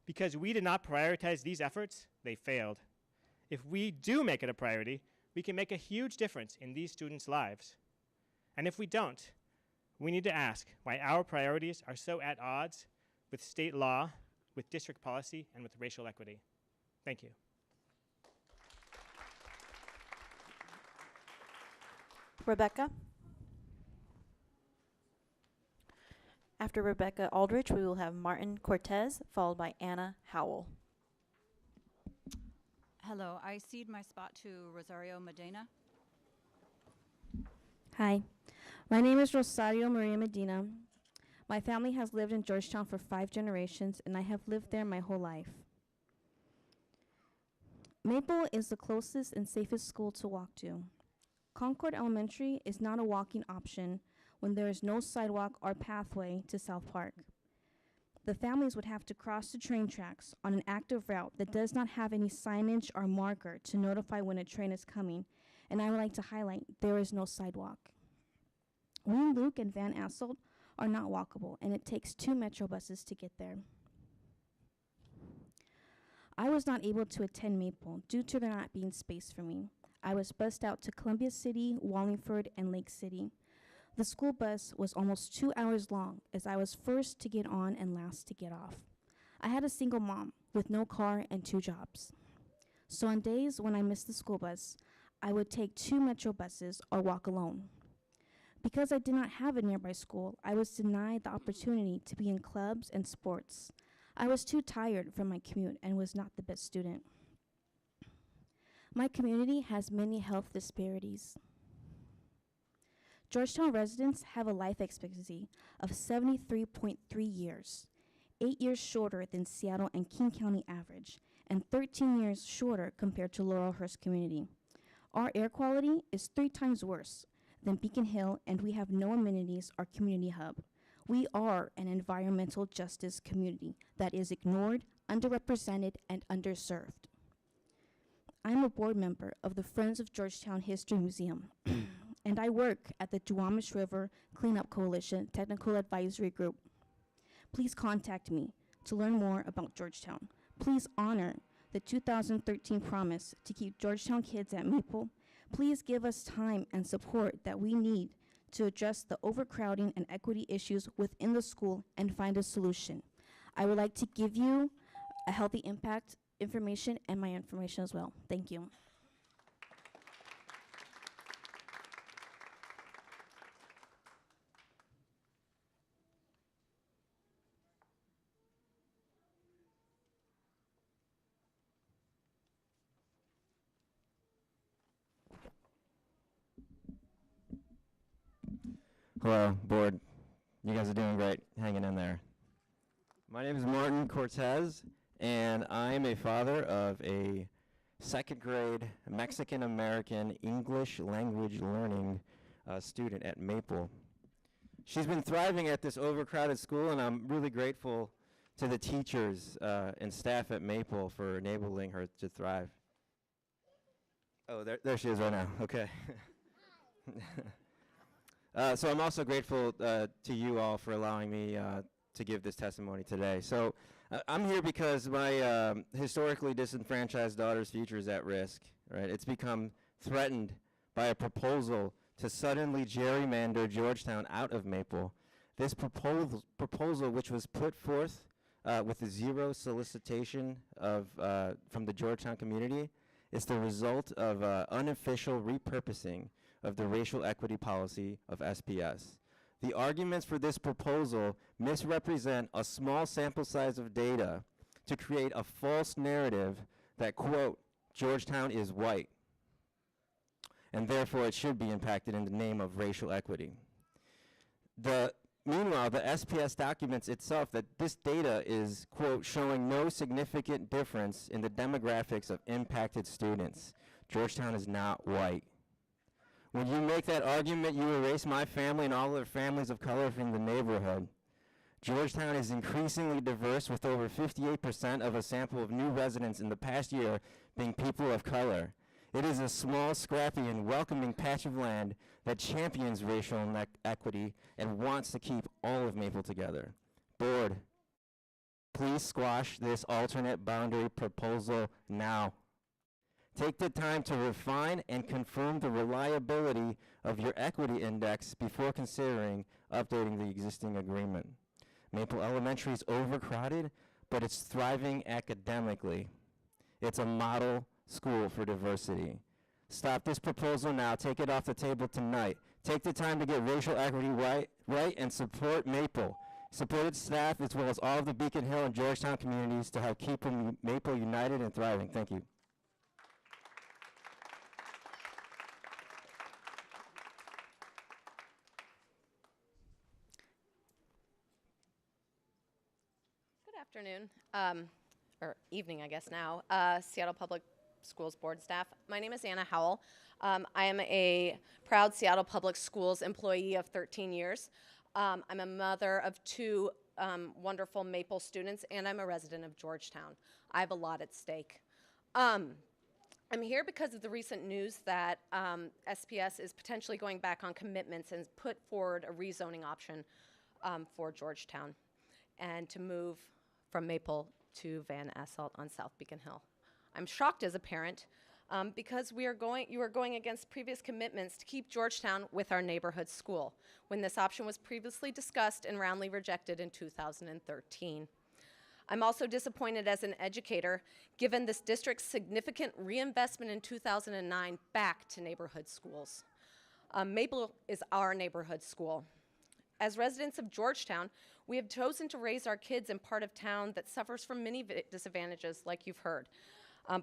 Because we did not prioritize these efforts, they failed. If we do make it a priority, we can make a huge difference in these students' lives. And if we don't, we need to ask why our priorities are so at odds with state law, with district policy, and with racial equity. Thank you. Rebecca? After Rebecca Aldrich, we will have Martin Cortez, followed by Anna Howell. Hello, I cede my spot to Rosario Medina. Hi, my name is Rosario Maria Medina. My family has lived in Georgetown for 5 generations, and I have lived there my whole life. Maple is the closest and safest school to walk to. Concord Elementary is not a walking option when there is no sidewalk or pathway to South Park. The families would have to cross the train tracks on an active route that does not have any signage or marker to notify when a train is coming, and I would like to highlight there is no sidewalk. Wayne Luke and Van Asselt are not walkable, and it takes 2 Metro buses to get there. I was not able to attend Maple due to there not being space for me. I was bused out to Columbia City, Wallingford, and Lake City. The school bus was almost 2 hours long, as I was first to get on and last to get off. I had a single mom with no car and 2 jobs. So on days when I missed the school bus, I would take 2 Metro buses or walk alone. Because I did not have a nearby school, I was denied the opportunity to be in clubs and sports. I was too tired from my commute and was not the best student. My community has many health disparities. Georgetown residents have a life expectancy of 73.3 years, 8 years shorter than Seattle and King County average, and 13 years shorter compared to Laurelhurst community. Our air quality is 3 times worse than Beacon Hill, and we have no amenities or community hub. We are an environmental justice community that is ignored, underrepresented, and underserved. I'm a board member of the Friends of Georgetown History Museum, and I work at the Duwamish River Cleanup Coalition Technical Advisory Group. Please contact me to learn more about Georgetown. Please honor the 2013 promise to keep Georgetown kids at Maple. Please give us time and support that we need to address the overcrowding and equity issues within the school and find a solution. I would like to give you a healthy impact information and my information as well. Thank you. Hello, board. You guys are doing great, hanging in there. My name is Martin Cortez, and I'm a father of a 2nd grade Mexican-American English language learning student at Maple. She's been thriving at this overcrowded school, and I'm really grateful to the teachers and staff at Maple for enabling her to thrive. Oh, there she is right now, okay. So I'm also grateful to you all for allowing me to give this testimony today. So I'm here because my historically disenfranchised daughter's future is at risk, right? It's become threatened by a proposal to suddenly gerrymander Georgetown out of Maple. This proposal, which was put forth with zero solicitation from the Georgetown community, is the result of unofficial repurposing of the racial equity policy of SPS. The arguments for this proposal misrepresent a small sample size of data to create a false narrative that, quote, Georgetown is white, and therefore it should be impacted in the name of racial equity. Meanwhile, the SPS documents itself that this data is, quote, showing no significant difference in the demographics of impacted students. Georgetown is not white. When you make that argument, you erase my family and all other families of color from the neighborhood. Georgetown is increasingly diverse, with over 58% of a sample of new residents in the past year being people of color. It is a small, scrappy, and welcoming patch of land that champions racial equity and wants to keep all of Maple together. Board, please squash this alternate boundary proposal now. Take the time to refine and confirm the reliability of your equity index before considering updating the existing agreement. Maple Elementary is overcrowded, but it's thriving academically. It's a model school for diversity. Stop this proposal now. Take it off the table tonight. Take the time to get racial equity right and support Maple. Support its staff as well as all of the Beacon Hill and Georgetown communities to help keep Maple united and thriving. Thank you. Good afternoon, or evening, I guess now, Seattle Public Schools Board staff. My name is Anna Howell. I am a proud Seattle Public Schools employee of 13 years. I'm a mother of two wonderful Maple students, and I'm a resident of Georgetown. I have a lot at stake. I'm here because of the recent news that SPS is potentially going back on commitments and put forward a rezoning option for Georgetown and to move from Maple to Van Asselt on South Beacon Hill. I'm shocked as a parent because you are going against previous commitments to keep Georgetown with our neighborhood school when this option was previously discussed and roundly rejected in 2013. I'm also disappointed as an educator given this district's significant reinvestment in 2009 back to neighborhood schools. Maple is our neighborhood school. As residents of Georgetown, we have chosen to raise our kids in part of town that suffers from many disadvantages, like you've heard.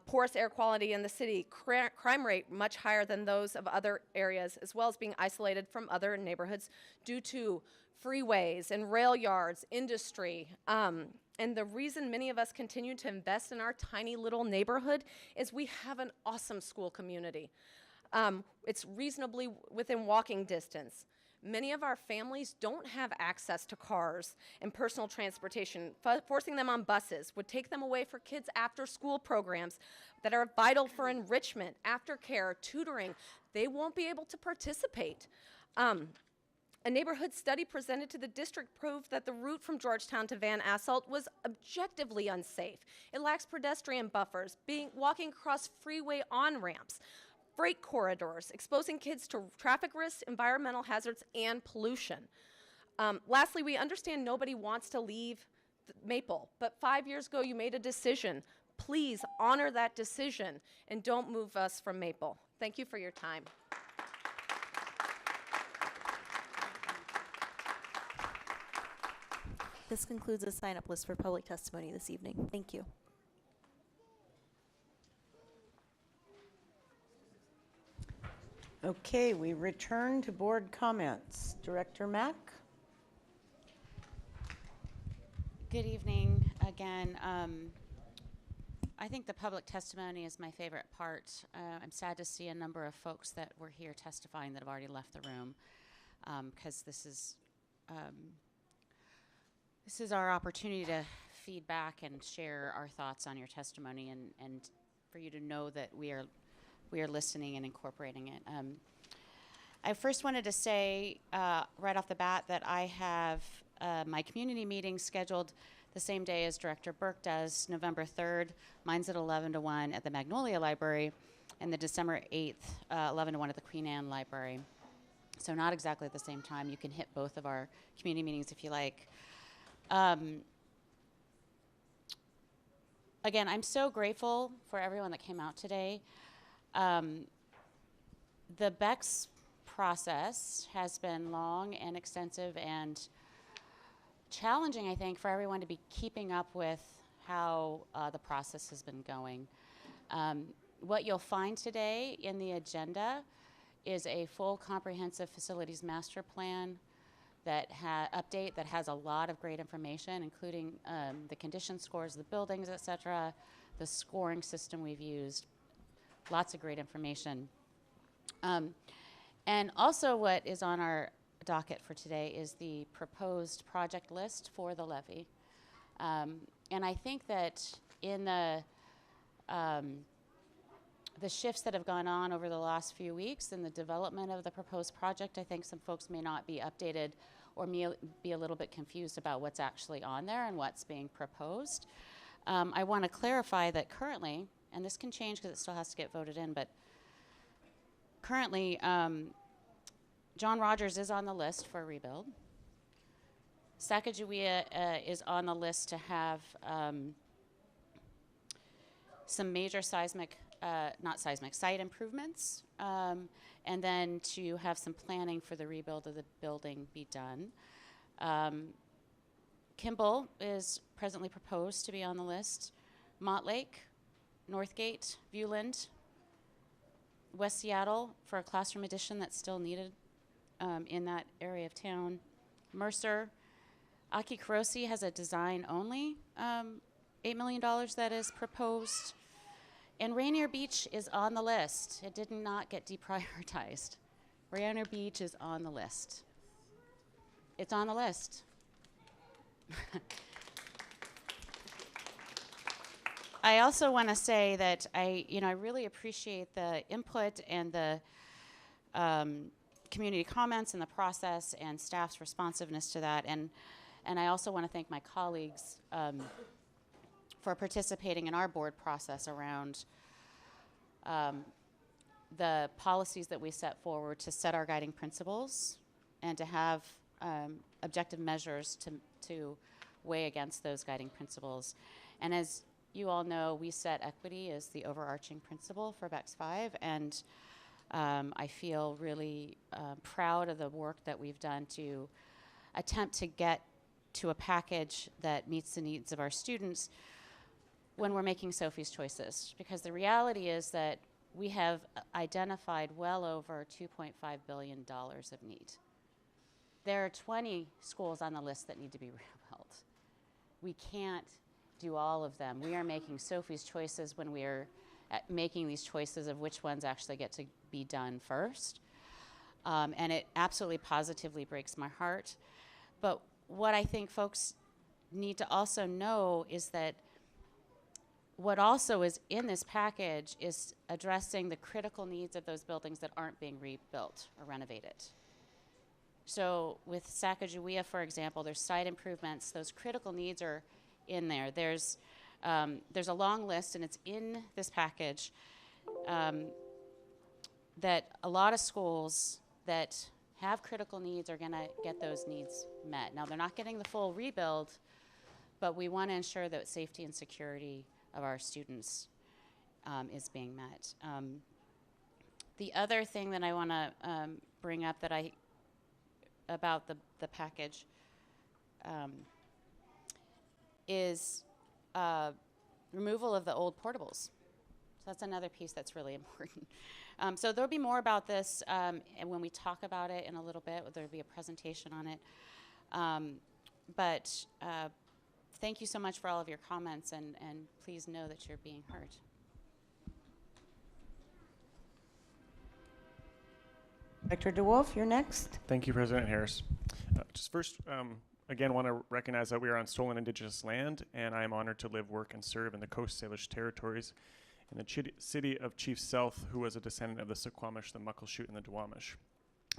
Porous air quality in the city, crime rate much higher than those of other areas, as well as being isolated from other neighborhoods due to freeways and rail yards, industry. And the reason many of us continue to invest in our tiny little neighborhood is we have an awesome school community. It's reasonably within walking distance. Many of our families don't have access to cars and personal transportation. Forcing them on buses would take them away for kids' after-school programs that are vital for enrichment, aftercare, tutoring. They won't be able to participate. A neighborhood study presented to the district proved that the route from Georgetown to Van Asselt was objectively unsafe. It lacks pedestrian buffers, walking across freeway on-ramps, freight corridors, exposing kids to traffic risks, environmental hazards, and pollution. Lastly, we understand nobody wants to leave Maple, but 5 years ago you made a decision. Please honor that decision and don't move us from Maple. Thank you for your time. This concludes the sign-up list for public testimony this evening. Thank you. Okay, we return to board comments. Director Mack? Good evening again. I think the public testimony is my favorite part. I'm sad to see a number of folks that were here testifying that have already left the room, because this is our opportunity to feedback and share our thoughts on your testimony, and for you to know that we are listening and incorporating it. I first wanted to say right off the bat that I have my community meeting scheduled the same day as Director Burke does, November 3rd. Mine's at 11 to 1 at the Magnolia Library, and the December 8th, 11 to 1 at the Queen Anne Library. So not exactly at the same time. You can hit both of our community meetings if you like. Again, I'm so grateful for everyone that came out today. The BEX process has been long and extensive and challenging, I think, for everyone to be keeping up with how the process has been going. What you'll find today in the agenda is a full comprehensive facilities master plan that update that has a lot of great information, including the condition scores of the buildings, et cetera, the scoring system we've used, lots of great information. And also what is on our docket for today is the proposed project list for the levy. And I think that in the shifts that have gone on over the last few weeks in the development of the proposed project, I think some folks may not be updated or be a little bit confused about what's actually on there and what's being proposed. I want to clarify that currently, and this can change because it still has to get voted in, but currently, John Rogers is on the list for a rebuild. Sacagawea is on the list to have some major site improvements, and then to have some planning for the rebuild of the building be done. Kimball is presently proposed to be on the list. Montlake, Northgate, Viewland, West Seattle for a classroom addition that's still needed in that area of town. Mercer, Aki Karosi has a design-only $8 million that is proposed. And Rainier Beach is on the list. It did not get deprioritized. Rainier Beach is on the list. It's on the list. I also want to say that I really appreciate the input and the community comments and the process and staff's responsiveness to that. And I also want to thank my colleagues for participating in our board process around the policies that we set forward to set our guiding principles and to have objective measures to weigh against those guiding principles. And as you all know, we set equity as the overarching principle for BEX 5, and I feel really proud of the work that we've done to attempt to get to a package that meets the needs of our students when we're making Sophie's choices. Because the reality is that we have identified well over $2.5 billion of need. There are 20 schools on the list that need to be rebuilt. We can't do all of them. We are making Sophie's choices when we are making these choices of which ones actually get to be done first. And it absolutely positively breaks my heart. But what I think folks need to also know is that what also is in this package is addressing the critical needs of those buildings that aren't being rebuilt or renovated. So with Sacagawea, for example, there's site improvements. Those critical needs are in there. There's a long list, and it's in this package, that a lot of schools that have critical needs are going to get those needs met. Now, they're not getting the full rebuild, but we want to ensure that safety and security of our students is being met. The other thing that I want to bring up about the package is removal of the old portables. So that's another piece that's really important. So there'll be more about this, and when we talk about it in a little bit, there'll be a presentation on it. But thank you so much for all of your comments, and please know that you're being heard. Director DeWolf, you're next. Thank you, President Harris. Just first, again, want to recognize that we are on stolen Indigenous land, and I am honored to live, work, and serve in the Coast Salish territories in the city of Chief Sealth, who was a descendant of the Suquamish, the Muckleshoot, and the Duwamish.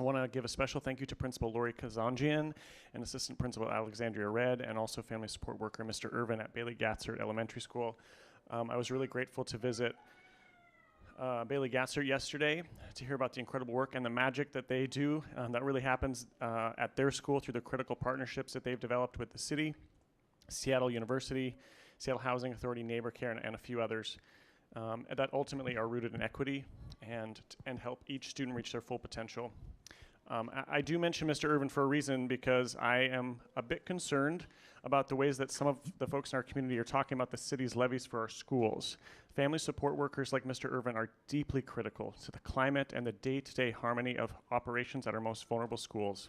I want to give a special thank you to Principal Lori Kazanjian and Assistant Principal Alexandria Red, and also Family Support Worker Mr. Irvin at Bailey Gatzert Elementary School. I was really grateful to visit Bailey Gatzert yesterday to hear about the incredible work and the magic that they do. That really happens at their school through the critical partnerships that they've developed with the city, Seattle University, Seattle Housing Authority, NeighborCare, and a few others that ultimately are rooted in equity and help each student reach their full potential. I do mention Mr. Irvin for a reason, because I am a bit concerned about the ways that some of the folks in our community are talking about the city's levies for our schools. Family support workers like Mr. Irvin are deeply critical to the climate and the day-to-day harmony of operations at our most vulnerable schools.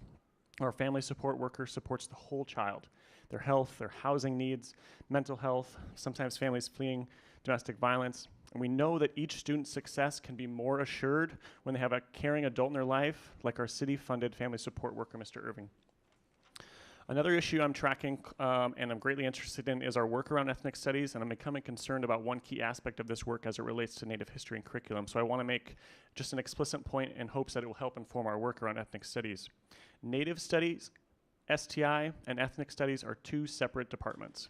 Our family support worker supports the whole child, their health, their housing needs, mental health, sometimes families fleeing domestic violence. And we know that each student's success can be more assured when they have a caring adult in their life, like our city-funded family support worker, Mr. Irving. Another issue I'm tracking and I'm greatly interested in is our work around ethnic studies, and I'm becoming concerned about one key aspect of this work as it relates to Native history and curriculum. So I want to make just an explicit point in hopes that it will help inform our work around ethnic studies. Native studies, STI, and ethnic studies are two separate departments.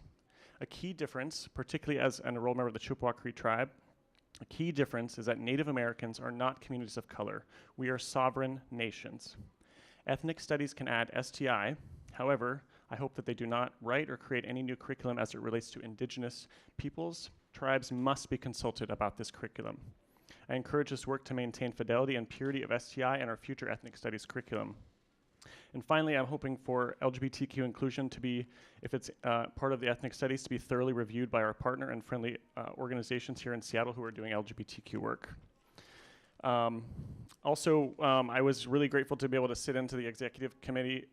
A key difference, particularly as an enrolled member of the Chippewa Cree tribe, a key difference is that Native Americans are not communities of color. We are sovereign nations. Ethnic studies can add STI. However, I hope that they do not write or create any new curriculum as it relates to indigenous peoples. Tribes must be consulted about this curriculum. I encourage this work to maintain fidelity and purity of STI and our future ethnic studies curriculum. And finally, I'm hoping for LGBTQ inclusion to be, if it's part of the ethnic studies, to be thoroughly reviewed by our partner and friendly organizations here in Seattle who are doing LGBTQ work. Also, I was really grateful to be able to sit into the executive committee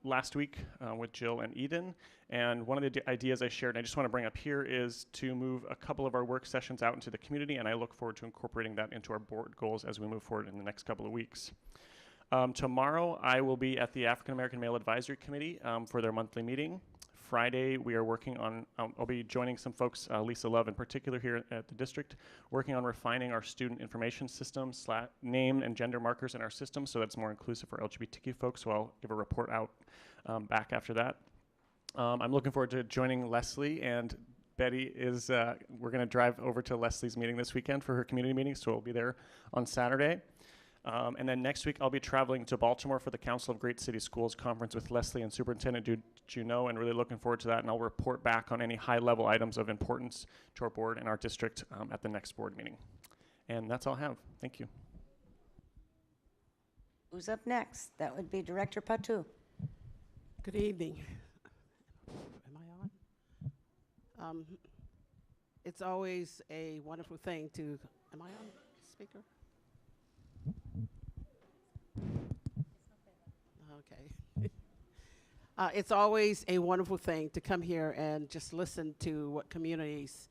last week with Jill and Eden. And one of the ideas I shared, and I just want to bring up here, is to move a couple of our work sessions out into the community, and I look forward to incorporating that into our board goals as we move forward in the next couple of weeks. Tomorrow, I will be at the African American Male Advisory Committee for their monthly meeting. Friday, we are working on, I'll be joining some folks, Lisa Love in particular here at the district, working on refining our student information system, name and gender markers in our system so that it's more inclusive for LGBTQ folks, so I'll give a report out back after that. I'm looking forward to joining Leslie, and Betty is, we're gonna drive over to Leslie's meeting this weekend for her community meeting, so we'll be there on Saturday. And then next week, I'll be traveling to Baltimore for the Council of Great City Schools conference with Leslie and Superintendent Juneau, and really looking forward to that. And I'll report back on any high-level items of importance to our board and our district at the next board meeting. And that's all I have. Thank you. Who's up next? That would be Director Patu. Good evening. Am I on? It's always a wonderful thing to, am I on speaker? Okay. It's always a wonderful thing to come here and just listen to what communities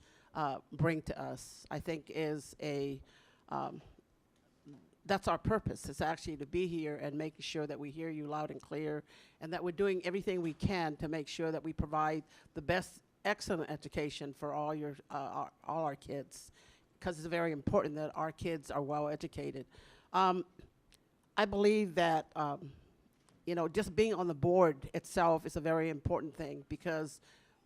bring to us. I think is that's our purpose. It's actually to be here and making sure that we hear you loud and clear, and that we're doing everything we can to make sure that we provide the best, excellent education for all our kids, because it's very important that our kids are well educated. I believe that you know, just being on the board itself is a very important thing, because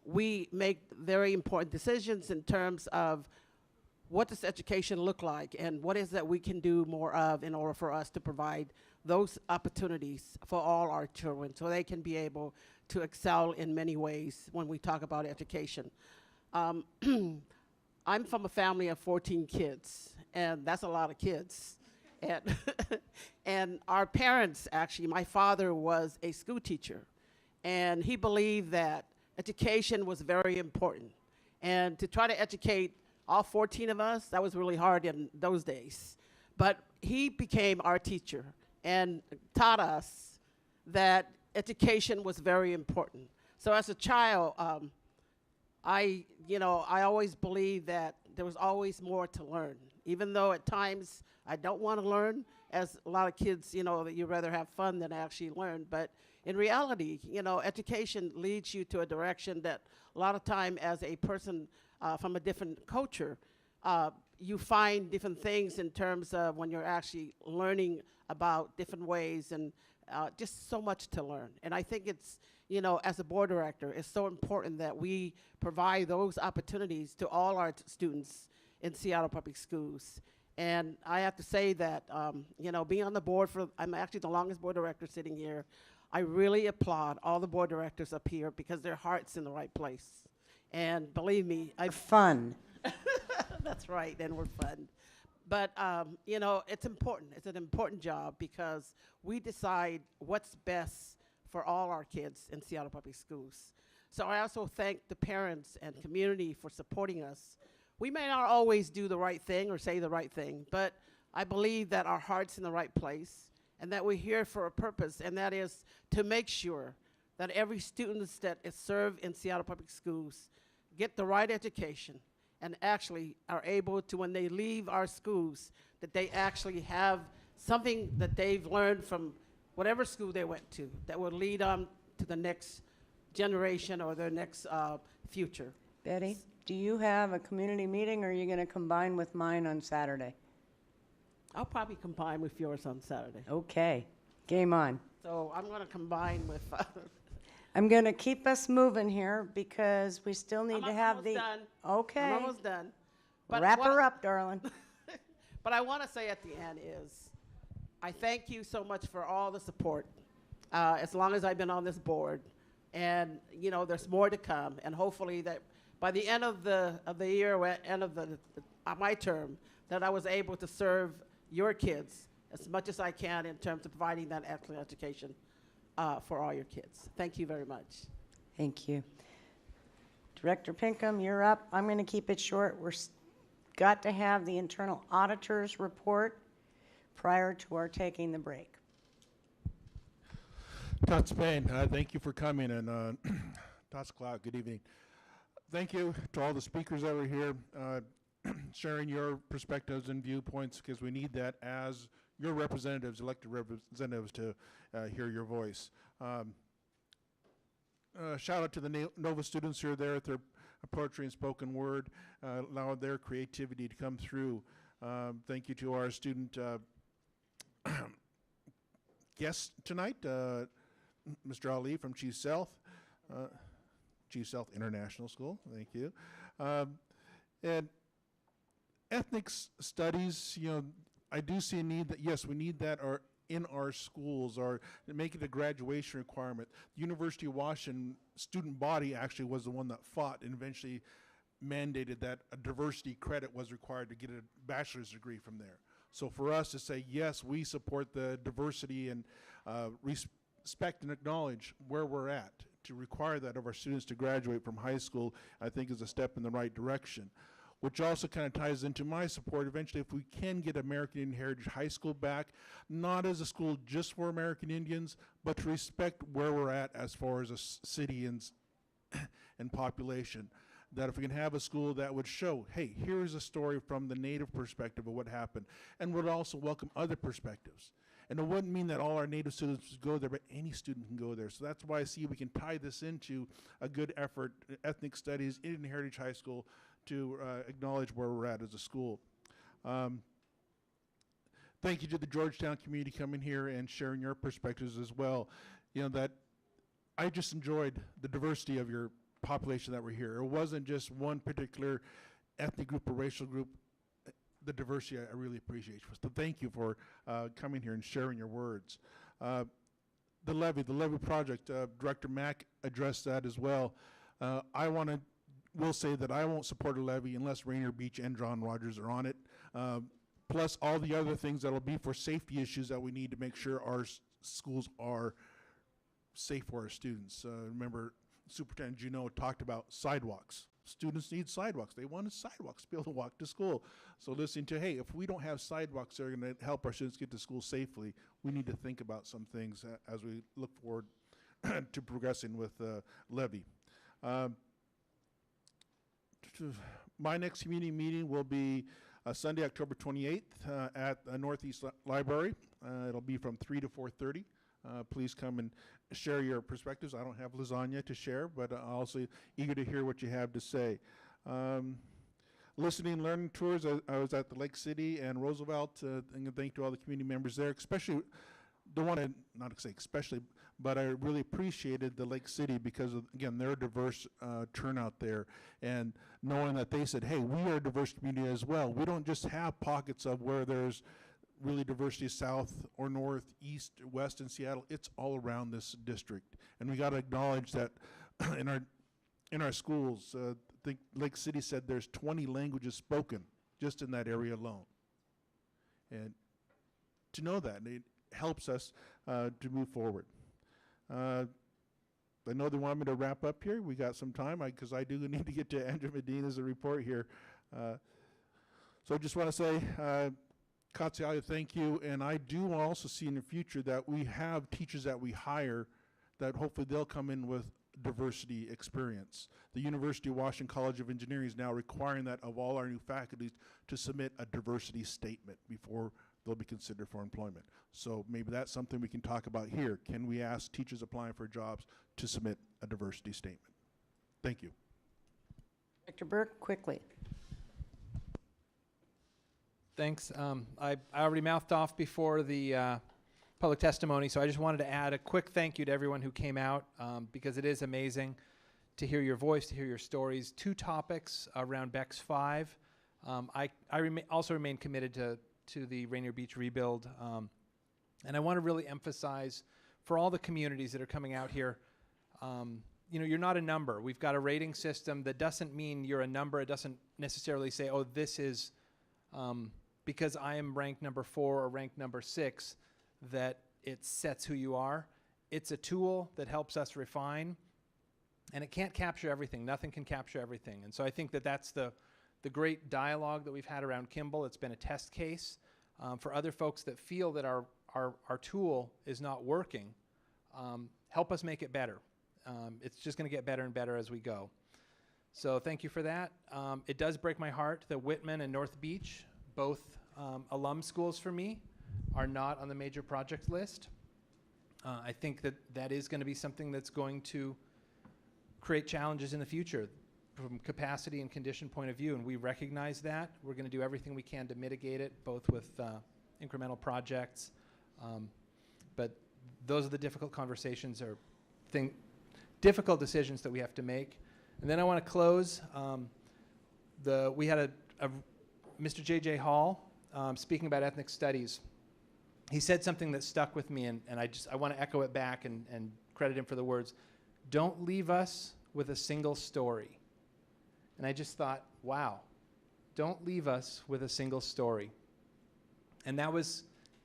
we make very important decisions in terms of what does education look like and what is that we can do more of in order for us to provide those opportunities for all our children so they can be able to excel in many ways when we talk about education. I'm from a family of 14 kids, and that's a lot of kids. And, and our parents, actually, my father was a school teacher, and he believed that education was very important. And to try to educate all 14 of us, that was really hard in those days. But he became our teacher and taught us that education was very important. So as a child, I always believed that there was always more to learn, even though at times I don't want to learn, as a lot of kids, you know, that you'd rather have fun than actually learn. But in reality, you know, education leads you to a direction that a lot of time as a person from a different culture, you find different things in terms of when you're actually learning about different ways, and just so much to learn. And I think it's, you know, as a board director, it's so important that we provide those opportunities to all our students in Seattle Public Schools. And I have to say that, you know, being on the board I'm actually the longest board director sitting here. I really applaud all the board directors up here because their heart's in the right place. And believe me, Fun. that's right, and we're fun. But, you know, it's important. It's an important job because we decide what's best for all our kids in Seattle Public Schools. So I also thank the parents and community for supporting us. We may not always do the right thing or say the right thing, but I believe that our heart's in the right place and that we're here for a purpose, and that is to make sure that every student that is served in Seattle Public Schools get the right education and actually are able to, when they leave our schools, that they actually have something that they've learned from whatever school they went to that will lead on to the next generation or their next future. Betty, do you have a community meeting, or are you going to combine with mine on Saturday? I'll probably combine with yours on Saturday. Okay, game on. So I'm going to combine with. I'm going to keep us moving here because we still need to have almost done. Okay. I'm almost done. But Wrap her up, darling. But I want to say at the end is, I thank you so much for all the support as long as I've been on this board. And, you know, there's more to come. And hopefully that by the end of the year, or end of my term, that I was able to serve your kids as much as I can in terms of providing that excellent education for all your kids. Thank you very much. Thank you. Director Pinkham, you're up. I'm going to keep it short. Got to have the internal auditor's report prior to our taking the break. Tots Payne, thank you for coming, and Tots Cloud, good evening. Thank you to all the speakers that were here, sharing your perspectives and viewpoints, because we need that as your representatives, elected representatives, to hear your voice. Shout out to the Nova students who are there at their poetry and spoken word, allow their creativity to come through. Thank you to our student guest tonight, Mr. Ali from Chief South International School. Thank you. And ethnic studies, you know, I do see a need that, yes, we need that in our schools, or make it a graduation requirement. The University of Washington student body actually was the one that fought and eventually mandated that a diversity credit was required to get a bachelor's degree from there. So for us to say, yes, we support the diversity and respect and acknowledge where we're at, to require that of our students to graduate from high school, I think is a step in the right direction. Which also kind of ties into my support eventually, if we can get American Indian Heritage High School back, not as a school just for American Indians, but to respect where we're at as far as a city and population. That if we can have a school that would show, hey, here's a story from the Native perspective of what happened, and would also welcome other perspectives. And it wouldn't mean that all our Native students would go there, but any student can go there. So that's why I see we can tie this into a good effort, ethnic studies, Indian Heritage High School, to acknowledge where we're at as a school. Thank you to the Georgetown community coming here and sharing your perspectives as well. You know, that I just enjoyed the diversity of your population that were here. It wasn't just one particular ethnic group or racial group. The diversity I really appreciate. So thank you for coming here and sharing your words. The levy project, Director Mack addressed that as well. Will say that I won't support a levy unless Rainier Beach and John Rogers are on it. Plus all the other things that'll be for safety issues that we need to make sure our schools are safe for our students. Remember, Superintendent Juneau talked about sidewalks. Students need sidewalks. They want sidewalks to be able to walk to school. So listening to, hey, if we don't have sidewalks that are going to help our students get to school safely, we need to think about some things as we look forward to progressing with levy. My next community meeting will be Sunday, October 28th at Northeast Library. It'll be from 3 to 4:30. Please come and share your perspectives. I don't have lasagna to share, but I'm also eager to hear what you have to say. listening and learning tours. I was at the Lake City and Roosevelt, and thank to all the community members there, especially, don't want to, not say especially, but I really appreciated the Lake City because of, again, their diverse turnout there, and knowing that they said, hey, we are a diverse community as well. We don't just have pockets of where there's really diversity south or north, east, west in Seattle. It's all around this district, and we got to acknowledge that in our schools. I think Lake City said there's 20 languages spoken just in that area alone, and to know that, it helps us to move forward. I know they want me to wrap up here. We got some time because I do need to get to Andrew Medina's report here. So I just want to say, Katsialia, thank you. And I do also see in the future that we have teachers that we hire that hopefully they'll come in with diversity experience. The University of Washington College of Engineering is now requiring that of all our new faculties to submit a diversity statement before they'll be considered for employment. So maybe that's something we can talk about here. Can we ask teachers applying for jobs to submit a diversity statement? Thank you. Dr. Burke, quickly. Thanks. I already mouthed off before the public testimony, so I just wanted to add a quick thank you to everyone who came out because it is amazing to hear your voice, to hear your stories. 2 topics around BEX 5. I also remain committed to the Rainier Beach rebuild, and I want to really emphasize for all the communities that are coming out here, you know, you're not a number. We've got a rating system that doesn't mean you're a number. It doesn't necessarily say, oh, this is because I am ranked number 4 or ranked number 6, that it sets who you are. It's a tool that helps us refine, and it can't capture everything. Nothing can capture everything. And so I think that that's the great dialogue that we've had around Kimball. It's been a test case for other folks that feel that our tool is not working. Help us make it better. It's just going to get better and better as we go. So thank you for that. It does break my heart that Whitman and North Beach, both alum schools for me, are not on the major project list. I think that is going to be something that's going to create challenges in the future from capacity and condition point of view, and we recognize that. We're going to do everything we can to mitigate it, both with incremental projects. But those are the difficult conversations or difficult decisions that we have to make. And then I want to close. We had a Mr. J.J. Hall speaking about ethnic studies. He said something that stuck with me, and I want to echo it back and credit him for the words. Don't leave us with a single story. And I just thought, wow, don't leave us with a single story. And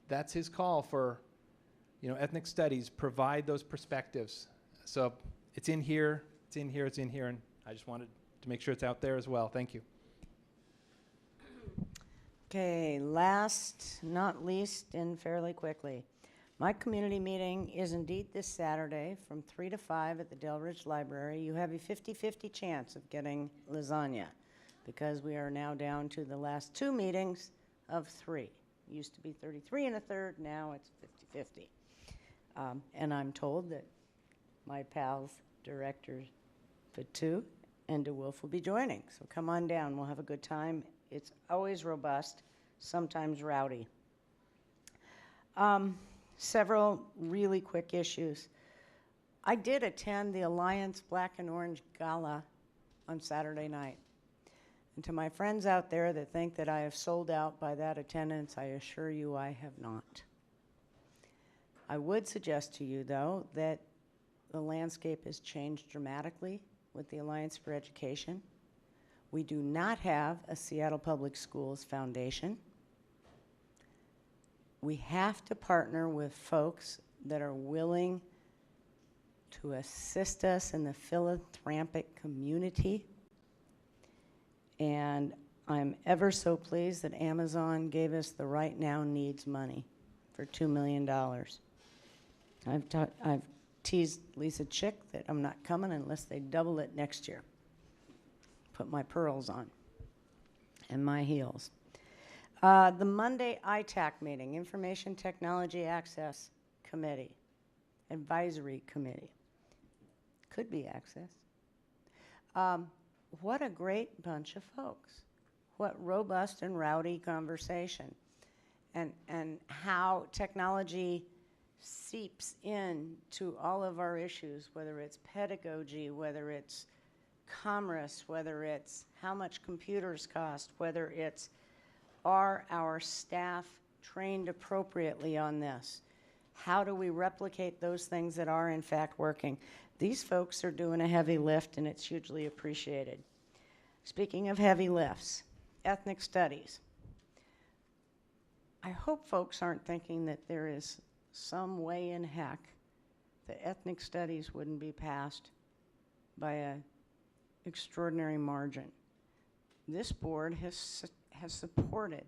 that's his call for, you know, ethnic studies, provide those perspectives. So it's in here, and I just wanted to make sure it's out there as well. Thank you. Okay, last, not least, and fairly quickly. My community meeting is indeed this Saturday from 3 to 5 at the Delridge Library. You have a 50-50 chance of getting lasagna because we are now down to the last 2 meetings of 3. It used to be 33 1/3, now it's 50-50. And I'm told that my pals, Director Fatu and DeWolf, will be joining. So come on down, we'll have a good time. It's always robust, sometimes rowdy. Several really quick issues. I did attend the Alliance Black and Orange Gala on Saturday night. And to my friends out there that think that I have sold out by that attendance, I assure you I have not. I would suggest to you, though, that the landscape has changed dramatically with the Alliance for Education. We do not have a Seattle Public Schools Foundation. We have to partner with folks that are willing to assist us in the philanthropic community. And I'm ever so pleased that Amazon gave us the Right Now Needs money for $2 million. I've teased Lisa Chick that I'm not coming unless they double it next year. Put my pearls on and my heels. The Monday ITAC meeting, Information Technology Access Committee, Advisory Committee. Could be access. What a great bunch of folks. what robust and rowdy conversation. And how technology seeps in to all of our issues, whether it's pedagogy, whether it's commerce, whether it's how much computers cost, whether it's are our staff trained appropriately on this? How do we replicate those things that are in fact working? These folks are doing a heavy lift, and it's hugely appreciated. Speaking of heavy lifts, ethnic studies. I hope folks aren't thinking that there is some way in heck that ethnic studies wouldn't be passed by an extraordinary margin. This board has supported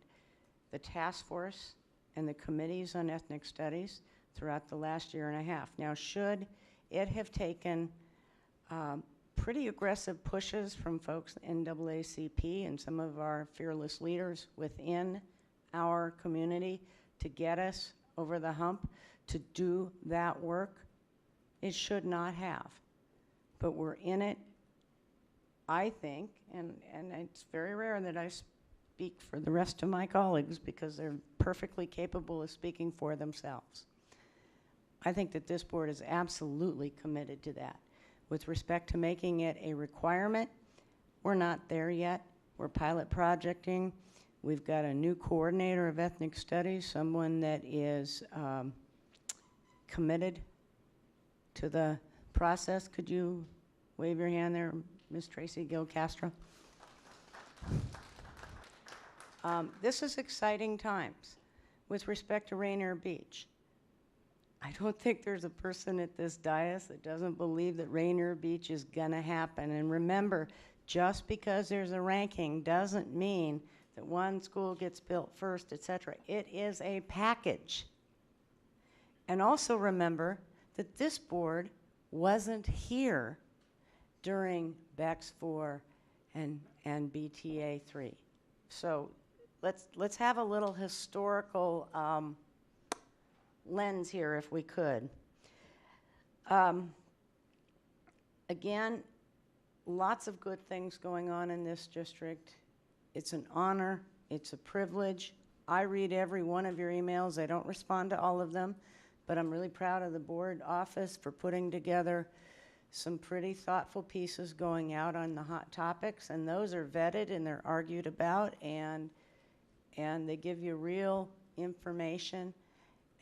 the task force and the committees on ethnic studies throughout the last year and a half. Now, should it have taken pretty aggressive pushes from folks in NAACP and some of our fearless leaders within our community to get us over the hump to do that work? It should not have. But we're in it, I think, and it's very rare that I speak for the rest of my colleagues because they're perfectly capable of speaking for themselves. I think that this board is absolutely committed to that. With respect to making it a requirement, we're not there yet. We're pilot projecting. We've got a new coordinator of ethnic studies, someone that is committed to the process. Could you wave your hand there, Ms. Tracy Gill-Castro? This is exciting times. With respect to Rainier Beach, I don't think there's a person at this dais that doesn't believe that Rainier Beach is gonna happen. And remember, just because there's a ranking doesn't mean that one school gets built first, etc. It is a package. And also remember that this board wasn't here during BEX 4 and BTA 3. So let's have a little historical lens here if we could. Again, lots of good things going on in this district. It's an honor, it's a privilege. I read every one of your emails. I don't respond to all of them, but I'm really proud of the board office for putting together some pretty thoughtful pieces going out on the hot topics, and those are vetted and they're argued about, and they give you real information.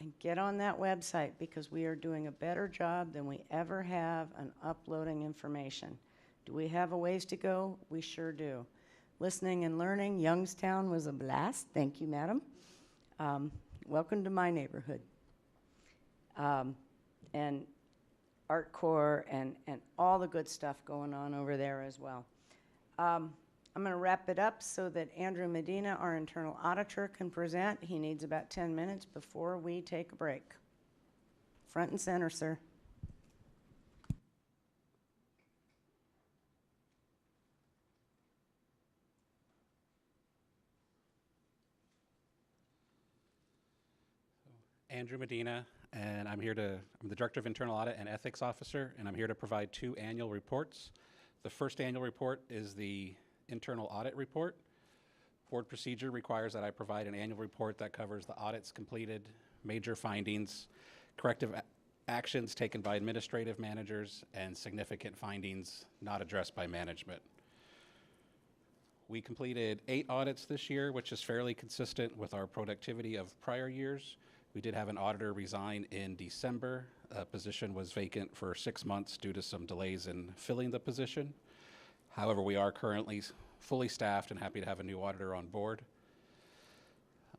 And get on that website because we are doing a better job than we ever have on uploading information. Do we have a ways to go? We sure do. Listening and learning, Youngstown was a blast. Thank you, madam. Welcome to my neighborhood. And Art Corps and all the good stuff going on over there as well. I'm going to wrap it up so that Andrew Medina, our internal auditor, can present. He needs about 10 minutes before we take a break. Front and center, sir. Andrew Medina, and I'm the Director of Internal Audit and Ethics Officer, and I'm here to provide 2 annual reports. The first annual report is the internal audit report. Board procedure requires that I provide an annual report that covers the audits completed, major findings, corrective actions taken by administrative managers, and significant findings not addressed by management. We completed 8 audits this year, which is fairly consistent with our productivity of prior years. We did have an auditor resign in December. A position was vacant for 6 months due to some delays in filling the position. However, we are currently fully staffed and happy to have a new auditor on board.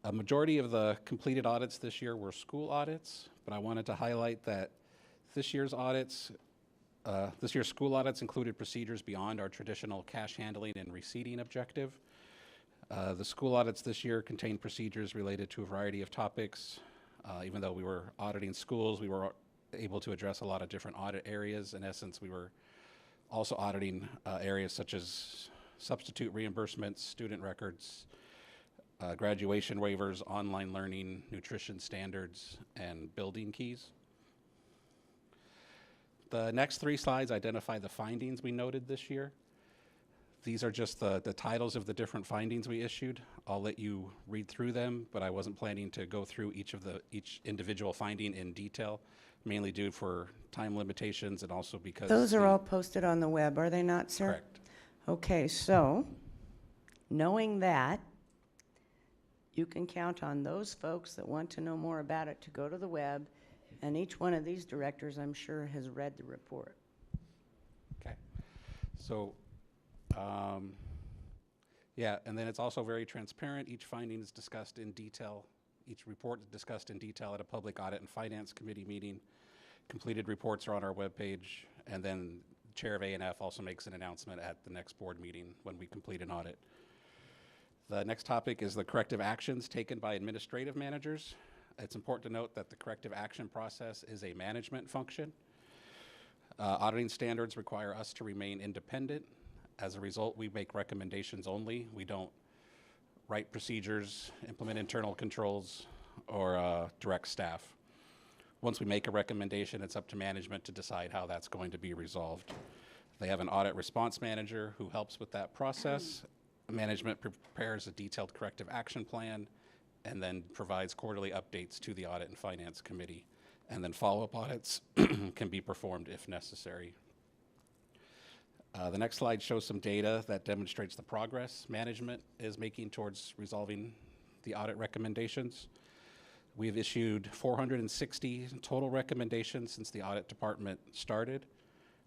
A majority of the completed audits this year were school audits, but I wanted to highlight that this year's school audits included procedures beyond our traditional cash handling and receipting objective. The school audits this year contained procedures related to a variety of topics. Even though we were auditing schools, we were able to address a lot of different audit areas. In essence, we were also auditing areas such as substitute reimbursements, student records, graduation waivers, online learning, nutrition standards, and building keys. The next 3 slides identify the findings we noted this year. These are just the titles of the different findings we issued. I'll let you read through them, but I wasn't planning to go through each individual finding in detail, mainly due for time limitations and also because Those are all posted on the web, are they not, sir? Correct. Okay, so knowing that, you can count on those folks that want to know more about it to go to the web, and each one of these directors, I'm sure, has read the report. Okay. So, yeah, and then it's also very transparent. Each finding is discussed in detail. Each report is discussed in detail at a public audit and finance committee meeting. Completed reports are on our webpage, and then the chair of A&F also makes an announcement at the next board meeting when we complete an audit. The next topic is the corrective actions taken by administrative managers. It's important to note that the corrective action process is a management function. Auditing standards require us to remain independent. As a result, we make recommendations only. We don't write procedures, implement internal controls, or direct staff. Once we make a recommendation, it's up to management to decide how that's going to be resolved. They have an audit response manager who helps with that process. Management prepares a detailed corrective action plan and then provides quarterly updates to the audit and finance committee. And then follow-up audits can be performed if necessary. The next slide shows some data that demonstrates the progress management is making towards resolving the audit recommendations. We've issued 460 total recommendations since the audit department started.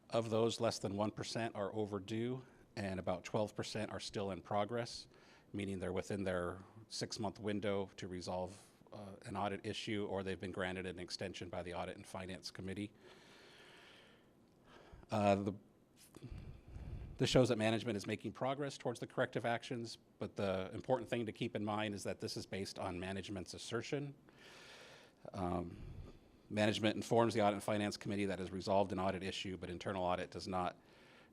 Of those, less than 1% are overdue, and about 12% are still in progress, meaning they're within their 6-month window to resolve an audit issue, or they've been granted an extension by the Audit and Finance Committee. This shows that management is making progress towards the corrective actions, but the important thing to keep in mind is that this is based on management's assertion. Management informs the Audit and Finance Committee that has resolved an audit issue, but internal audit does not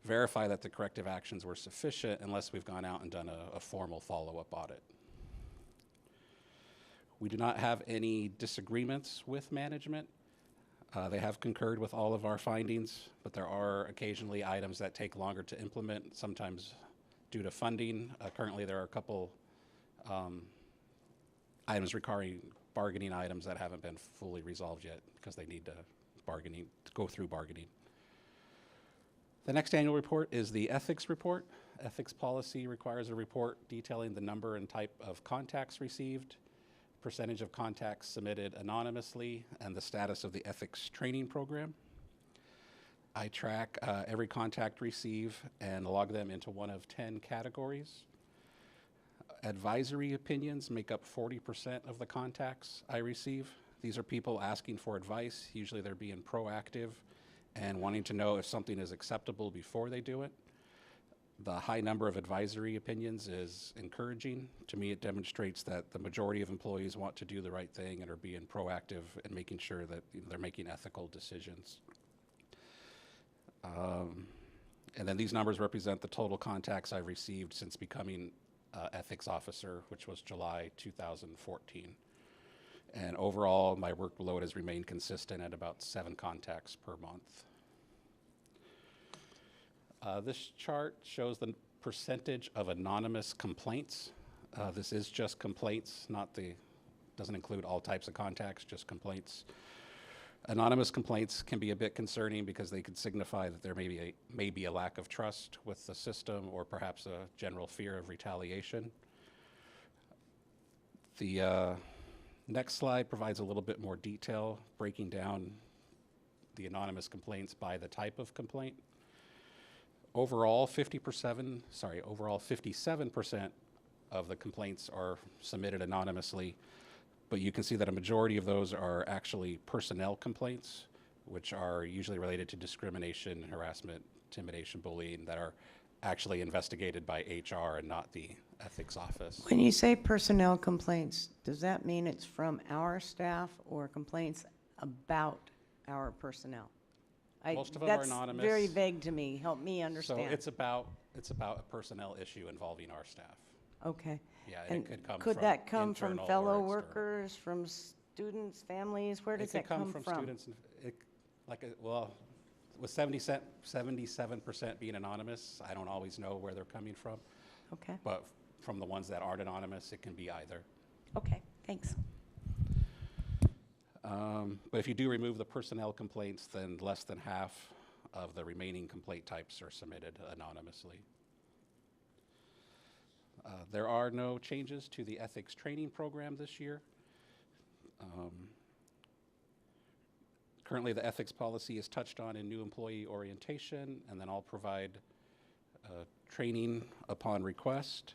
verify that the corrective actions were sufficient unless we've gone out and done a formal follow-up audit. We do not have any disagreements with management. They have concurred with all of our findings, but there are occasionally items that take longer to implement, sometimes due to funding. Currently, there are a couple items requiring bargaining items that haven't been fully resolved yet because they need to go through bargaining. The next annual report is the ethics report. Ethics policy requires a report detailing the number and type of contacts received, percentage of contacts submitted anonymously, and the status of the ethics training program. I track every contact received and log them into one of 10 categories. Advisory opinions make up 40% of the contacts I receive. These are people asking for advice. Usually they're being proactive and wanting to know if something is acceptable before they do it. The high number of advisory opinions is encouraging. To me, it demonstrates that the majority of employees want to do the right thing and are being proactive and making sure that they're making ethical decisions. And then these numbers represent the total contacts I've received since becoming ethics officer, which was July 2014. And overall, my workload has remained consistent at about 7 contacts per month. This chart shows the percentage of anonymous complaints. This is just complaints, doesn't include all types of contacts, just complaints. Anonymous complaints can be a bit concerning because they could signify that there may be a lack of trust with the system or perhaps a general fear of retaliation. The next slide provides a little bit more detail, breaking down the anonymous complaints by the type of complaint. Overall, 57% of the complaints are submitted anonymously, but you can see that a majority of those are actually personnel complaints, which are usually related to discrimination, harassment, intimidation, bullying, that are actually investigated by HR and not the ethics office. When you say personnel complaints, does that mean it's from our staff or complaints about our personnel? Most of them are anonymous. That's very vague to me. Help me understand. So it's about a personnel issue involving our staff. Okay. Yeah, and it could come could from that come from internal or fellow external. workers, from students, families? Where does It could that come come from students. with 77% being anonymous, I don't always know where they're coming from. Okay. But from the ones that aren't anonymous, it can be either. Okay, thanks. But if you do remove the personnel complaints, then less than half of the remaining complaint types are submitted anonymously. There are no changes to the ethics training program this year. Currently, the ethics policy is touched on in new employee orientation, and then I'll provide training upon request.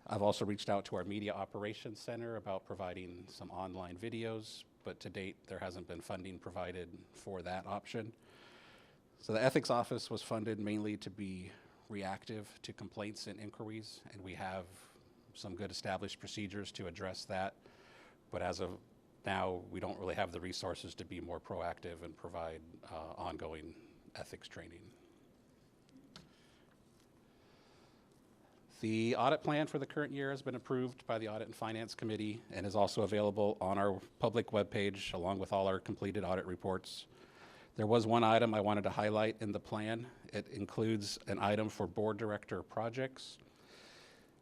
I've also reached out to our Media Operations Center about providing some online videos, but to date, there hasn't been funding provided for that option. So the Ethics Office was funded mainly to be reactive to complaints and inquiries, and we have some good established procedures to address that. But as of now, we don't really have the resources to be more proactive and provide ongoing ethics training. The audit plan for the current year has been approved by the Audit and Finance Committee and is also available on our public webpage along with all our completed audit reports. There was one item I wanted to highlight in the plan. It includes an item for board director projects.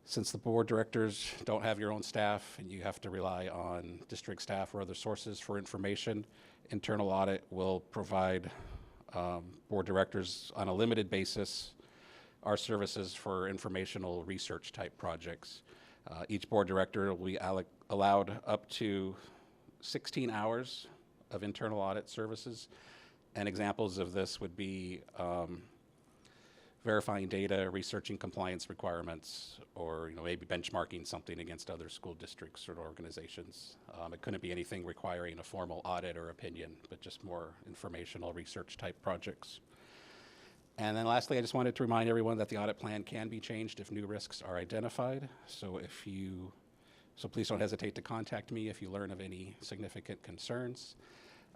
Since the board directors don't have your own staff and you have to rely on district staff or other sources for information, internal audit will provide board directors on a limited basis our services for informational research type projects. Each board director will be allowed up to 16 hours of internal audit services, and examples of this would be verifying data, researching compliance requirements, or maybe benchmarking something against other school districts or organizations. It couldn't be anything requiring a formal audit or opinion, but just more informational research type projects. And then lastly, I just wanted to remind everyone that the audit plan can be changed if new risks are identified. So please don't hesitate to contact me if you learn of any significant concerns.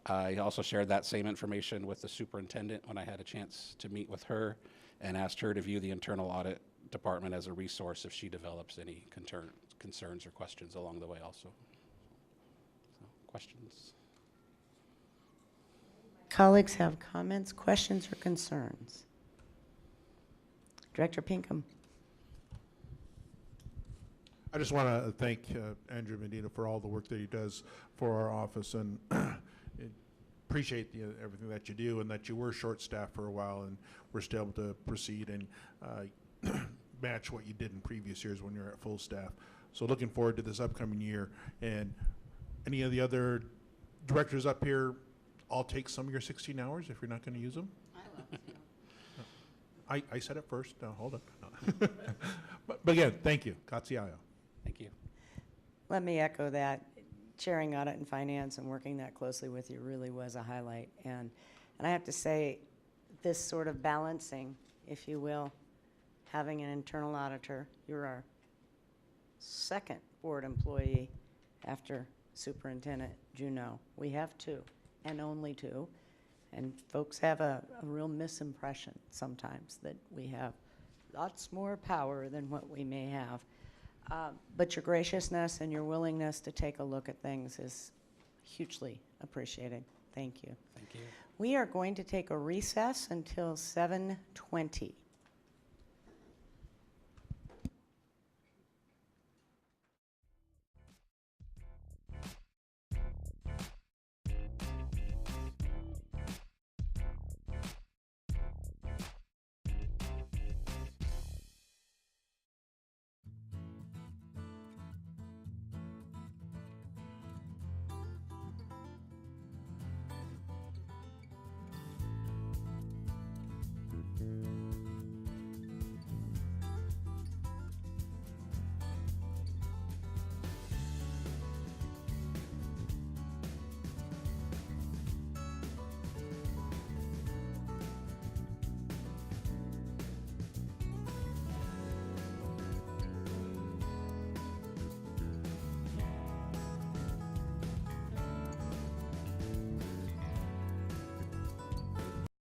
I also shared that same information with the superintendent when I had a chance to meet with her and asked her to view the internal audit department as a resource if she develops any concerns or questions along the way also. So, questions? Colleagues have comments, questions, or concerns? Director Pinkham. I just want to thank Andrew Medina for all the work that he does for our office, and appreciate everything that you do, and that you were short-staffed for a while and we're still able to proceed and match what you did in previous years when you were at full staff. So looking forward to this upcoming year. And any of the other directors up here, I'll take some of your 16 hours if you're not going to use them. I said it first. No, hold on. No. but again, thank you. Grazie. Thank you. Let me echo that. Chairing audit and finance and working that closely with you really was a highlight. And I have to say, this sort of balancing, if you will, having an internal auditor, you're our second board employee after Superintendent Juneau. We have two, and only two. And folks have a real misimpression sometimes that we have lots more power than what we may have. But your graciousness and your willingness to take a look at things is hugely appreciated. Thank you. Thank you. We are going to take a recess until 7:20.